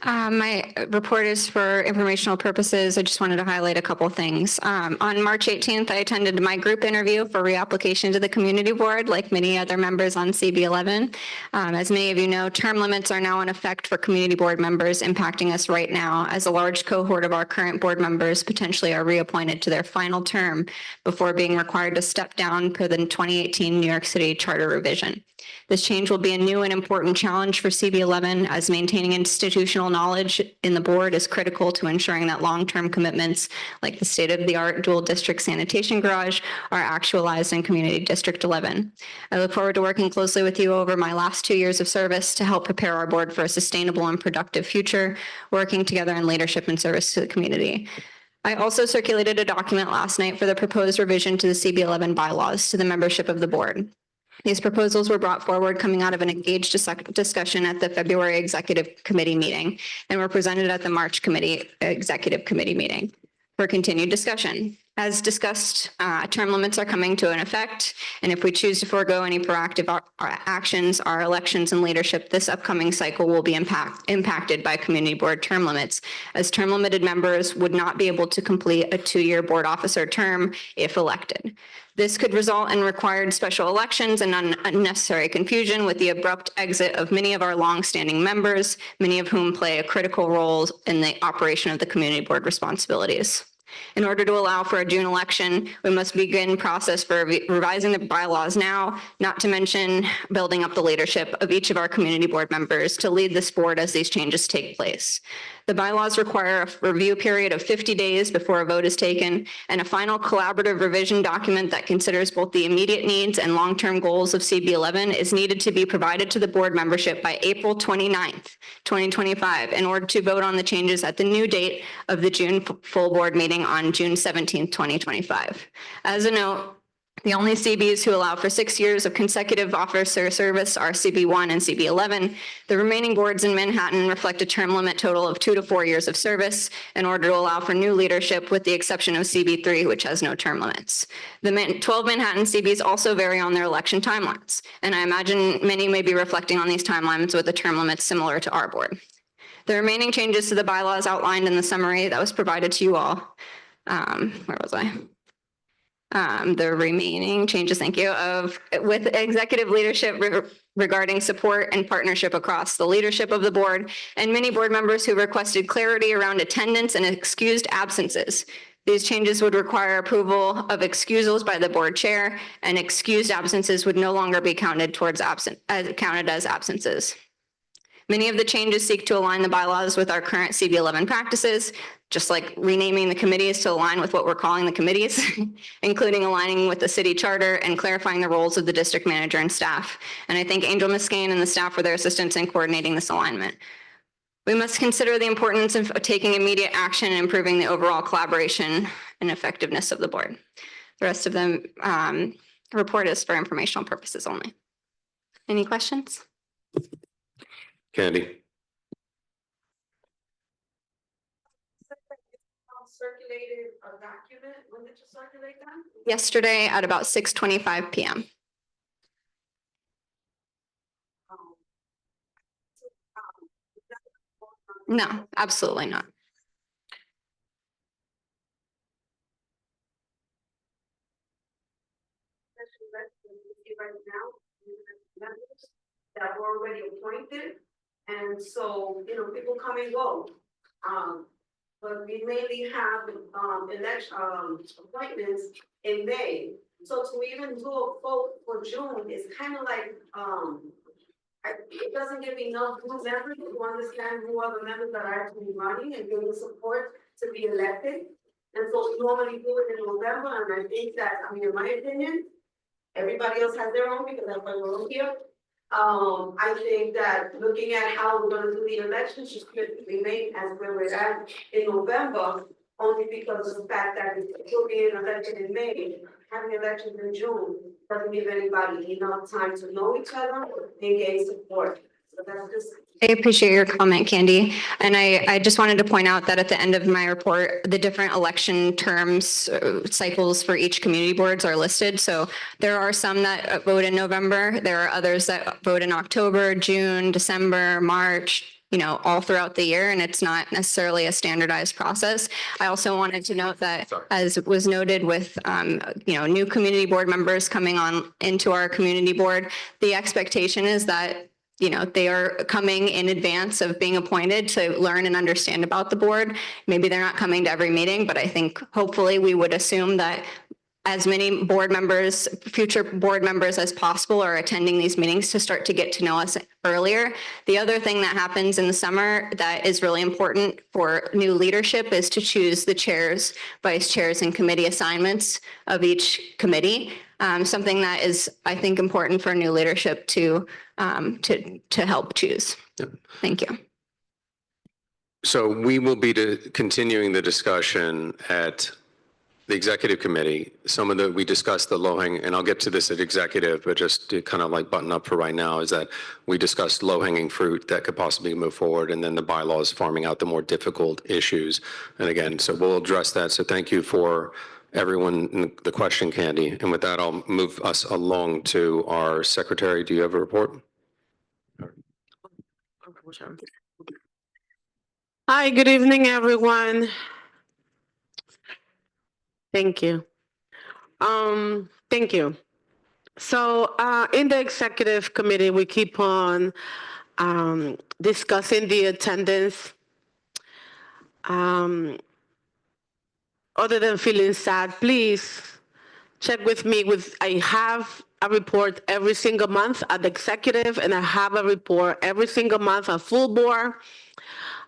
My report is for informational purposes. I just wanted to highlight a couple things. On March 18th, I attended my group interview for reapplication to the community board, like many other members on CB11. As many of you know, term limits are now in effect for community board members, impacting us right now, as a large cohort of our current board members potentially are reappointed to their final term before being required to step down per the 2018 New York City Charter revision. This change will be a new and important challenge for CB11, as maintaining institutional knowledge in the board is critical to ensuring that long-term commitments like the state-of-the-art dual district sanitation garage are actualized in Community District 11. I look forward to working closely with you over my last 2 years of service to help prepare our board for a sustainable and productive future, working together in leadership and service to the community. I also circulated a document last night for the proposed revision to the CB11 bylaws to the membership of the board. These proposals were brought forward coming out of an engaged discussion at the February Executive Committee meeting and were presented at the March Executive Committee meeting for continued discussion. As discussed, term limits are coming to an effect, and if we choose to forego any proactive actions, our elections and leadership this upcoming cycle will be impacted by community board term limits, as term limited members would not be able to complete a 2-year board officer term if elected. This could result in required special elections and unnecessary confusion with the abrupt exit of many of our longstanding members, many of whom play a critical role in the operation of the community board responsibilities. In order to allow for a June election, we must begin process for revising the bylaws now, not to mention building up the leadership of each of our community board members to lead this board as these changes take place. The bylaws require a review period of 50 days before a vote is taken, and a final collaborative revision document that considers both the immediate needs and long-term goals of CB11 is needed to be provided to the board membership by April 29th, 2025, in order to vote on the changes at the new date of the June full board meeting on June 17th, 2025. As a note, the only CBs who allow for 6 years of consecutive officer service are CB1 and CB11. The remaining boards in Manhattan reflect a term limit total of 2 to 4 years of service in order to allow for new leadership, with the exception of CB3, which has no term limits. The 12 Manhattan CBs also vary on their election timelines, and I imagine many may be reflecting on these timelines with a term limit similar to our board. The remaining changes to the bylaws outlined in the summary that was provided to you all. Where was I? The remaining changes, thank you, with executive leadership regarding support and partnership across the leadership of the board, and many board members who requested clarity around attendance and excused absences. These changes would require approval of excusals by the board chair, and excused absences would no longer be counted as absences. Many of the changes seek to align the bylaws with our current CB11 practices, just like renaming the committees to align with what we're calling the committees, including aligning with the city charter and clarifying the roles of the district manager and staff. And I thank Angel Muscane and the staff for their assistance in coordinating this alignment. We must consider the importance of taking immediate action and improving the overall collaboration and effectiveness of the board. The rest of the report is for informational purposes only. Any questions? Candy. Circulated a document. When did you circulate that? Yesterday at about 6:25 p.m. No, absolutely not. Right now, members that were already appointed And so, people come and go. But we mainly have, appointments in May. So to even do a vote for June is kind of like, it doesn't give me enough new members to understand who are the members that are actually running and giving support to be elected. And so we normally do it in November, and I think that, in my opinion, everybody else has their own because that's why we're here. I think that looking at how we're gonna do the elections should remain as where we're at in November, only because of the fact that it's still being elected in May, having elections in June doesn't give anybody enough time to know each other and gain support. So that's just. I appreciate your comment, Candy. And I just wanted to point out that at the end of my report, the different election terms, cycles for each community boards are listed. So there are some that vote in November. There are others that vote in October, June, December, March, all throughout the year, and it's not necessarily a standardized process. I also wanted to note that, as was noted with, new community board members coming on into our community board, the expectation is that they are coming in advance of being appointed to learn and understand about the board. Maybe they're not coming to every meeting, but I think hopefully we would assume that as many board members, future board members as possible are attending these meetings to start to get to know us earlier. The other thing that happens in the summer that is really important for new leadership is to choose the chairs, vice chairs, and committee assignments of each committee. Something that is, I think, important for new leadership to help choose. Yep. Thank you. So we will be continuing the discussion at the executive committee. We discussed the low-hanging, and I'll get to this at executive, but just to kind of like button up for right now is that we discussed low-hanging fruit that could possibly move forward, and then the bylaws farming out the more difficult issues. And again, so we'll address that. So thank you for everyone in the question, Candy. And with that, I'll move us along to our secretary. Do you have a report? Hi, good evening, everyone. Thank you. Thank you. So in the executive committee, we keep on discussing the attendance. Other than feeling sad, please check with me. I have a report every single month at the executive, and I have a report every single month at full board.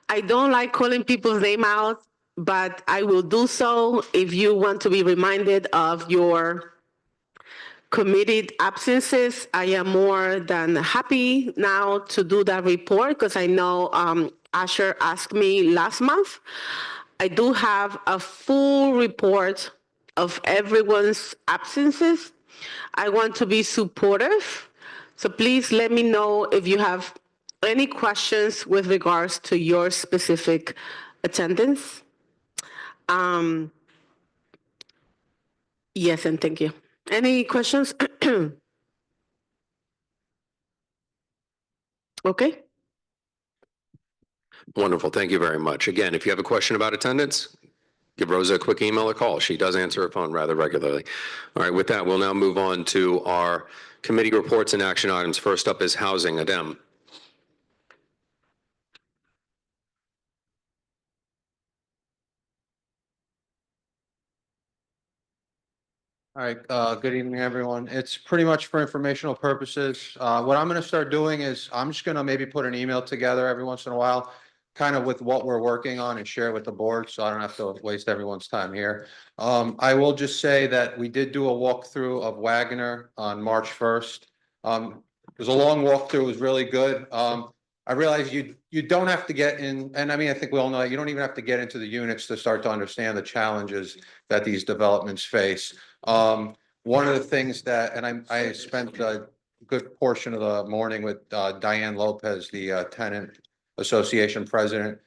I don't like calling people's name out, but I will do so if you want to be reminded of your committed absences. I am more than happy now to do that report because I know Asher asked me last month. I do have a full report of everyone's absences. I want to be supportive. So please let me know if you have any questions with regards to your specific attendance. Yes, and thank you. Any questions? Okay. Wonderful. Thank you very much. Again, if you have a question about attendance, give Rosa a quick email or call. She does answer her phone rather regularly. All right, with that, we'll now move on to our committee reports and action items. First up is housing. Adem. All right, good evening, everyone. It's pretty much for informational purposes. What I'm going to start doing is I'm just going to maybe put an email together every once in a while, kind of with what we're working on and share with the board, so I don't have to waste everyone's time here. I will just say that we did do a walkthrough of Wagner on March 1st. It was a long walkthrough. It was really good. I realize you don't have to get in, and I mean, I think we all know that you don't even have to get into the units to start to understand the challenges that these developments face. One of the things that, and I spent a good portion of the morning with Diane Lopez, the tenant association president.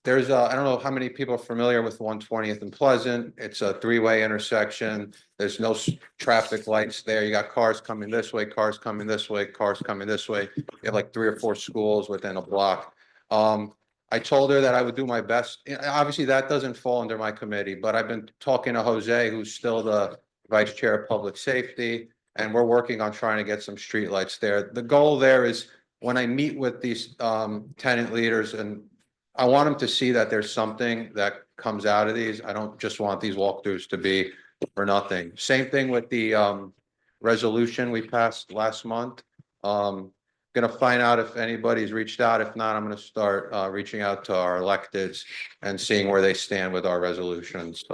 There's I don't know how many people are familiar with 120th and Pleasant. It's a three-way intersection. There's no traffic lights there. You got cars coming this way, cars coming this way, cars coming this way. You have like 3 or 4 schools within a block. I told her that I would do my best. Obviously, that doesn't fall under my committee, but I've been talking to Jose, who's still the vice chair of public safety, and we're working on trying to get some streetlights there. The goal there is when I meet with these tenant leaders, and I want them to see that there's something that comes out of these. I don't just want these walkthroughs to be for nothing. Same thing with the resolution we passed last month. Gonna find out if anybody's reached out. If not, I'm gonna start reaching out to our electeds and seeing where they stand with our resolutions.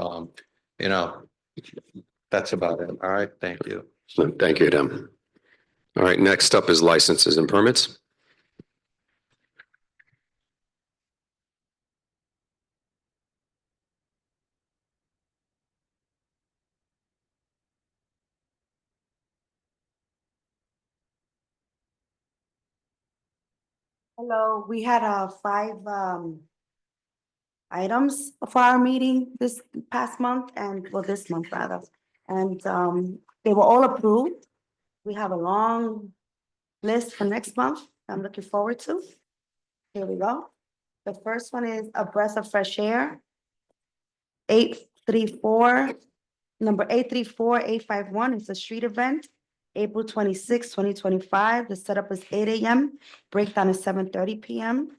You know, that's about it. All right, thank you. Thank you, Adam. All right, next up is licenses and permits. Hello, we had five items for our meeting this past month and, well, this month rather. And they were all approved. We have a long list for next month I'm looking forward to. Here we go. The first one is A Breath of Fresh Air. 834, number 834-851 is a street event. April 26, 2025. The setup is 8 a.m. Breakdown is 7:30 p.m.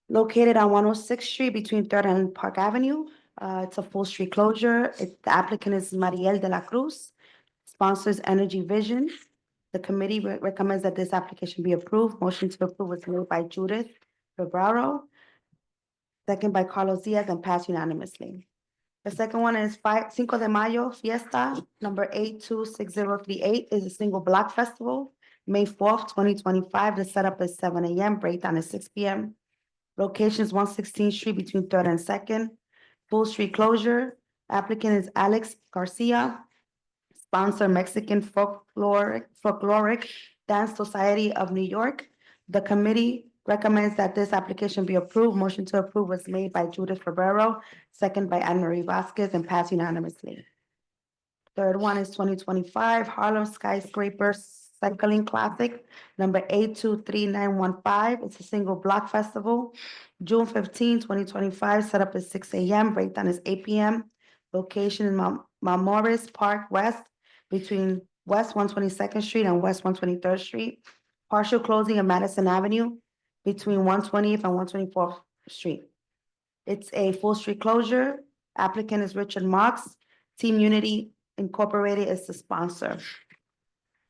Located on 106th Street between 3rd and Park Avenue. It's a full street closure. The applicant is Mariel de la Cruz. Sponsors Energy Vision. The committee recommends that this application be approved. Motion to approve was made by Judith Febraro, second by Carlos Diaz, and passed unanimously. The second one is Cinco de Mayo Fiesta, number 826038, is a single block festival, May 4th, 2025. The setup is 7 a.m., breakdown is 6 p.m. Location is 116th Street between 3rd and 2nd. Full street closure. Applicant is Alex Garcia. Sponsor Mexican Folkloric Dance Society of New York. The committee recommends that this application be approved. Motion to approve was made by Judith Ferrero, second by Anne Marie Vasquez, and passed unanimously. Third one is 2025 Harlem Skyscraper Cycling Classic, number 823915. It's a single block festival. June 15, 2025. Setup is 6 a.m. Breakdown is 8 p.m. Location is Morris Park West between West 122nd Street and West 123rd Street. Partial closing of Madison Avenue between 120th and 124th Street. It's a full street closure. Applicant is Richard Marks. Team Unity Incorporated is the sponsor.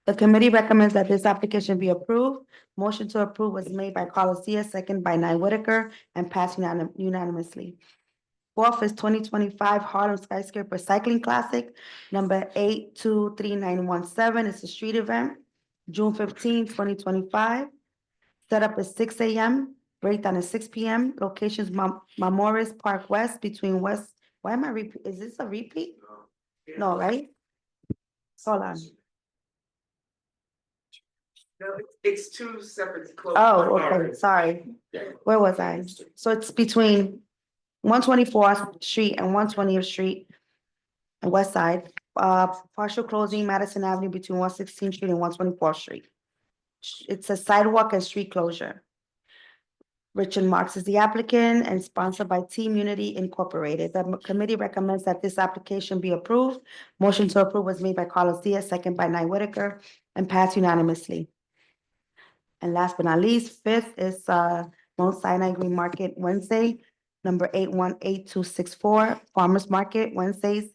The committee recommends that this application be approved. Motion to approve was made by Carlos Diaz, second by Nye Whitaker, and passed unanimously. Fourth is 2025 Harlem Skyscraper Cycling Classic, number 823917. It's a street event, June 15, 2025. Setup is 6 a.m., breakdown is 6 p.m. Locations Morris Park West between West, why am I repeat? Is this a repeat? No, right? Hold on. No, it's two separate. Oh, okay, sorry. Where was I? So it's between 124th Street and 120th Street and West Side. Partial closing Madison Avenue between 116th Street and 124th Street. It's a sidewalk and street closure. Richard Marks is the applicant and sponsored by Team Unity Incorporated. The committee recommends that this application be approved. Motion to approve was made by Carlos Diaz, second by Nye Whitaker, and passed unanimously. And last but not least, fifth is Mount Sinai Green Market Wednesday, number 818264, Farmers Market Wednesdays,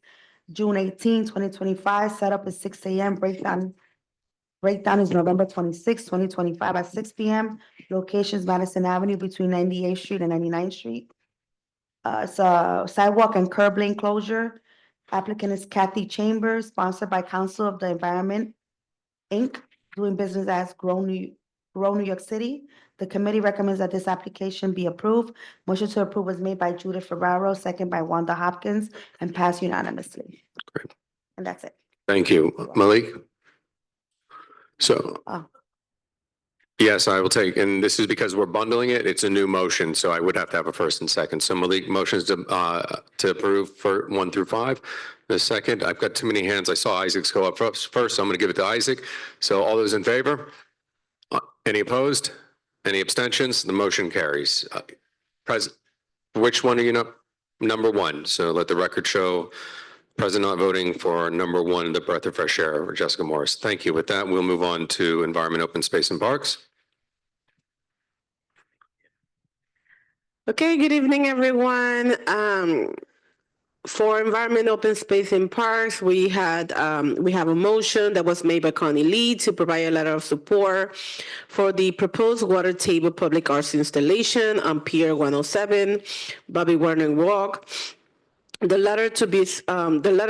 June 18, 2025. Setup is 6 a.m. Breakdown is November 26, 2025 at 6 p.m. Locations Madison Avenue between 98th Street and 99th Street. It's a sidewalk and curb lane closure. Applicant is Kathy Chambers, sponsored by Council of the Environment, Inc., doing business as Grow New York City. The committee recommends that this application be approved. Motion to approve was made by Judith Ferraro, second by Wanda Hopkins, and passed unanimously. Great. And that's it. Thank you. Malik? So, Oh. yes, I will take, and this is because we're bundling it. It's a new motion, so I would have to have a first and second. So Malik, motions to approve for 1 through 5. The second, I've got too many hands. I saw Isaac's go up first, so I'm going to give it to Isaac. So all those in favor? Any opposed? Any abstentions? The motion carries. Which one are you number 1? So let the record show Present not voting for number one, the breath of fresh air, Jessica Morris. Thank you. With that, we'll move on to Environment, Open Space and Parks. Okay, good evening, everyone. For Environment, Open Space and Parks, we have a motion that was made by Connie Lee to provide a letter of support for the proposed water table public arts installation on Pier 107, Bobby Warner Walk. The letter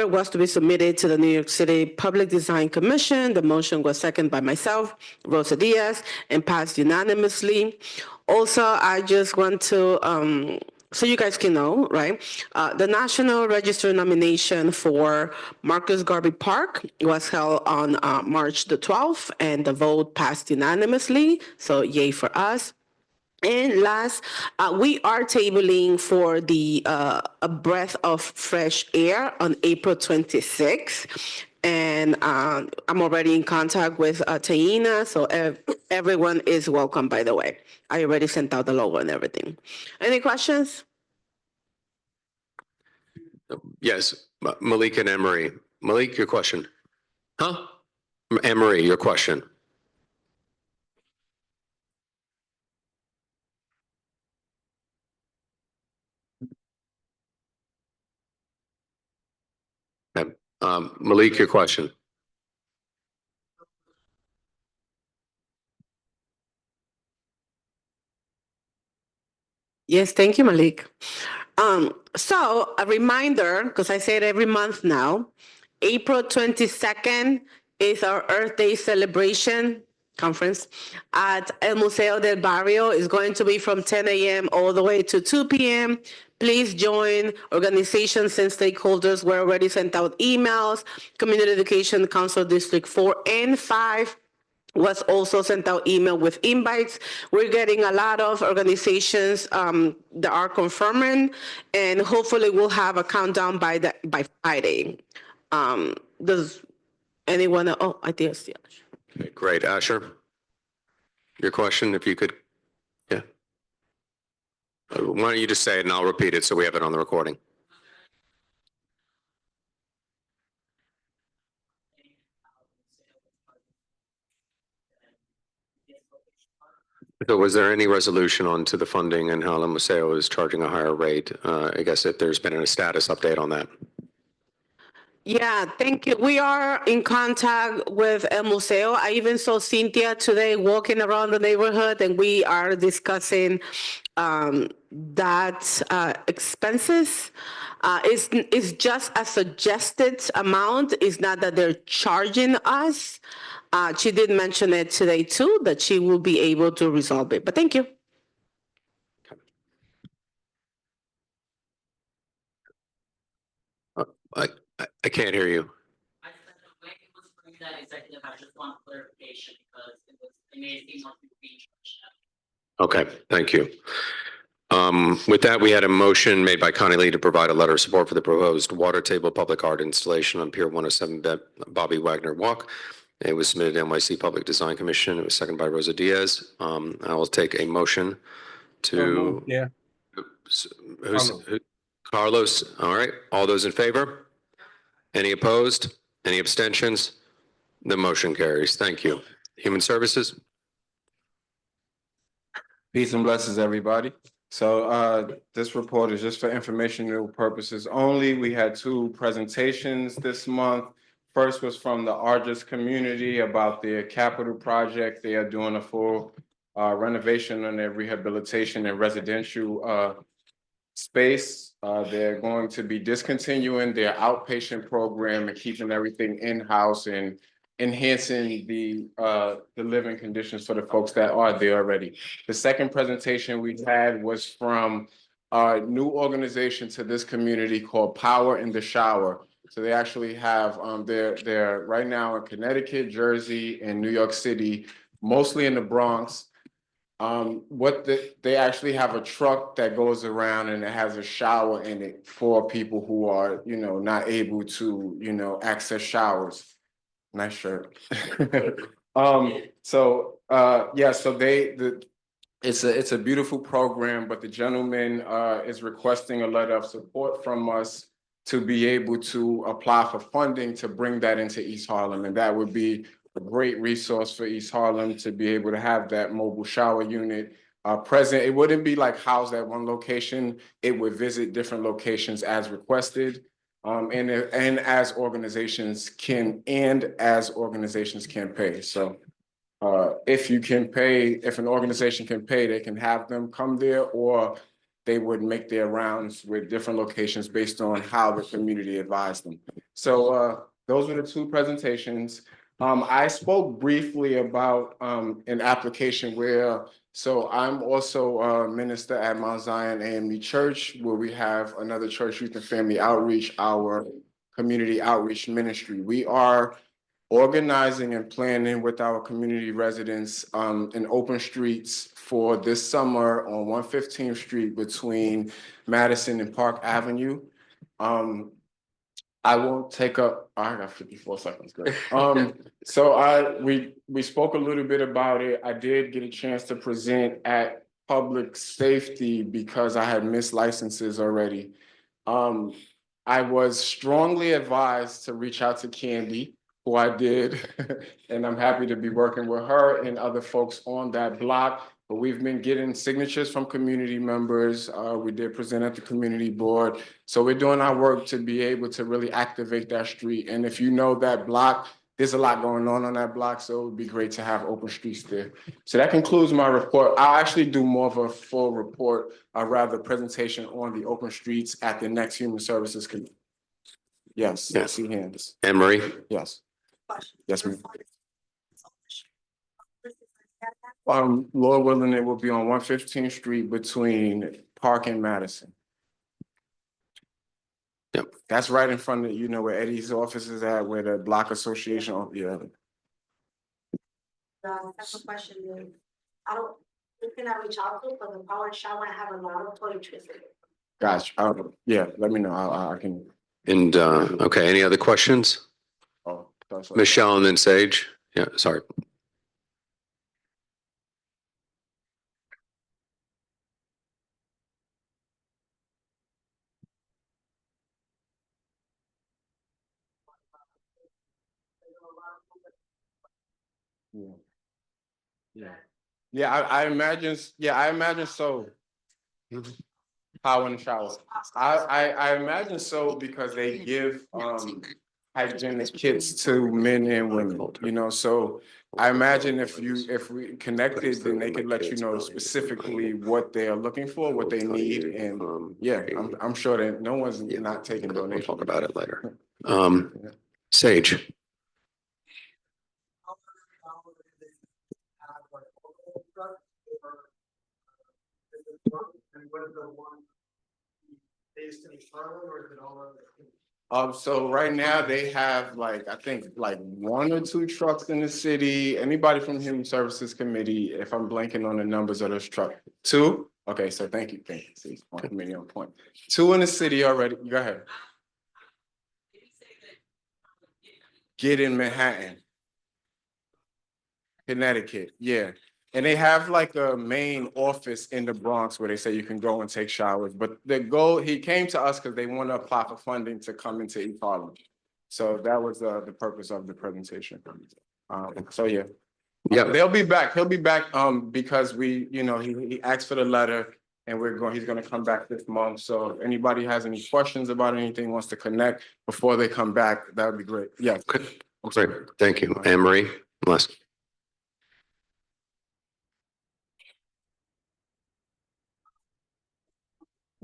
was to be submitted to the New York City Public Design Commission. The motion was seconded by myself, Rosa Diaz, and passed unanimously. Also, I just want to, so you guys can know, right? The National Register nomination for Marcus Garvey Park was held on March the 12th, and the vote passed unanimously. So yay for us. And last, we are tabling for the A Breath of Fresh Air on April 26th. And I'm already in contact with Taina, so everyone is welcome, by the way. I already sent out the logo and everything. Any questions? Yes, Malik and Emery. Malik, your question. Huh? Emery, your question. Malik, your question. Yes, thank you, Malik. So a reminder, because I say it every month now, April 22nd is our Earth Day celebration conference at El Museo del Barrio. It's going to be from 10 a.m. all the way to 2 p.m. Please join organizations and stakeholders. We're already sent out emails. Community Education Council District 4 and 5 was also sent out email with invites. We're getting a lot of organizations that are confirming, and hopefully we'll have a countdown by Friday. Does anyone? Oh, I think it's the other. Okay, great, Asher. Your question, if you could, yeah. Why don't you just say it and I'll repeat it so we have it on the recording. So was there any resolution on to the funding and how El Museo is charging a higher rate? I guess if there's been a status update on that. Yeah, thank you. We are in contact with El Museo. I even saw Cynthia today walking around the neighborhood, and we are discussing that expenses. It's just a suggested amount. It's not that they're charging us. She did mention it today too, that she will be able to resolve it. But thank you. I can't hear you. I said the way it was bringing that executive, I just want clarification because it may seem like we're being charged. Okay, thank you. With that, we had a motion made by Connie Lee to provide a letter of support for the proposed water table public art installation on Pier 107 Bobby Wagner Walk. It was submitted to NYC Public Design Commission. It was seconded by Rosa Diaz. I will take a motion to. Yeah. Carlos. All right. All those in favor? Any opposed? Any abstentions? The motion carries. Thank you. Human Services. Peace and blessings, everybody. So this report is just for informational purposes only. We had two presentations this month. First was from the Argis community about their capital project. They are doing a full renovation on their rehabilitation and residential space. They're going to be discontinuing their outpatient program and keeping everything in-house and enhancing the living conditions for the folks that are there already. The second presentation we had was from a new organization to this community called Power in the Shower. So they actually have, they're right now in Connecticut, Jersey, and New York City, mostly in the Bronx. They actually have a truck that goes around and it has a shower in it for people who are, not able to, access showers. Nice shirt. So it's a beautiful program, but the gentleman is requesting a letter of support from us to be able to apply for funding to bring that into East Harlem. And that would be a great resource for East Harlem to be able to have that mobile shower unit present. It wouldn't be like housed at one location. It would visit different locations as requested. And as organizations can pay. So if an organization can pay, they can have them come there, or they would make their rounds with different locations based on how the community advised them. So those were the two presentations. I spoke briefly about an application so I'm also a minister at Mount Zion AME Church, where we have another church youth and family outreach, our community outreach ministry. We are organizing and planning with our community residents in open streets for this summer on 115th Street between Madison and Park Avenue. I won't take up, I got 54 seconds, great. So we spoke a little bit about it. I did get a chance to present at public safety because I had missed licenses already. I was strongly advised to reach out to Candy, who I did, and I'm happy to be working with her and other folks on that block. But we've been getting signatures from community members. We did present at the community board. So we're doing our work to be able to really activate that street. And if you know that block, there's a lot going on that block, so it would be great to have open streets there. So that concludes my report. I'll actually do more of a full report, rather presentation on the open streets at the next Human Services Committee. Yes, I see hands. Anne Marie? Yes. Yes, ma'am. Lord willing, it will be on 115th Street between Park and Madison. Yep. That's right in front of, where Eddie's office is at, where the block association, yeah. Second question is, who can I reach out to for the power shower? I have a lot of electricity. Gotcha. Yeah, let me know. I can. And, okay, any other questions? Oh, that's Michelle and then Sage? Yeah, sorry. I imagine so. Power in the shower. I imagine so because they give hygienic kits to men and women, so I imagine if we connected, then they could let you know specifically what they are looking for, what they need, and I'm sure that no one's not taking donations. We'll talk about it later. Sage. So right now they have I think 1 or 2 trucks in the city. Anybody from Human Services Committee, if I'm blanking on the numbers of those trucks. 2? Okay, so thank you. See, one committee on point. 2 in the city already. Go ahead. Get in Manhattan. Connecticut, yeah. And they have a main office in the Bronx where they say you can go and take showers. But the goal, he came to us because they want to apply for funding to come into East Harlem. So that was the purpose of the presentation. So yeah. They'll be back. He'll be back because he asked for the letter and he's gonna come back this month. So if anybody has any questions about anything, wants to connect before they come back, that would be great. Yeah. Great. Thank you. Anne Marie, last.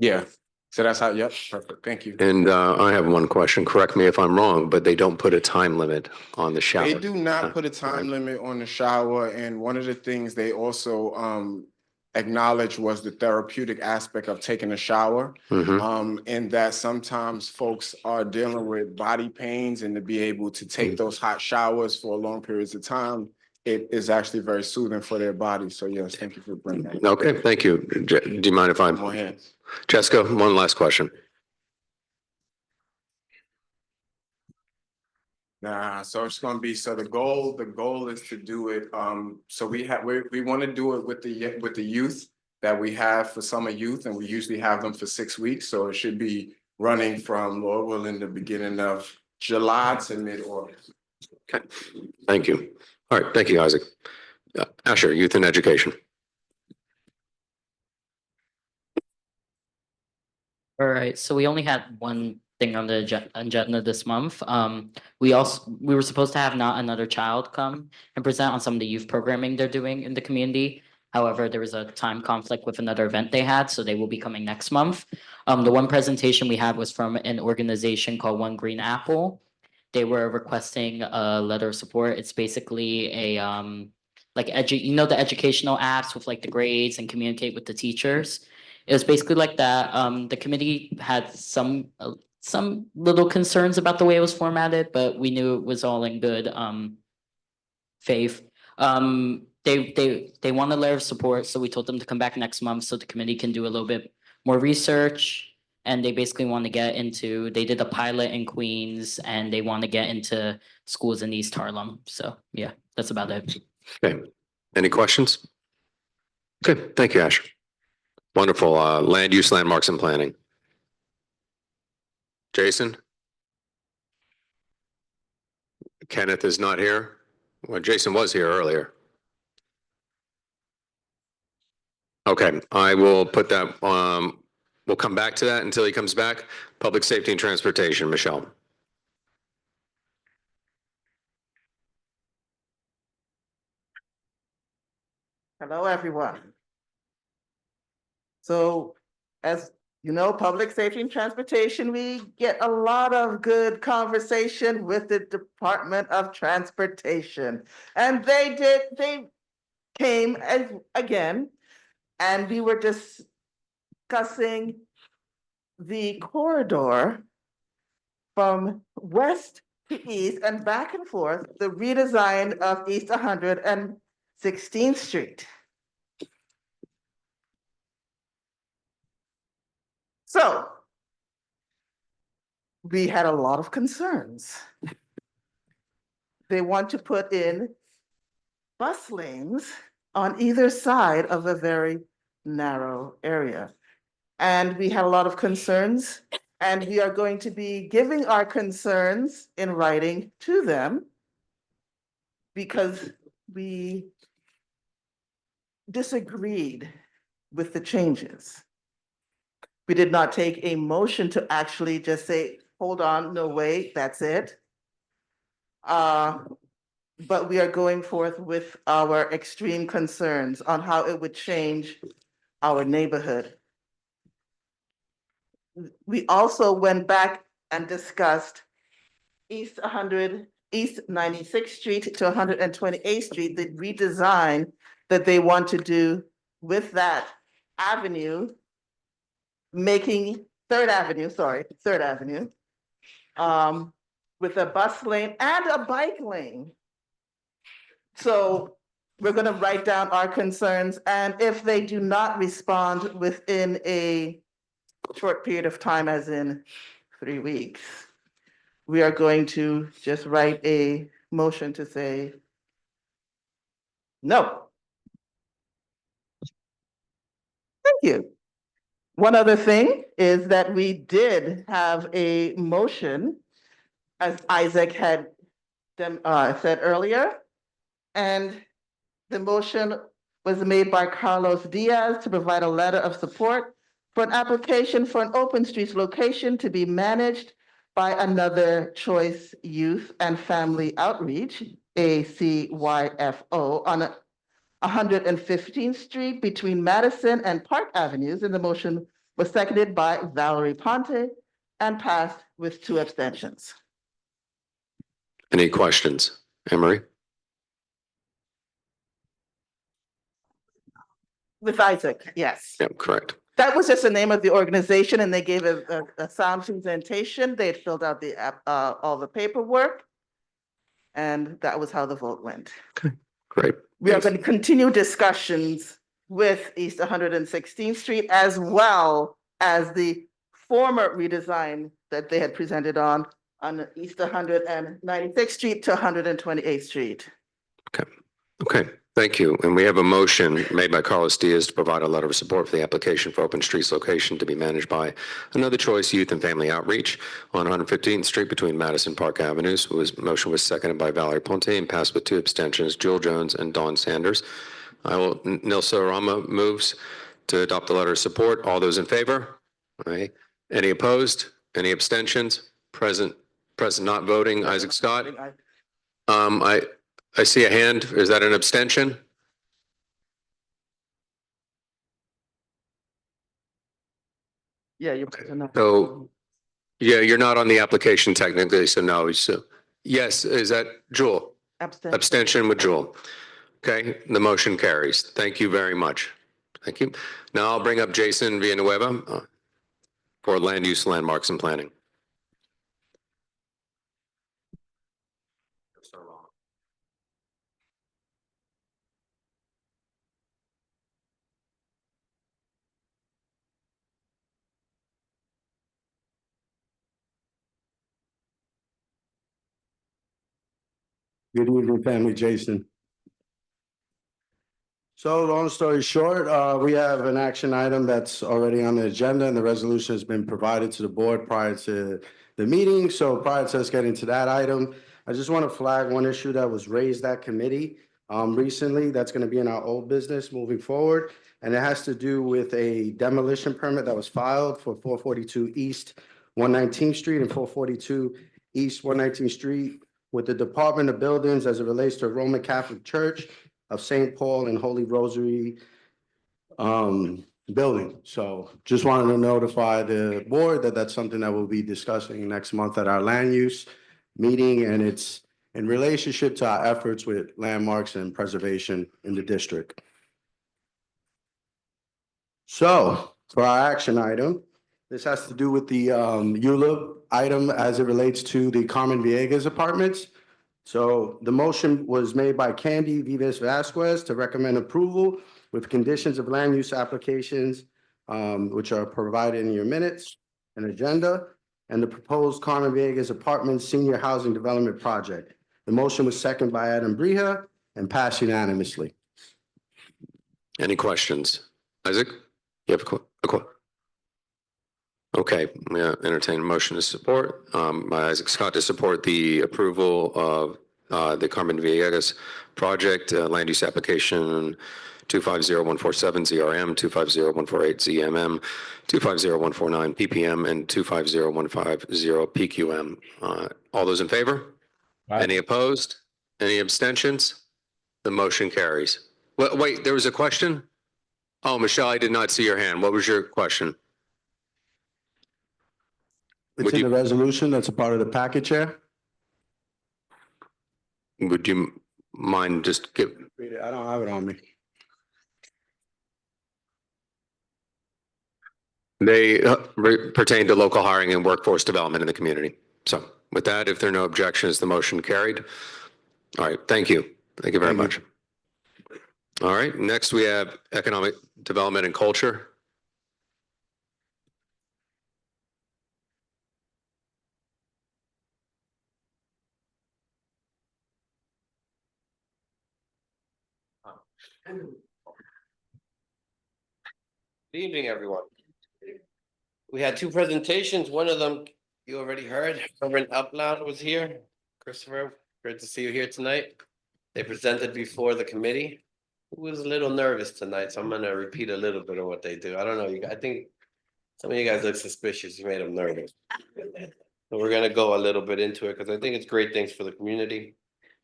Yeah, so that's how, yep, perfect, thank you. And I have one question, correct me if I'm wrong, but they don't put a time limit on the shower. They do not put a time limit on the shower, and one of the things they also acknowledged was the therapeutic aspect of taking a shower. And that sometimes folks are dealing with body pains, and to be able to take those hot showers for long periods of time, it is actually very soothing for their body. So yes, thank you for bringing that. Okay, thank you. Do you mind if I'm? More hands. Jessica, one last question. So it's going to be, the goal is to do it. So we want to do it with the youth that we have for summer youth, and we usually have them for 6 weeks. So it should be running from, Lord willing, the beginning of July to mid-August. Okay, thank you. All right, thank you, Isaac. Asher, Youth and Education. All right, so we only had one thing on the agenda this month. We were supposed to have Not Another Child come and present on some of the youth programming they're doing in the community. However, there was a time conflict with another event they had, so they will be coming next month. The one presentation we had was from an organization called One Green Apple. They were requesting a letter of support. It's basically a like the educational apps with like the grades and communicate with the teachers. It was basically like that. The committee had some little concerns about the way it was formatted, but we knew it was all in good faith. They want a letter of support, so we told them to come back next month so the committee can do a little bit more research. And they basically want to get into, they did a pilot in Queens and they want to get into schools in East Harlem. So yeah, that's about it. Okay, any questions? Okay, thank you, Ash. Wonderful. Land use, landmarks and planning. Jason? Kenneth is not here. Well, Jason was here earlier. Okay, I will put that, we'll come back to that until he comes back. Public safety and transportation, Michelle. Hello, everyone. So, as you know, public safety and transportation, we get a lot of good conversation with the Department of Transportation. And they came again, and we were discussing the corridor from west to east and back and forth, the redesign of East 116th Street. So we had a lot of concerns. They want to put in bus lanes on either side of a very narrow area. And we had a lot of concerns, and we are going to be giving our concerns in writing to them because we disagreed with the changes. We did not take a motion to actually just say, hold on, no way, that's it. But we are going forth with our extreme concerns on how it would change our neighborhood. We also went back and discussed East 96th Street to 128th Street, the redesign that they want to do with that avenue, making Third Avenue, with a bus lane and a bike lane. So we're gonna write down our concerns, and if they do not respond within a short period of time, as in 3 weeks, we are going to just write a motion to say no. Thank you. One other thing is that we did have a motion, as Isaac had said earlier, and the motion was made by Carlos Diaz to provide a letter of support for an application for an open streets location to be managed by Another Choice Youth and Family Outreach, ACYFO, on 115th Street between Madison and Park Avenues, and the motion was seconded by Valerie Ponte and passed with 2 abstentions. Any questions? Emery? With Isaac, yes. Yep, correct. That was just the name of the organization, and they gave a sound presentation. They had filled out the all the paperwork, and that was how the vote went. Okay, great. We are going to continue discussions with East 116th Street, as well as the former redesign that they had presented on East 196th Street to 128th Street. Okay, Thank you. And we have a motion made by Carlos Diaz to provide a letter of support for the application for open streets location to be managed by Another Choice Youth and Family Outreach on 115th Street between Madison Park Avenues. Motion was seconded by Valerie Ponte and passed with 2 abstentions, Jewel Jones and Dawn Sanders. Nilsa Rama moves to adopt the letter of support. All those in favor? Aye. Any opposed? Any abstentions? Present not voting, Isaac Scott. I see a hand. Is that an abstention? Yeah, you're. So, yeah, you're not on the application technically, so no. So, yes, is that Jewel? Abstention. Abstention with Jewel. Okay, the motion carries. Thank you very much. Thank you. Now I'll bring up Jason Villanueva for land use, landmarks, and planning. Good evening, family. Jason. So long story short, we have an action item that's already on the agenda and the resolution has been provided to the board prior to the meeting. So prior to us getting to that item, I just want to flag one issue that was raised at committee recently. That's going to be in our old business moving forward. And it has to do with a demolition permit that was filed for 442 East 119th Street and 442 East 119th Street with the Department of Buildings as it relates to Roman Catholic Church of St. Paul and Holy Rosary building. So just wanted to notify the board that that's something that we'll be discussing next month at our land use meeting, and it's in relationship to our efforts with landmarks and preservation in the district. So for our action item, this has to do with the ULUB item as it relates to the Carmen Villegas apartments. So the motion was made by Candy Vives Vasquez to recommend approval with conditions of land use applications, which are provided in your minutes and agenda, and the proposed Carmen Villegas Apartments Senior Housing Development Project. The motion was seconded by Adam Brija and passed unanimously. Any questions? Isaac, you have a question? Okay, yeah, entertain a motion to support by Isaac Scott to support the approval of the Carmen Villegas project land use application 250147 ZRM, 250148 ZMM, 250149 PPM, and 250150 PQM. All those in favor? Aye. Any opposed? Any abstentions? The motion carries. Wait, there was a question? Oh, Michelle, I did not see your hand. What was your question? It's in the resolution that's a part of the package here. Would you mind just give? Read it. I don't have it on me. They pertain to local hiring and workforce development in the community. So with that, if there are no objections, the motion carried. All right, thank you. Thank you very much. All right, next we have economic development and culture. Good evening, everyone. We had 2 presentations. One of them you already heard. Reverend Uploud was here. Christopher, great to see you here tonight. They presented before the committee. Who was a little nervous tonight, so I'm going to repeat a little bit of what they do. I don't know. I think some of you guys look suspicious. You made them nervous. So we're going to go a little bit into it because I think it's great things for the community.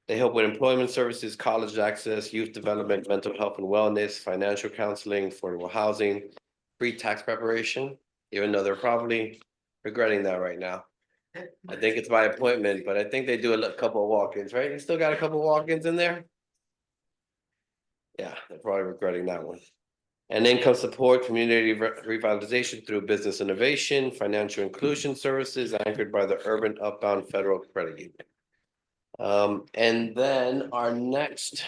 They help with employment services, college access, youth development, mental health and wellness, financial counseling, affordable housing, free tax preparation, even though they're probably regretting that right now. I think it's by appointment, but I think they do a couple of walk-ins, right? You still got a couple of walk-ins in there? Yeah, they're probably regretting that one. And income support, community revitalization through business innovation, financial inclusion services anchored by the Urban Upbound Federal Credit Union. And then our next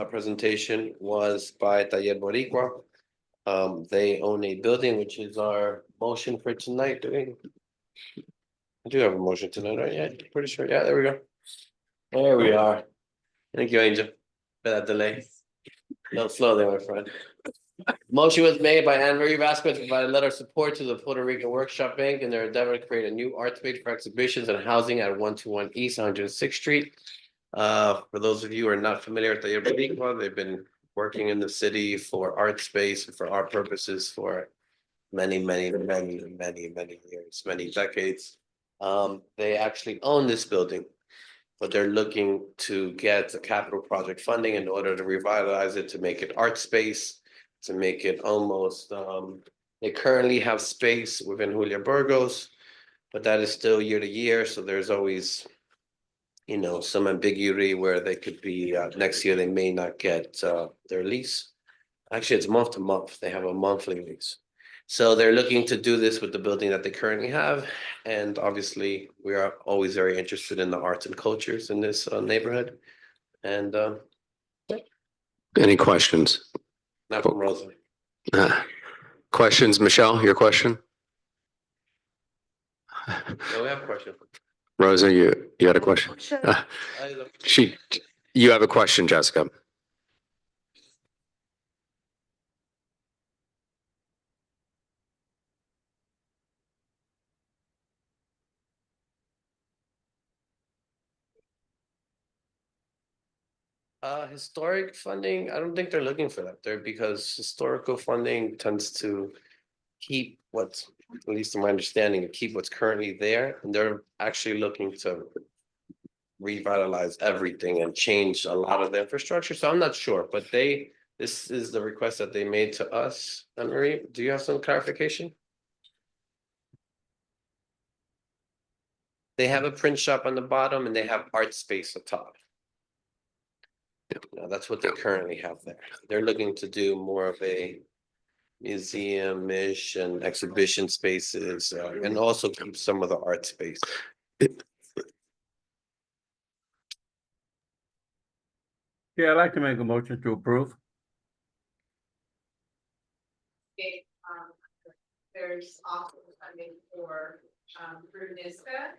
presentation was by Taller Boricua. They own a building, which is our motion for tonight. I do have a motion tonight, right? Yeah, pretty sure. Yeah, there we go. There we are. Thank you, Angel, for that delay. No, slow there, my friend. Motion was made by Anne Marie Vasquez to provide a letter of support to the Puerto Rican Workshop Bank in their endeavor to create a new art space for exhibitions and housing at 121 East 106th Street. For those of you who are not familiar with the Rico, they've been working in the city for art space and for art purposes for many years, many decades. They actually own this building, but they're looking to get the capital project funding in order to revitalize it, to make it art space, to make it almost, they currently have space within Julia Burgos, but that is still year to year, so there's always, you know, some ambiguity where they could be, next year they may not get their lease. Actually, it's month to month. They have a monthly lease. So they're looking to do this with the building that they currently have. And obviously, we are always very interested in the arts and cultures in this neighborhood. And Any questions? not from Rosa. Questions, Michelle, your question? No, we have a question. Rosa, you had a question? You have a question, Jessica. Historic funding, I don't think they're looking for that there because historical funding tends to keep what's, at least in my understanding, keep what's currently there. And they're actually looking to revitalize everything and change a lot of the infrastructure. So I'm not sure, but this is the request that they made to us. Anne Marie, do you have some clarification? They have a print shop on the bottom and they have art space up top. Now, that's what they currently have there. They're looking to do more of a museum-ish and exhibition spaces, and also keep some of the art space. Yeah, I'd like to make a motion to approve. There's also funding for, through NISCA.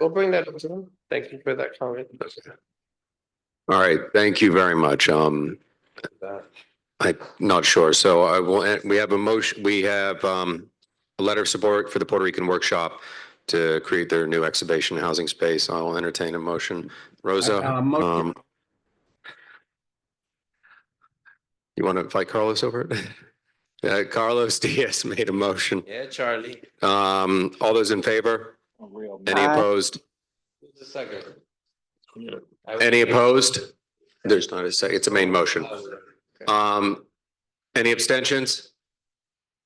We'll bring that up to them. Thank you for that comment. All right, thank you very much. I'm not sure, so I will, we have a motion, we have a letter of support for the Puerto Rican Workshop to create their new exhibition housing space. I will entertain a motion. Rosa, you want to fight Carlos over it? Carlos Diaz made a motion. Yeah, Charlie. All those in favor? Any opposed? Who's the second? Any opposed? There's not a second. It's a main motion. Any abstentions?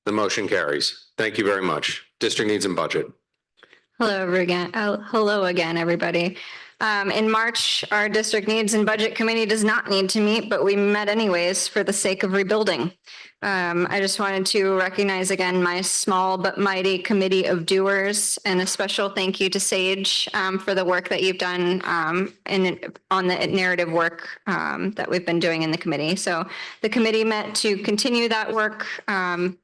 The motion carries. Thank you very much. District needs and budget. Hello again, everybody. In March, our district needs and budget committee does not need to meet, but we met anyways for the sake of rebuilding. I just wanted to recognize again my small but mighty committee of doers, and a special thank you to Sage for the work that you've done on the narrative work that we've been doing in the committee. So the committee met to continue that work,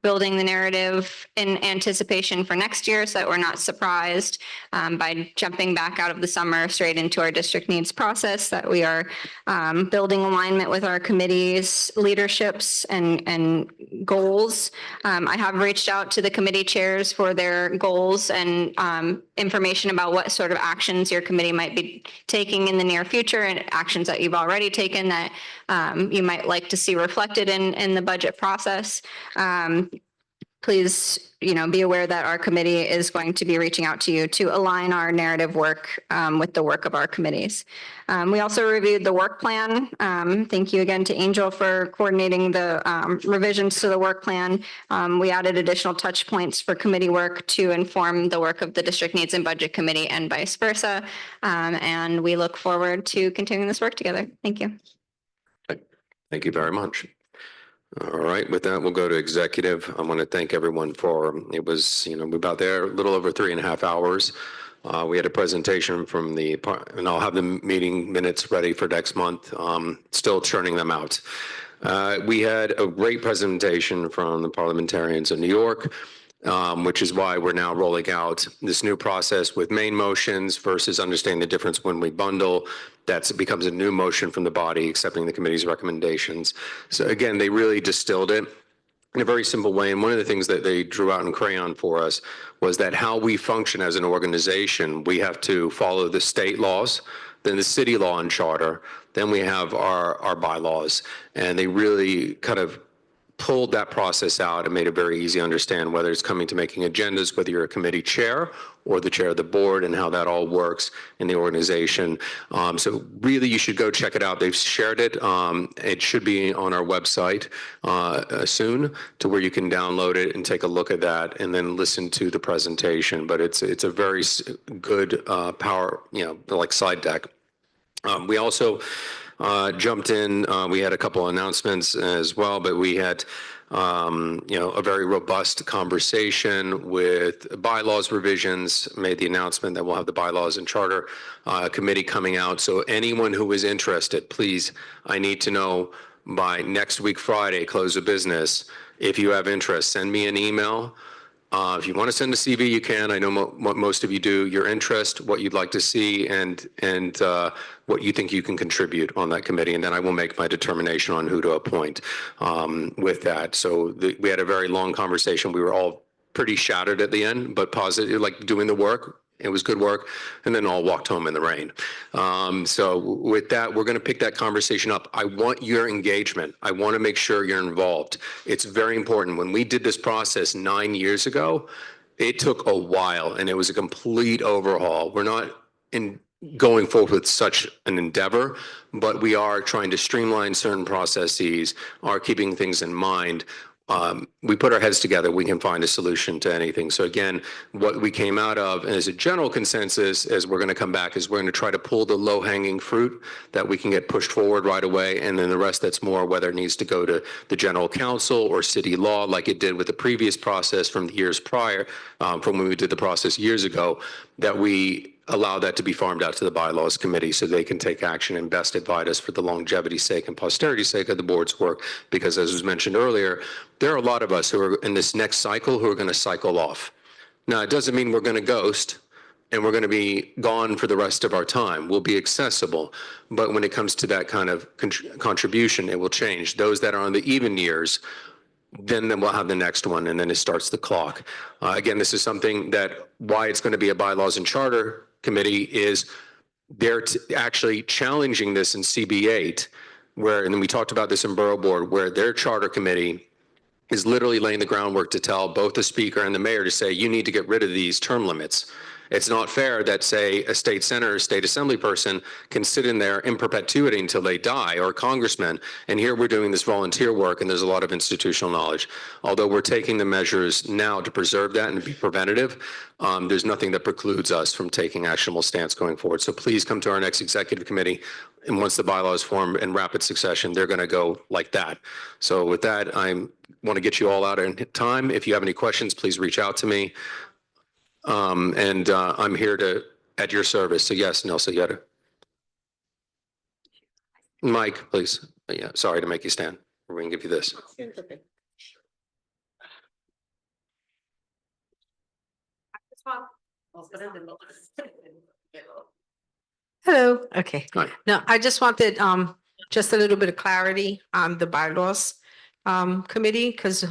building the narrative in anticipation for next year, so that we're not surprised by jumping back out of the summer straight into our district needs process, that we are building alignment with our committee's leaderships and goals. I have reached out to the committee chairs for their goals and information about what sort of actions your committee might be taking in the near future, and actions that you've already taken that you might like to see reflected in the budget process. Please, be aware that our committee is going to be reaching out to you to align our narrative work with the work of our committees. We also reviewed the work plan. Thank you again to Angel for coordinating the revisions to the work plan. We added additional touch points for committee work to inform the work of the district needs and budget committee and vice versa. And we look forward to continuing this work together. Thank you. Thank you very much. All right, with that, we'll go to executive. I want to thank everyone for, it was, we're about there a little over 3.5 hours. We had a presentation from and I'll have the meeting minutes ready for next month. Still churning them out. We had a great presentation from the parliamentarians in New York. which is why we're now rolling out this new process with main motions versus understanding the difference when we bundle. That becomes a new motion from the body, accepting the committee's recommendations. So again, they really distilled it in a very simple way. And one of the things that they drew out in crayon for us was that how we function as an organization, we have to follow the state laws, then the city law and charter, then we have our bylaws. And they really kind of pulled that process out and made it very easy to understand, whether it's coming to making agendas, whether you're a committee chair or the chair of the board, and how that all works in the organization. So really, you should go check it out. They've shared it. It should be on our website soon, to where you can download it and take a look at that and then listen to the presentation. But it's a very good power, like slide deck. We also jumped in. We had a couple announcements as well, but we had, a very robust conversation with bylaws revisions, made the announcement that we'll have the bylaws and charter committee coming out. So anyone who is interested, please, I need to know by next week, Friday, close of business. If you have interest, send me an email. If you want to send a CV, you can. I know what most of you do. Your interest, what you'd like to see, and what you think you can contribute on that committee, and then I will make my determination on who to appoint with that. So we had a very long conversation. We were all pretty shattered at the end, but positive, like doing the work. It was good work, and then all walked home in the rain. So with that, we're going to pick that conversation up. I want your engagement. I want to make sure you're involved. It's very important. When we did this process 9 years ago, it took a while, and it was a complete overhaul. We're not going forward with such an endeavor, but we are trying to streamline certain processes, are keeping things in mind. We put our heads together, we can find a solution to anything. So again, what we came out of as a general consensus, as we're going to come back, is we're going to try to pull the low-hanging fruit that we can get pushed forward right away, and then the rest that's more whether it needs to go to the general counsel or city law, like it did with the previous process from the years prior, from when we did the process years ago, that we allow that to be farmed out to the bylaws committee so they can take action and best advise us for the longevity's sake and posterity's sake of the board's work. Because as was mentioned earlier, there are a lot of us who are in this next cycle who are going to cycle off. Now, it doesn't mean we're going to ghost and we're going to be gone for the rest of our time. We'll be accessible. But when it comes to that kind of contribution, it will change. Those that are on the even years, then we'll have the next one, and then it starts the clock. Again, this is something that why it's going to be a bylaws and charter committee is they're actually challenging this in CB8, where, and we talked about this in Borough Board, where their charter committee is literally laying the groundwork to tell both the speaker and the mayor to say, you need to get rid of these term limits. It's not fair that, say, a state senator, a state assembly person can sit in there in perpetuity until they die, or a congressman. And here we're doing this volunteer work, and there's a lot of institutional knowledge. Although we're taking the measures now to preserve that and be preventative, there's nothing that precludes us from taking actionable stance going forward. So please come to our next executive committee. And once the bylaws form in rapid succession, they're going to go like that. So with that, I want to get you all out in time. If you have any questions, please reach out to me. I'm here at your service. So yes, Nelson Yetta. Mike, please. Yeah, sorry to make you stand. We're going to give you this. Hello. Okay. Hi. No, I just wanted just a little bit of clarity on the bylaws committee, because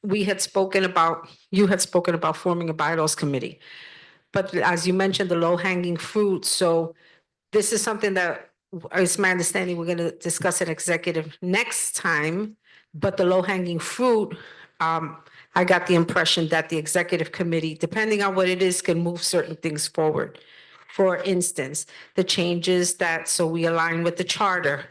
you had spoken about forming a bylaws committee. But as you mentioned, the low hanging fruit. So this is something that it's my understanding we're going to discuss in executive next time. But the low hanging fruit, I got the impression that the executive committee, depending on what it is, can move certain things forward. For instance, the changes so we align with the charter.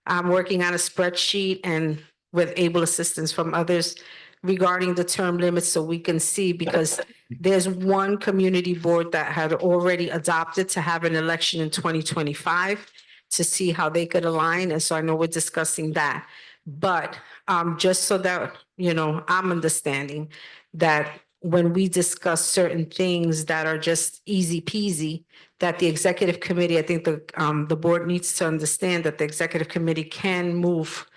I'm working on a spreadsheet and with able assistance from others regarding the term limits, so we can see, because there's one community board that had already adopted to have an election in 2025 to see how they could align. And so I know we're discussing that. But just so that, I'm understanding that when we discuss certain things that are just easy peasy, that the executive committee, I think the board needs to understand that the executive committee can move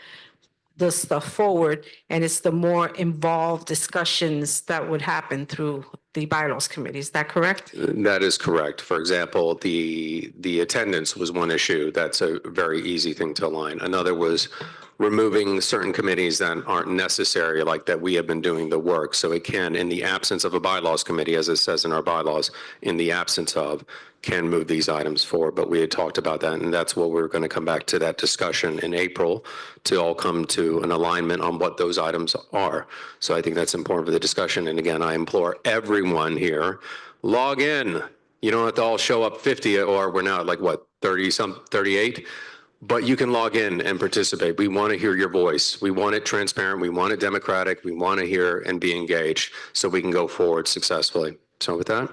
the stuff forward, and it's the more involved discussions that would happen through the bylaws committee. Is that correct? That is correct. For example, the attendance was one issue. That's a very easy thing to align. Another was removing certain committees that aren't necessary, like that we have been doing the work. So it can, in the absence of a bylaws committee, as it says in our bylaws, in the absence of, can move these items forward. But we had talked about that, and that's what we're going to come back to that discussion in April to all come to an alignment on what those items are. So I think that's important for the discussion. And again, I implore everyone here, log in. You don't have to all show up 50, or we're now at like what, 38? But you can log in and participate. We want to hear your voice. We want it transparent. We want it democratic. We want to hear and be engaged so we can go forward successfully. So with that,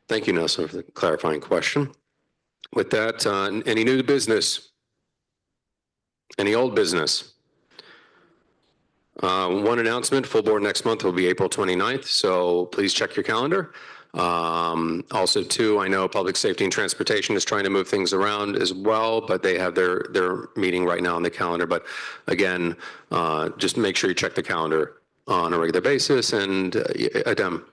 thank you, Nelson, for the clarifying question. With that, any new business? Any old business? One announcement, full board next month will be April 29th, so please check your calendar. Also, too, I know Public Safety and Transportation is trying to move things around as well, but they have their meeting right now on the calendar. But again, just make sure you check the calendar on a regular basis. And Adem.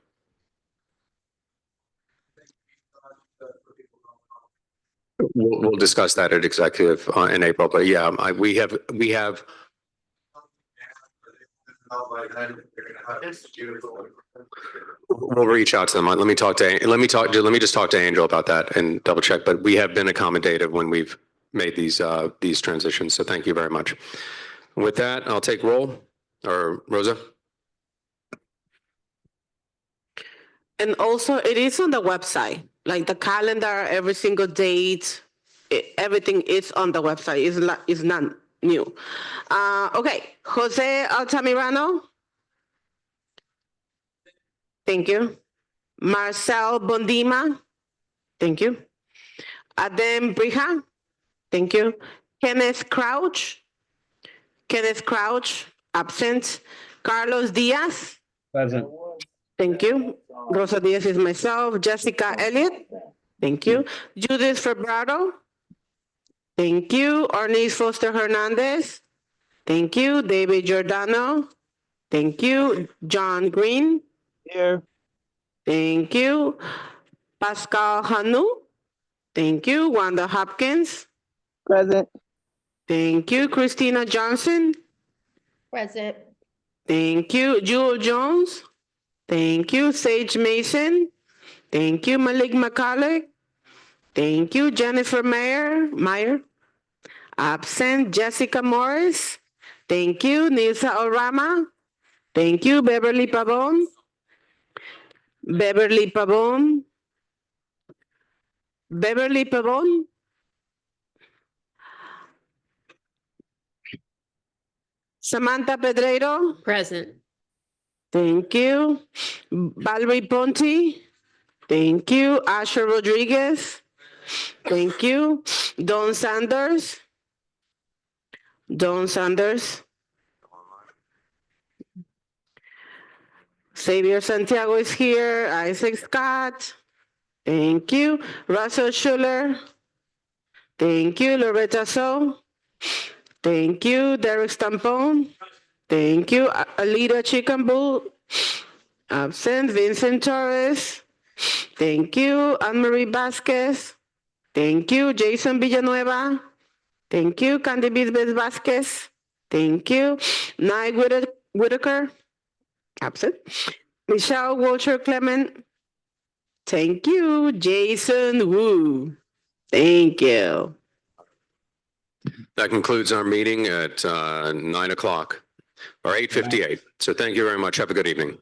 We'll discuss that at executive in April. But yeah, we have. We'll reach out to them. Let me just talk to Angel about that and double check. But we have been accommodative when we've made these transitions. So thank you very much. With that, I'll take roll. Or Rosa. And also, it is on the website, like the calendar, every single date, everything is on the website. It's not new. Okay, Jose Altamirano. Thank you. Marcel Bondima. Thank you. Adem Brija. Thank you. Kenneth Crouch. Absent. Carlos Diaz. Present. Thank you. Rosa Diaz is myself. Jessica Elliott. Thank you. Judith Febraro. Thank you. Arnice Foster Hernandez. Thank you. David Giordano. Thank you. John Green. Here. Thank you. Pascal Hanu. Thank you. Wanda Hopkins. Present. Thank you. Christina Johnson. Present. Thank you. Jewel Jones. Thank you. Sage Mason. Thank you. Malik McCullough. Thank you. Jennifer Meyer. Absent. Jessica Morris. Thank you. Nilsa Orama. Thank you. Beverly Pavon. Samantha Pedreiro. Present. Thank you. Valerie Ponti. Thank you. Asher Rodriguez. Thank you. Don Sanders. Xavier Santiago is here. Isaac Scott. Thank you. Russell Schuller. Thank you. Loretta So. Thank you. Derek Stampone. Thank you. Alida Chickambull. Absent. Vincent Torres. Thank you. Anne-Marie Vasquez. Thank you. Jason Villanueva. Thank you. Candy Bisbes Vasquez. Thank you. Nye Whitaker. Absent. Michelle Walter Clement. Thank you. Jason Wu. Thank you. That concludes our meeting at 9 o'clock or 8:58. So thank you very much. Have a good evening.